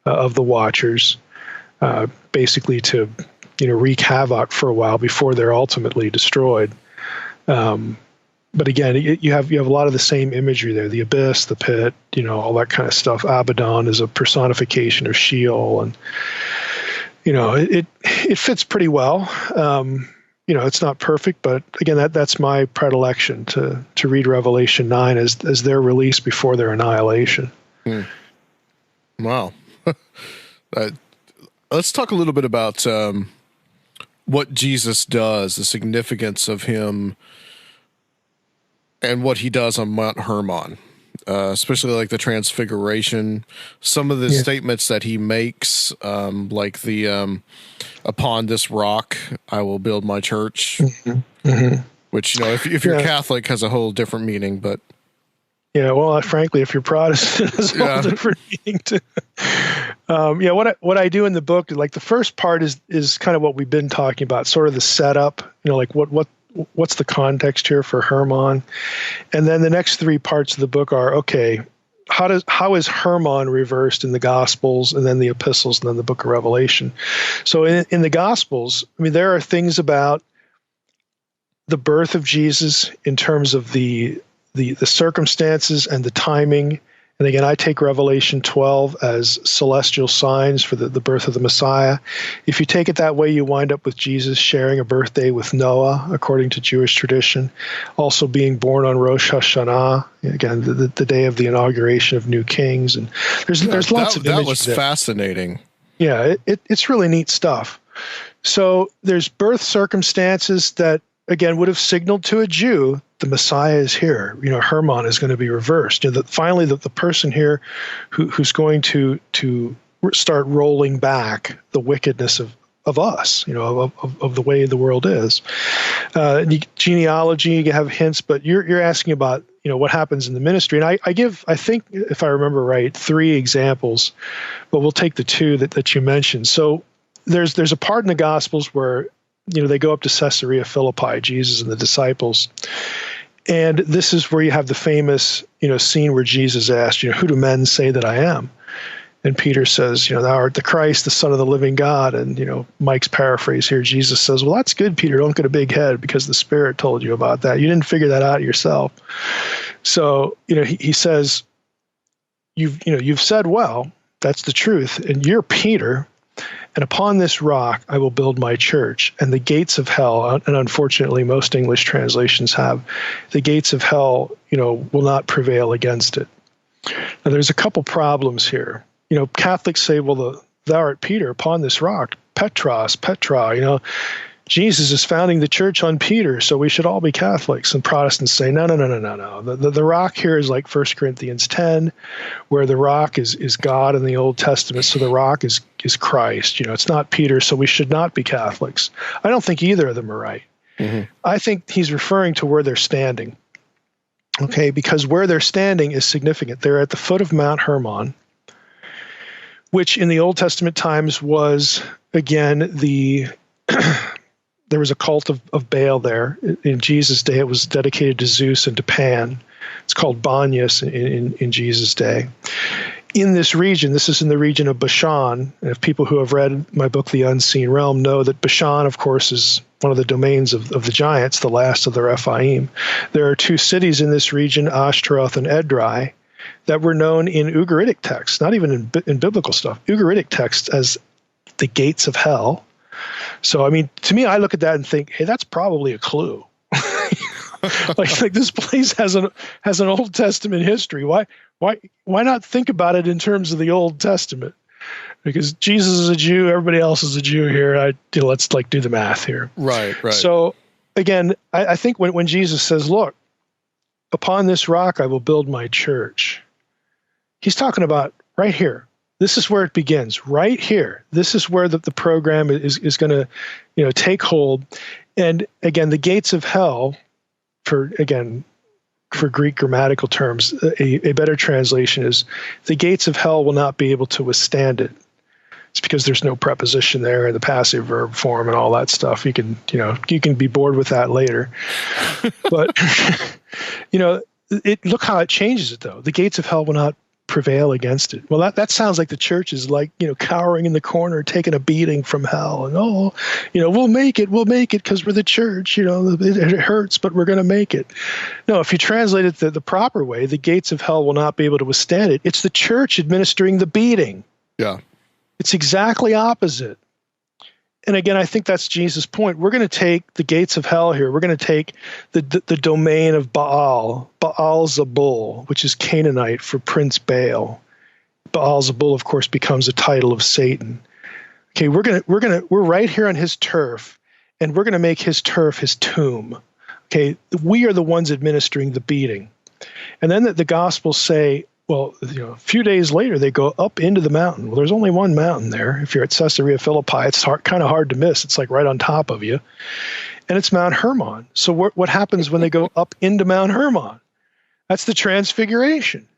of the Watchers, basically to, wreak havoc for a while before they're ultimately destroyed. But again, you have a lot of the same imagery there: the abyss, the pit, all that kind of stuff. Abaddon is a personification of Sheol, and it fits pretty well. It's not perfect, but again, that's my predilection to read Revelation 9 as their release before their annihilation. Wow. Let's talk a little bit about what Jesus does, the significance of him, and what he does on Mount Hermon, especially like the transfiguration, some of the statements that he makes, like the upon this rock I will build my church, which, if you're Catholic, has a whole different meaning, but well, frankly, if you're Protestant, it's a whole different meaning too. What I do in the book, like the first part is kind of what we've been talking about, sort of the setup, like what's the context here for Hermon, and then the next three parts of the book are, okay, how is Hermon reversed in the Gospels, and then the epistles, and then the book of Revelation. So in the Gospels, there are things about the birth of Jesus in terms of the circumstances and the timing. And again, I take Revelation 12 as celestial signs for the birth of the Messiah. If you take it that way, you wind up with Jesus sharing a birthday with Noah, according to Jewish tradition, also being born on Rosh Hashanah, again, the day of the inauguration of new kings. And there's lots of images. That was fascinating. Yeah, it's really neat stuff. So there's birth circumstances that, again, would have signaled to a Jew the Messiah is here. Hermon is going to be reversed. Finally, the person here who's going to start rolling back the wickedness of us, of the way the world is. Genealogy, you have hints, but you're asking about what happens in the ministry, and I give, I think, if I remember right, 3 examples, but we'll take the 2 that you mentioned. So there's a part in the Gospels where they go up to Caesarea Philippi, Jesus and the disciples. And this is where you have the famous, scene where Jesus asked, who do men say that I am? And Peter says, thou art the Christ, the Son of the living God. And, Mike's paraphrase here, Jesus says, well, that's good, Peter. Don't get a big head because the Spirit told you about that. You didn't figure that out yourself. So, he says, you've said well, that's the truth. And you're Peter. And upon this rock, I will build my church, and the gates of hell, and unfortunately most English translations have, the gates of hell, will not prevail against it. Now, there's a couple problems here. Catholics say, well, thou art Peter upon this rock, Petra, Jesus is founding the church on Peter, so we should all be Catholics. And Protestants say, no. The rock here is like 1 Corinthians 10, where the rock is God in the Old Testament, so the rock is Christ. It's not Peter, so we should not be Catholics. I don't think either of them are right. Mm-hmm. I think he's referring to where they're standing. Okay, because where they're standing is significant. They're at the foot of Mount Hermon, which in the Old Testament times was, again, there was a cult of Baal there. In Jesus' day, it was dedicated to Zeus and to Pan. It's called Banyas in Jesus' day. In this region, this is in the region of Bashan. And if people who have read my book, The Unseen Realm, know that Bashan, of course, is one of the domains of the giants, the last of the Rephaim. There are two cities in this region, Ashtaroth and Edrei, that were known in Ugaritic texts, not even in biblical stuff, Ugaritic texts as the gates of hell. So, I mean, to me, I look at that and think, hey, that's probably a clue. like this place has an Old Testament history. Why not think about it in terms of the Old Testament? Because Jesus is a Jew, everybody else is a Jew here. Let's do the math here. Right. So again, I think when Jesus says, "Look, upon this rock I will build my church," he's talking about right here. This is where it begins, right here. This is where the program is going to, take hold. And again, the gates of hell, for Greek grammatical terms, a better translation is the gates of hell will not be able to withstand it. It's because there's no preposition there in the passive verb form and all that stuff. You can be bored with that later. But, look how it changes it, though. The gates of hell will not prevail against it. Well, that sounds like the church is cowering in the corner, taking a beating from hell, and we'll make it because we're the church. It hurts, but we're going to make it. No, if you translate it the proper way, the gates of hell will not be able to withstand it. It's the church administering the beating. Yeah, it's exactly opposite. And again, I think that's Jesus' point. We're going to take the gates of hell here. We're going to take the domain of Baal-zebul, which is Canaanite for Prince Baal. Baal-zebul, of course, becomes a title of Satan. Okay, we're right here on his turf, and we're going to make his turf his tomb. Okay, we are the ones administering the beating. And then the Gospels say, well, a few days later, they go up into the mountain. Well, there's only one mountain there. If you're at Caesarea Philippi, it's kind of hard to miss. It's like right on top of you. And it's Mount Hermon. So what happens when they go up into Mount Hermon? That's the transfiguration.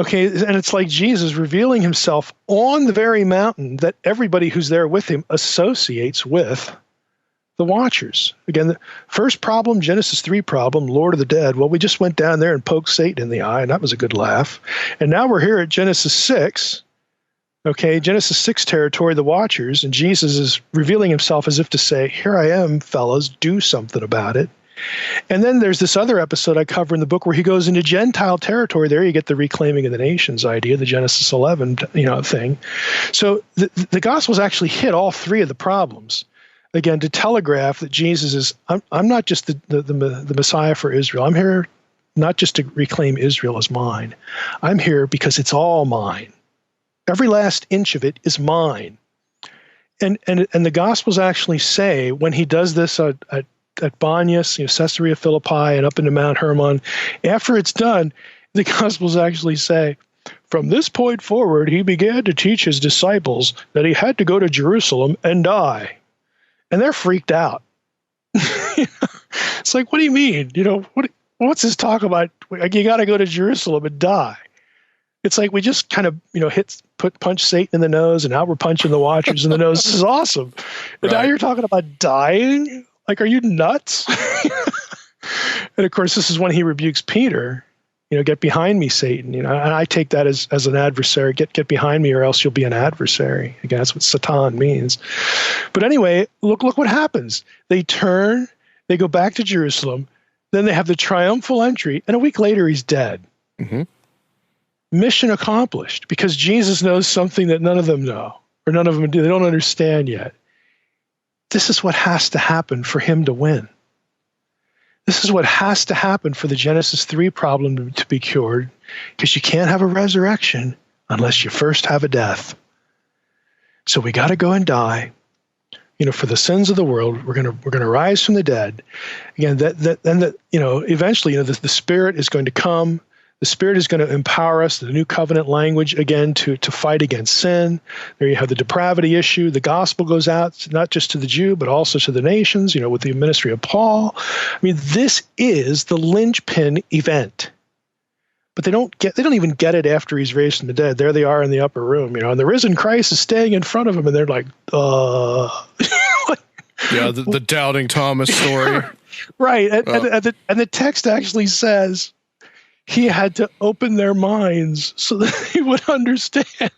Okay, and it's like Jesus revealing himself on the very mountain that everybody who's there with him associates with the Watchers. Again, the first problem, Genesis 3 problem, Lord of the Dead. Well, we just went down there and poked Satan in the eye, and that was a good laugh. And now we're here at Genesis 6. Okay, Genesis 6 territory, the Watchers, and Jesus is revealing himself as if to say, here I am, fellas, do something about it. And then there's this other episode I cover in the book where he goes into Gentile territory. There you get the reclaiming of the nations idea, the Genesis 11 thing. So the Gospels actually hit all three of the problems. Again, to telegraph that Jesus is, I'm not just the Messiah for Israel. I'm here not just to reclaim Israel as mine. I'm here because it's all mine. Every last inch of it is mine. And the Gospels actually say when he does this at Banyas, Caesarea Philippi, and up into Mount Hermon, after it's done, the Gospels actually say, from this point forward, he began to teach his disciples that he had to go to Jerusalem and die. And they're freaked out. It's like, what do you mean? What's this talk about? Like, you got to go to Jerusalem and die. It's like we just kind of, punch Satan in the nose, and now we're punching the Watchers in the nose. This is awesome. And now you're talking about dying? Like, are you nuts? And of course, this is when he rebukes Peter. Get behind me, Satan. And I take that as an adversary. Get behind me, or else you'll be an adversary. Again, that's what Satan means. But anyway, look what happens. They turn, they go back to Jerusalem, then they have the triumphal entry, and a week later he's dead. Mm-hmm. Mission accomplished, because Jesus knows something that none of them know, or none of them do. They don't understand yet. This is what has to happen for him to win. This is what has to happen for the Genesis 3 problem to be cured, because you can't have a resurrection unless you first have a death. So we got to go and die. for the sins of the world, we're going to rise from the dead. Again, eventually, the Spirit is going to come. The Spirit is going to empower us, the new covenant language, again, to fight against sin. There you have the depravity issue. The gospel goes out not just to the Jew, but also to the nations, with the ministry of Paul. I mean, this is the linchpin event. But they don't even get it after he's raised from the dead. There they are in the upper room, and the risen Christ is staying in front of them, and they're like, Yeah, the doubting Thomas story. Right. And the text actually says he had to open their minds so that they would understand.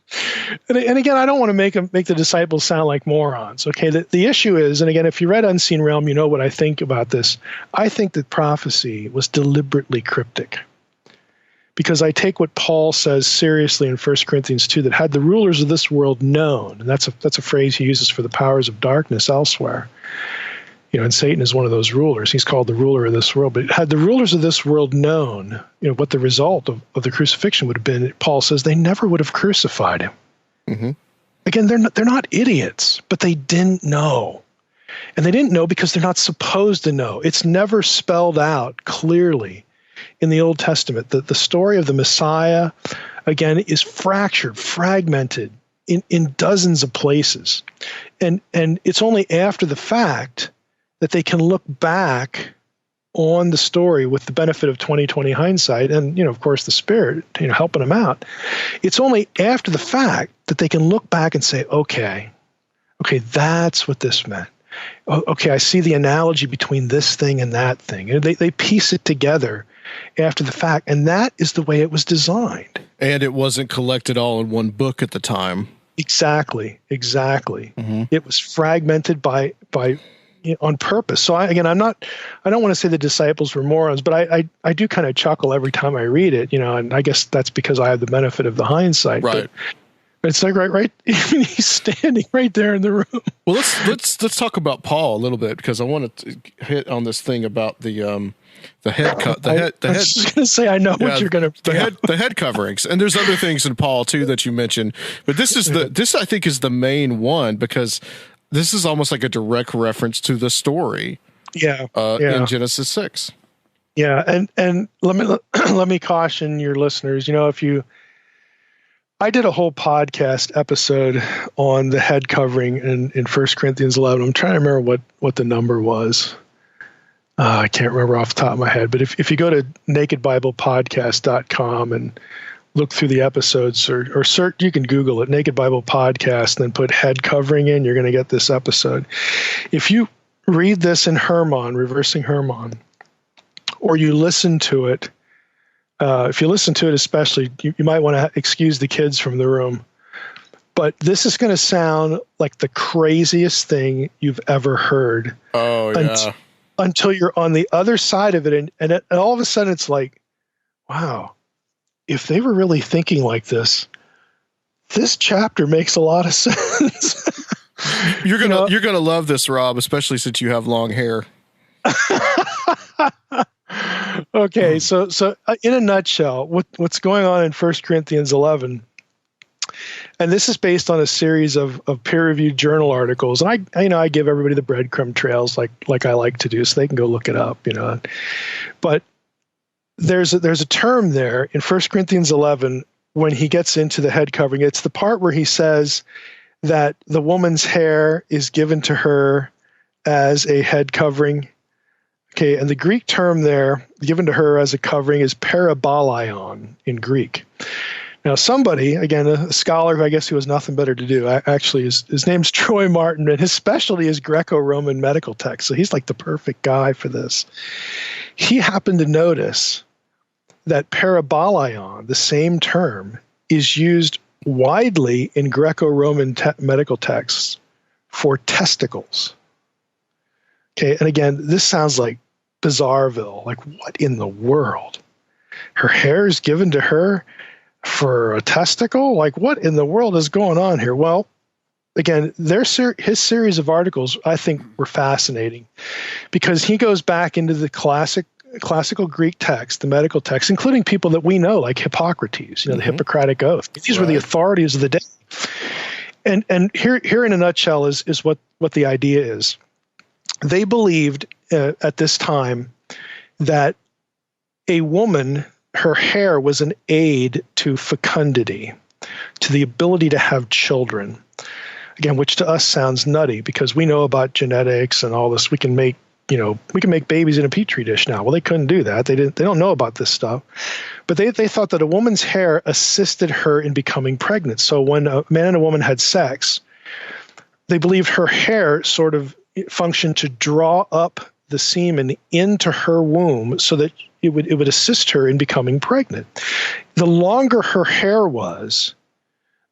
And again, I don't want to make the disciples sound like morons. Okay, the issue is, and again, if you read Unseen Realm, you know what I think about this. I think that prophecy was deliberately cryptic, because I take what Paul says seriously in 1 Corinthians 2, that had the rulers of this world known, and that's a phrase he uses for the powers of darkness elsewhere. And Satan is one of those rulers. He's called the ruler of this world. But had the rulers of this world known, what the result of the crucifixion would have been, Paul says they never would have crucified him. Mm-hmm. Again, they're not idiots, but they didn't know. And they didn't know because they're not supposed to know. It's never spelled out clearly in the Old Testament. The story of the Messiah, again, is fractured, fragmented in dozens of places. And it's only after the fact that they can look back on the story with the benefit of 20/20 hindsight and, of course, the Spirit, helping them out. It's only after the fact that they can look back and say, okay, that's what this meant. Okay, I see the analogy between this thing and that thing. And they piece it together after the fact, and that is the way it was designed. And it wasn't collected all in one book at the time. Exactly. Mm-hmm. It was fragmented by on purpose. So I don't want to say the disciples were morons, but I do kind of chuckle every time I read it, and I guess that's because I have the benefit of the hindsight. Right. But it's like right. He's standing right there in the room. Well, let's talk about Paul a little bit, because I want to hit on this thing about the head. I was just going to say, I know what you're going to. The head coverings, and there's other things in Paul too that you mentioned, but this I think is the main one, because this is almost like a direct reference to the story. In Genesis 6. Yeah, and let me caution your listeners. I did a whole podcast episode on the head covering in 1 Corinthians 11. I'm trying to remember what the number was. I can't remember off the top of my head. But if you go to nakedbiblepodcast.com and look through the episodes, or search, you can Google it, Naked Bible Podcast, and then put head covering in, you're going to get this episode. If you read this in Hermon, reversing Hermon, or you listen to it, if you listen to it especially, you might want to excuse the kids from the room. But this is going to sound like the craziest thing you've ever heard. Oh, yeah. Until you're on the other side of it, and all of a sudden it's like, wow, if they were really thinking like this chapter makes a lot of sense. You're gonna love this, Rob, especially since you have long hair. Okay, so in a nutshell, what's going on in 1 Corinthians 11, and this is based on a series of peer-reviewed journal articles, and I give everybody the breadcrumb trails like I like to do, so they can go look it up, But there's a term there in 1 Corinthians 11 when he gets into the head covering. It's the part where he says that the woman's hair is given to her as a head covering. Okay, and the Greek term there, given to her as a covering, is parabolion in Greek. Now, somebody, again, a scholar who I guess who has nothing better to do, actually, his name's Troy Martin, and his specialty is Greco-Roman medical text, so he's like the perfect guy for this. He happened to notice that parabolion, the same term, is used widely in Greco-Roman medical texts for testicles. Okay, and again, this sounds like Bizarreville. Like, what in the world? Her hair is given to her for a testicle? Like, what in the world is going on here? Well, again, his series of articles, I think, were fascinating because he goes back into the classical Greek text, the medical text, including people that we know, like Hippocrates, the Hippocratic Oath. These were the authorities of the day. And here in a nutshell is what the idea is. They believed at this time that a woman, her hair was an aid to fecundity, to the ability to have children. Again, which to us sounds nutty because we know about genetics and all this. We can make babies in a petri dish now. Well, they couldn't do that. They don't know about this stuff. But they thought that a woman's hair assisted her in becoming pregnant. So when a man and a woman had sex, they believed her hair sort of functioned to draw up the semen into her womb so that it would assist her in becoming pregnant. The longer her hair was,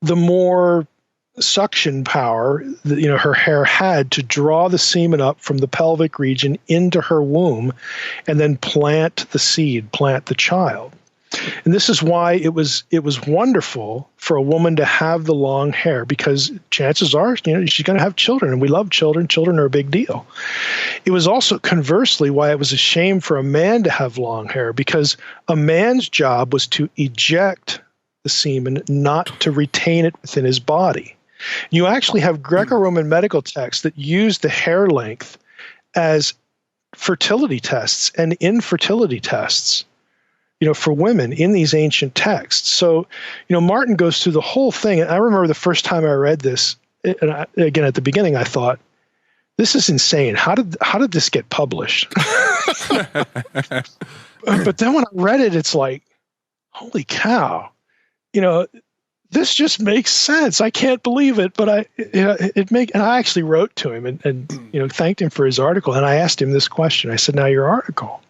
the more suction power her hair had to draw the semen up from the pelvic region into her womb and then plant the seed, plant the child. And this is why it was wonderful for a woman to have the long hair, because chances are, she's going to have children, and we love children. Children are a big deal. It was also conversely why it was a shame for a man to have long hair, because a man's job was to eject the semen, not to retain it within his body. You actually have Greco-Roman medical texts that use the hair length as fertility tests and infertility tests, for women in these ancient texts. So, Martin goes through the whole thing. And I remember the first time I read this, and again, at the beginning, I thought, this is insane. How did this get published? But then when I read it, it's like, holy cow, this just makes sense. I can't believe it, but and I actually wrote to him and thanked him for his article. And I asked him this question. I said, now your article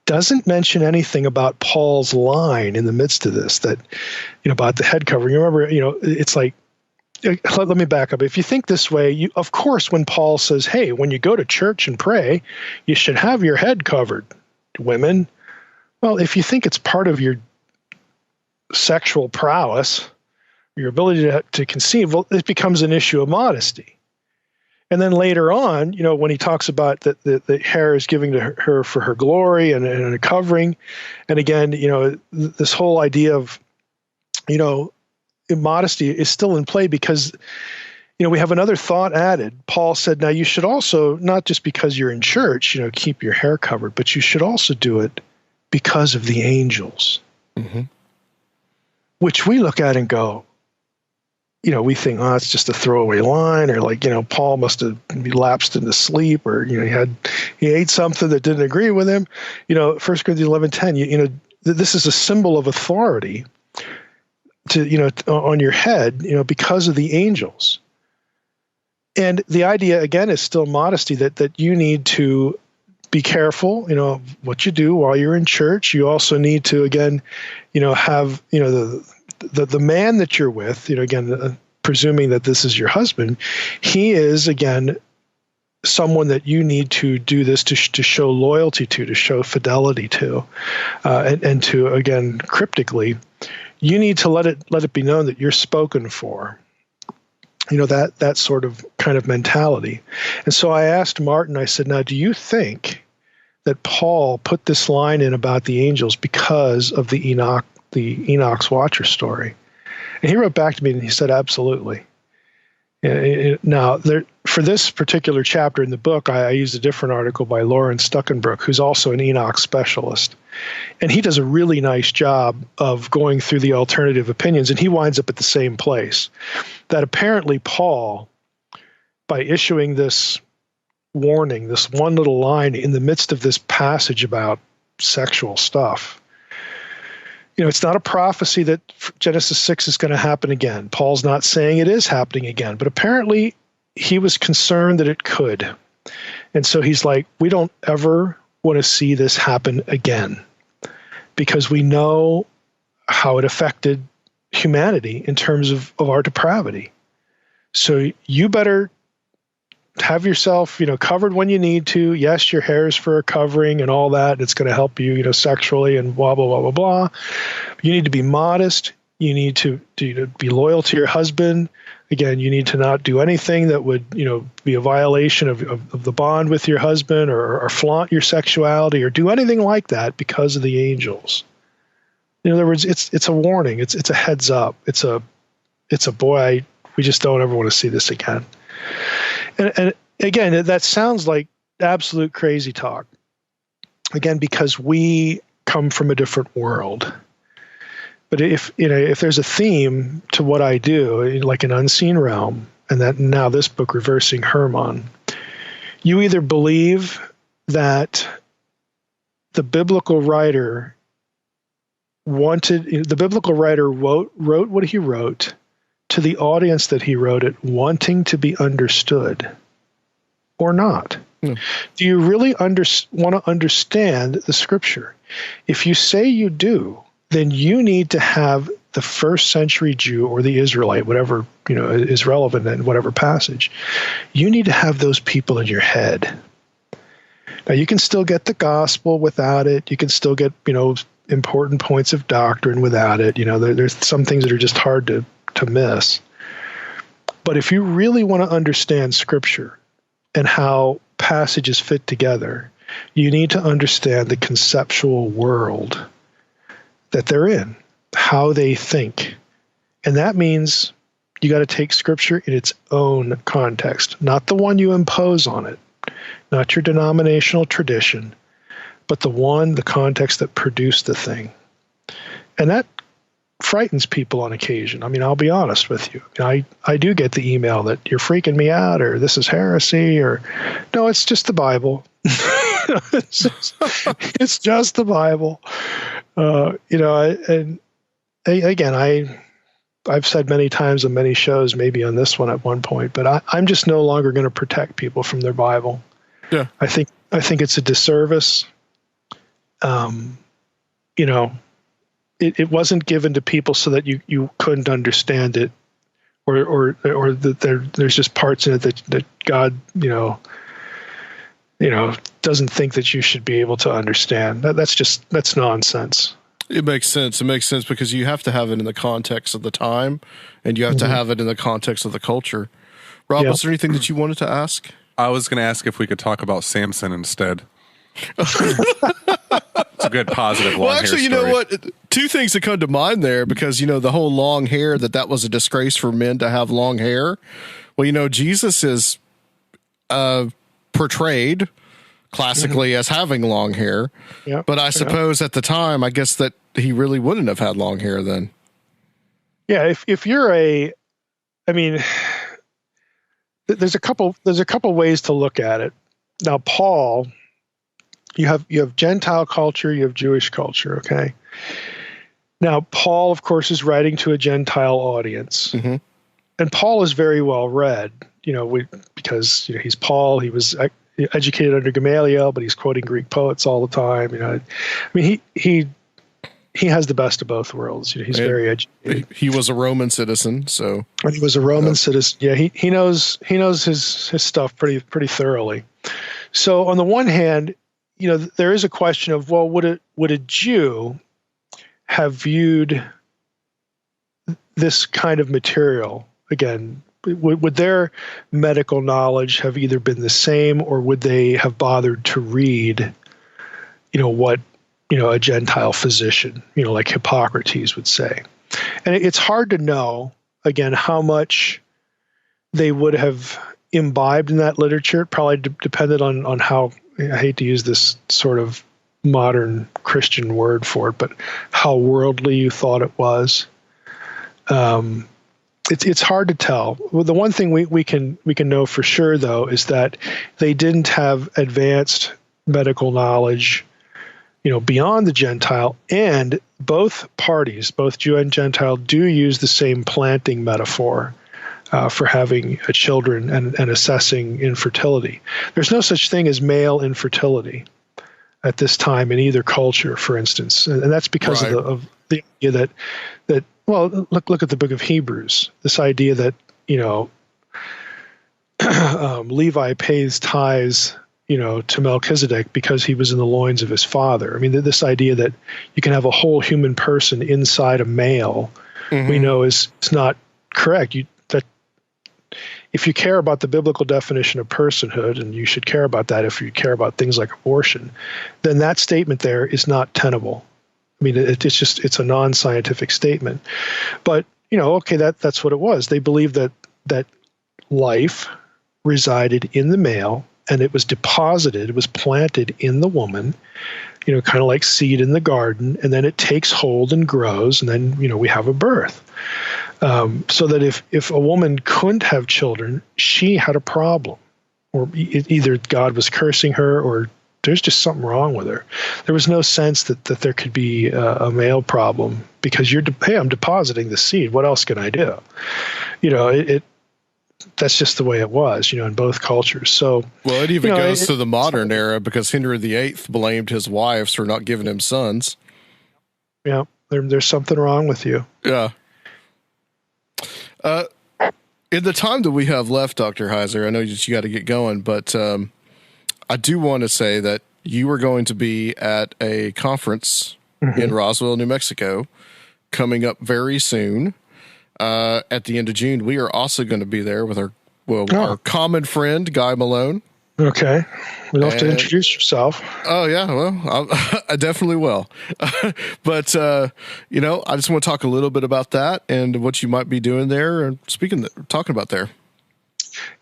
doesn't mention anything about Paul's line in the midst of this, that, about the head covering. You remember, it's like, let me back up. If you think this way, of course, when Paul says, hey, when you go to church and pray, you should have your head covered, women. Well, if you think it's part of your sexual prowess, your ability to conceive, well, it becomes an issue of modesty. And then later on, when he talks about that the hair is giving to her for her glory and a covering, and again, this whole idea of, immodesty is still in play because, we have another thought added. Paul said, now you should also, not just because you're in church, keep your hair covered, but you should also do it because of the angels, which we look at and go, we think, oh, it's just a throwaway line, or like, Paul must have lapsed into sleep, or, he ate something that didn't agree with him. 1 Corinthians 11:10, this is a symbol of authority to, on your head, because of the angels. And the idea, again, is still modesty, that you need to be careful, what you do while you're in church. You also need to, again, have, the man that you're with, again, presuming that this is your husband, he is, again, someone that you need to do this to show loyalty to show fidelity to, and to, again, cryptically, you need to let it be known that you're spoken for. That sort of kind of mentality. And so I asked Martin, I said, now, do you think that Paul put this line in about the angels because of the Enoch's Watcher story? And he wrote back to me and he said, absolutely. Now, for this particular chapter in the book, I used a different article by Lawrence Stuckenbrook, who's also an Enoch specialist. And he does a really nice job of going through the alternative opinions, and he winds up at the same place. That apparently Paul, by issuing this warning, this one little line in the midst of this passage about sexual stuff, it's not a prophecy that Genesis 6 is going to happen again. Paul's not saying it is happening again, but apparently he was concerned that it could. And so he's like, we don't ever want to see this happen again, because we know how it affected humanity in terms of our depravity. So you better have yourself, covered when you need to. Yes, your hair is for a covering and all that. And it's going to help you, sexually and blah, blah, blah, blah, blah. You need to be modest. You need to be loyal to your husband. Again, you need to not do anything that would, be a violation of the bond with your husband, or flaunt your sexuality, or do anything like that because of the angels. In other words, it's a warning. It's a heads up. It's a boy, We just don't ever want to see this again. And again, that sounds like absolute crazy talk. Again, because we come from a different world. But if there's a theme to what I do, like an unseen realm, and that now this book, Reversing Hermon, you either believe that the biblical writer wrote what he wrote to the audience that he wrote it, wanting to be understood, or not. Do you really want to understand the scripture? If you say you do, then you need to have the first century Jew or the Israelite, whatever is relevant in whatever passage. You need to have those people in your head. Now, you can still get the gospel without it. You can still get important points of doctrine without it. There's some things that are just hard to miss. But if you really want to understand scripture and how passages fit together, you need to understand the conceptual world that they're in, how they think. And that means you got to take scripture in its own context, not the one you impose on it, not your denominational tradition, but the context that produced the thing. And that frightens people on occasion. I mean, I'll be honest with you. I do get the email that you're freaking me out, or this is heresy, or no, it's just the Bible. It's just the Bible. I've said many times on many shows, maybe on this one at one point, but I'm just no longer going to protect people from their Bible. Yeah, I think it's a disservice. It wasn't given to people so that you couldn't understand it, or that there's just parts in it that God doesn't think that you should be able to understand. That's nonsense. It makes sense. It makes sense because you have to have it in the context of the time, and you have to have it in the context of the culture. Rob, was there anything that you wanted to ask? I was going to ask if we could talk about Samson instead. It's a good positive long hair story. You know what? Two things that come to mind there, because the whole long hair, that was a disgrace for men to have long hair. Well, Jesus is portrayed classically as having long hair, but I suppose at the time, I guess that he really wouldn't have had long hair then. Yeah, if you're there's a couple ways to look at it. Now, Paul, you have Gentile culture, you have Jewish culture, okay? Now, Paul, of course, is writing to a Gentile audience. Mm-hmm. And Paul is very well read, because he's Paul. He was educated under Gamaliel, but he's quoting Greek poets all the time. He has the best of both worlds. He's very educated. He was a Roman citizen, so when he was a Roman citizen, he knows his stuff pretty thoroughly. So on the one hand, there is a question of, well, would a Jew have viewed this kind of material again? Would their medical knowledge have either been the same, or would they have bothered to read, what a Gentile physician, like Hippocrates would say? And it's hard to know, again, how much they would have imbibed in that literature. It probably depended on how, I hate to use this sort of modern Christian word for it, but how worldly you thought it was. It's hard to tell. Well, the one thing we can know for sure, though, is that they didn't have advanced medical knowledge, beyond the Gentile, and both parties, both Jew and Gentile, do use the same planting metaphor for having children and assessing infertility. There's no such thing as male infertility at this time in either culture, for instance, and that's because of the idea that well, look at the book of Hebrews. This idea that Levi pays tithes, to Melchizedek because he was in the loins of his father. I mean, this idea that you can have a whole human person inside a male, we know is not correct. If you care about the biblical definition of personhood, and you should care about that if you care about things like abortion, then that statement there is not tenable. I mean, it's a non-scientific statement. But, okay, that's what it was. They believed that that life resided in the male, and it was deposited, it was planted in the woman, kind of like seed in the garden, and then it takes hold and grows, and then, we have a birth. So that if a woman couldn't have children, she had a problem, or either God was cursing her, or there's just something wrong with her. There was no sense that there could be a male problem, because hey, I'm depositing the seed. What else can I do? That's just the way it was, in both cultures. So, well, it even goes to the modern era, because Henry VIII blamed his wives for not giving him sons. Yeah, there's something wrong with you. Yeah. In the time that we have left, Dr. Heiser, I know that you got to get going, but I do want to say that you are going to be at a conference in Roswell, New Mexico, coming up very soon. At the end of June. We are also going to be there with our common friend, Guy Malone. Okay. You'll have to introduce yourself. Oh, yeah. Well, I definitely will. But, I just want to talk a little bit about that and what you might be doing there and talking about there.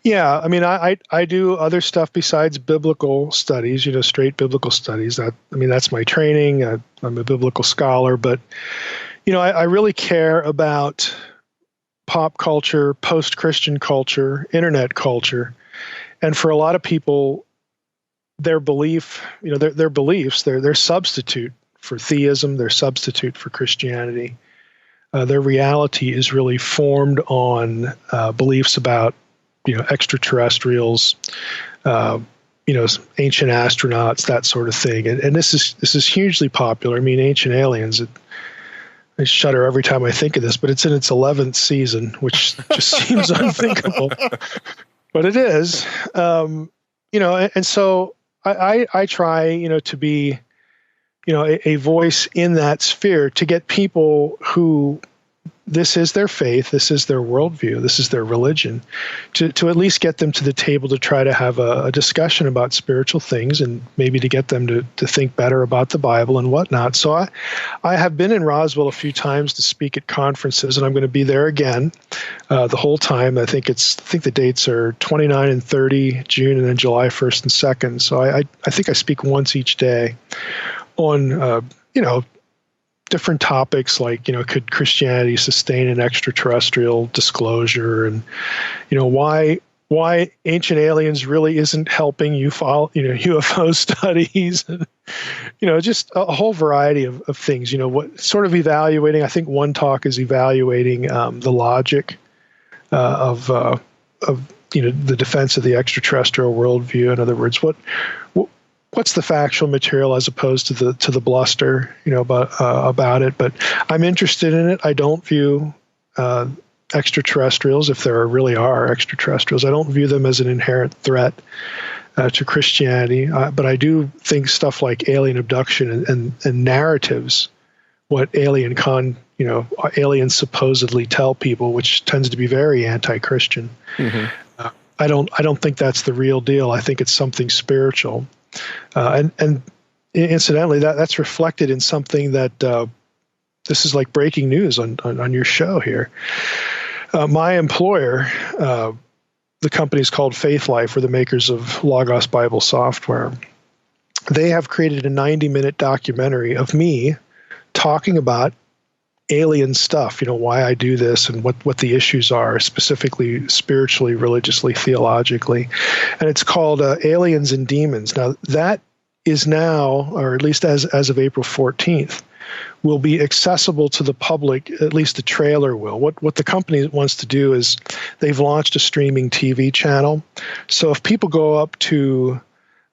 Yeah. I mean, I do other stuff besides biblical studies, straight biblical studies. That's my training. I'm a biblical scholar, but, I really care about pop culture, post-Christian culture, internet culture. And for a lot of people, their beliefs, their substitute for theism, their substitute for Christianity. Their reality is really formed on beliefs about, extraterrestrials, ancient astronauts, that sort of thing. And this is hugely popular. I mean, Ancient Aliens, I shudder every time I think of this, but it's in its 11th season, which just seems unthinkable. But it is, and so I try, to be, a voice in that sphere to get people who this is their faith, this is their worldview, this is their religion, to at least get them to the table to try to have a discussion about spiritual things, and maybe to get them to think better about the Bible and whatnot. So I have been in Roswell a few times to speak at conferences, and I'm going to be there again the whole time. I think the dates are 29 and 30 June, and then July 1st and 2nd. So I think I speak once each day on different topics like, could Christianity sustain an extraterrestrial disclosure, and, why Ancient Aliens really isn't helping UFO studies, and, just a whole variety of things, what sort of evaluating. I think one talk is evaluating the logic of the defense of the extraterrestrial worldview. In other words, what's the factual material as opposed to the bluster, about it. But I'm interested in it. I don't view extraterrestrials, if there really are extraterrestrials, I don't view them as an inherent threat to Christianity. But I do think stuff like alien abduction and narratives, what aliens supposedly tell people, which tends to be very anti-Christian. Mm-hmm. I don't think that's the real deal. I think it's something spiritual. And incidentally, that's reflected in something that this is like breaking news on your show here. My employer, the company is called Faith Life, or the makers of Logos Bible software. They have created a 90-minute documentary of me talking about alien stuff, why I do this and what the issues are, specifically spiritually, religiously, theologically. And it's called Aliens and Demons. Now, that is now, or at least as of April 14th, will be accessible to the public, at least the trailer will. What the company wants to do is they've launched a streaming TV channel. So if people go up to,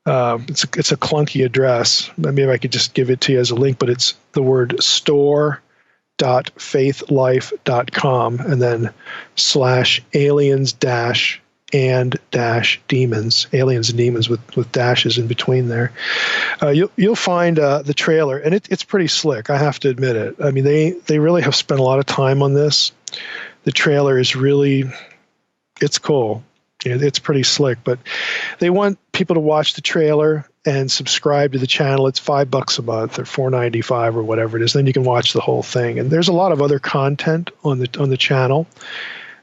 it's a clunky address, maybe I could just give it to you as a link, but it's the word store.faithlife.com and then /aliens-and-demons, aliens and demons with dashes in between there. You'll find the trailer, and it's pretty slick, I have to admit it. I mean, they really have spent a lot of time on this. The trailer is it's cool. It's pretty slick, but they want people to watch the trailer and subscribe to the channel. It's $5 a month or $4.95 or whatever it is. Then you can watch the whole thing. And there's a lot of other content on the channel.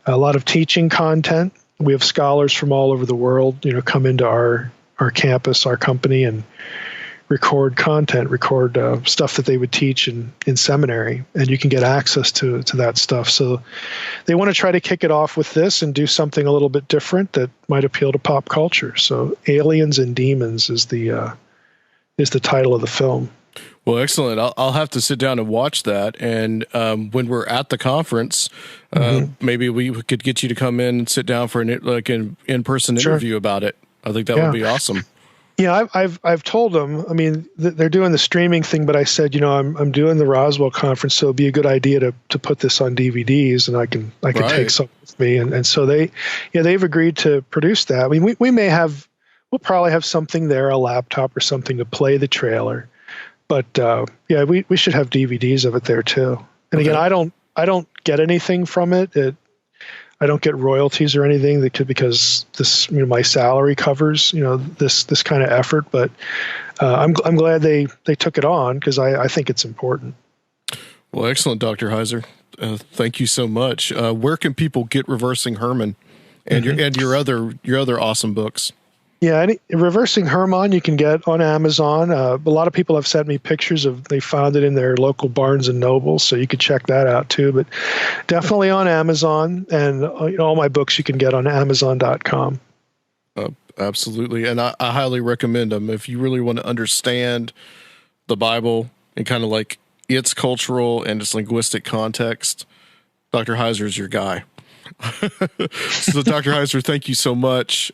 a lot of teaching content. We have scholars from all over the world, come into our campus, our company, and record content, record stuff that they would teach in seminary, and you can get access to that stuff. So they want to try to kick it off with this and do something a little bit different that might appeal to pop culture. So Aliens and Demons is the title of the film. Well, excellent. I'll have to sit down and watch that. And when we're at the conference, maybe we could get you to come in and sit down for an in-person interview about it. I think that would be awesome. Yeah, I've told them. I mean, they're doing the streaming thing, but I said, I'm doing the Roswell conference, so it'd be a good idea to put this on DVDs, and I can take some with me. And so they've agreed to produce that. I mean, we'll probably have something there, a laptop or something to play the trailer. But we should have DVDs of it there too. And again, I don't get anything from it. I don't get royalties or anything because this, my salary covers, this kind of effort. But I'm glad they took it on, because I think it's important. Well, excellent, Dr. Heiser. Thank you so much. Where can people get Reversing Hermon and your other awesome books? Yeah, Reversing Hermon you can get on Amazon. A lot of people have sent me pictures of they found it in their local Barnes and Noble, so you could check that out too. But definitely on Amazon, and all my books you can get on Amazon.com. Absolutely, and I highly recommend them if you really want to understand the Bible and kind of like its cultural and its linguistic context. Dr. Heiser is your guy. So, Dr. Heiser, thank you so much.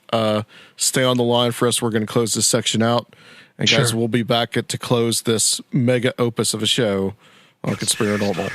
Stay on the line for us. We're going to close this section out. And, guys, we'll be back to close this mega opus of a show on Conspirinormal.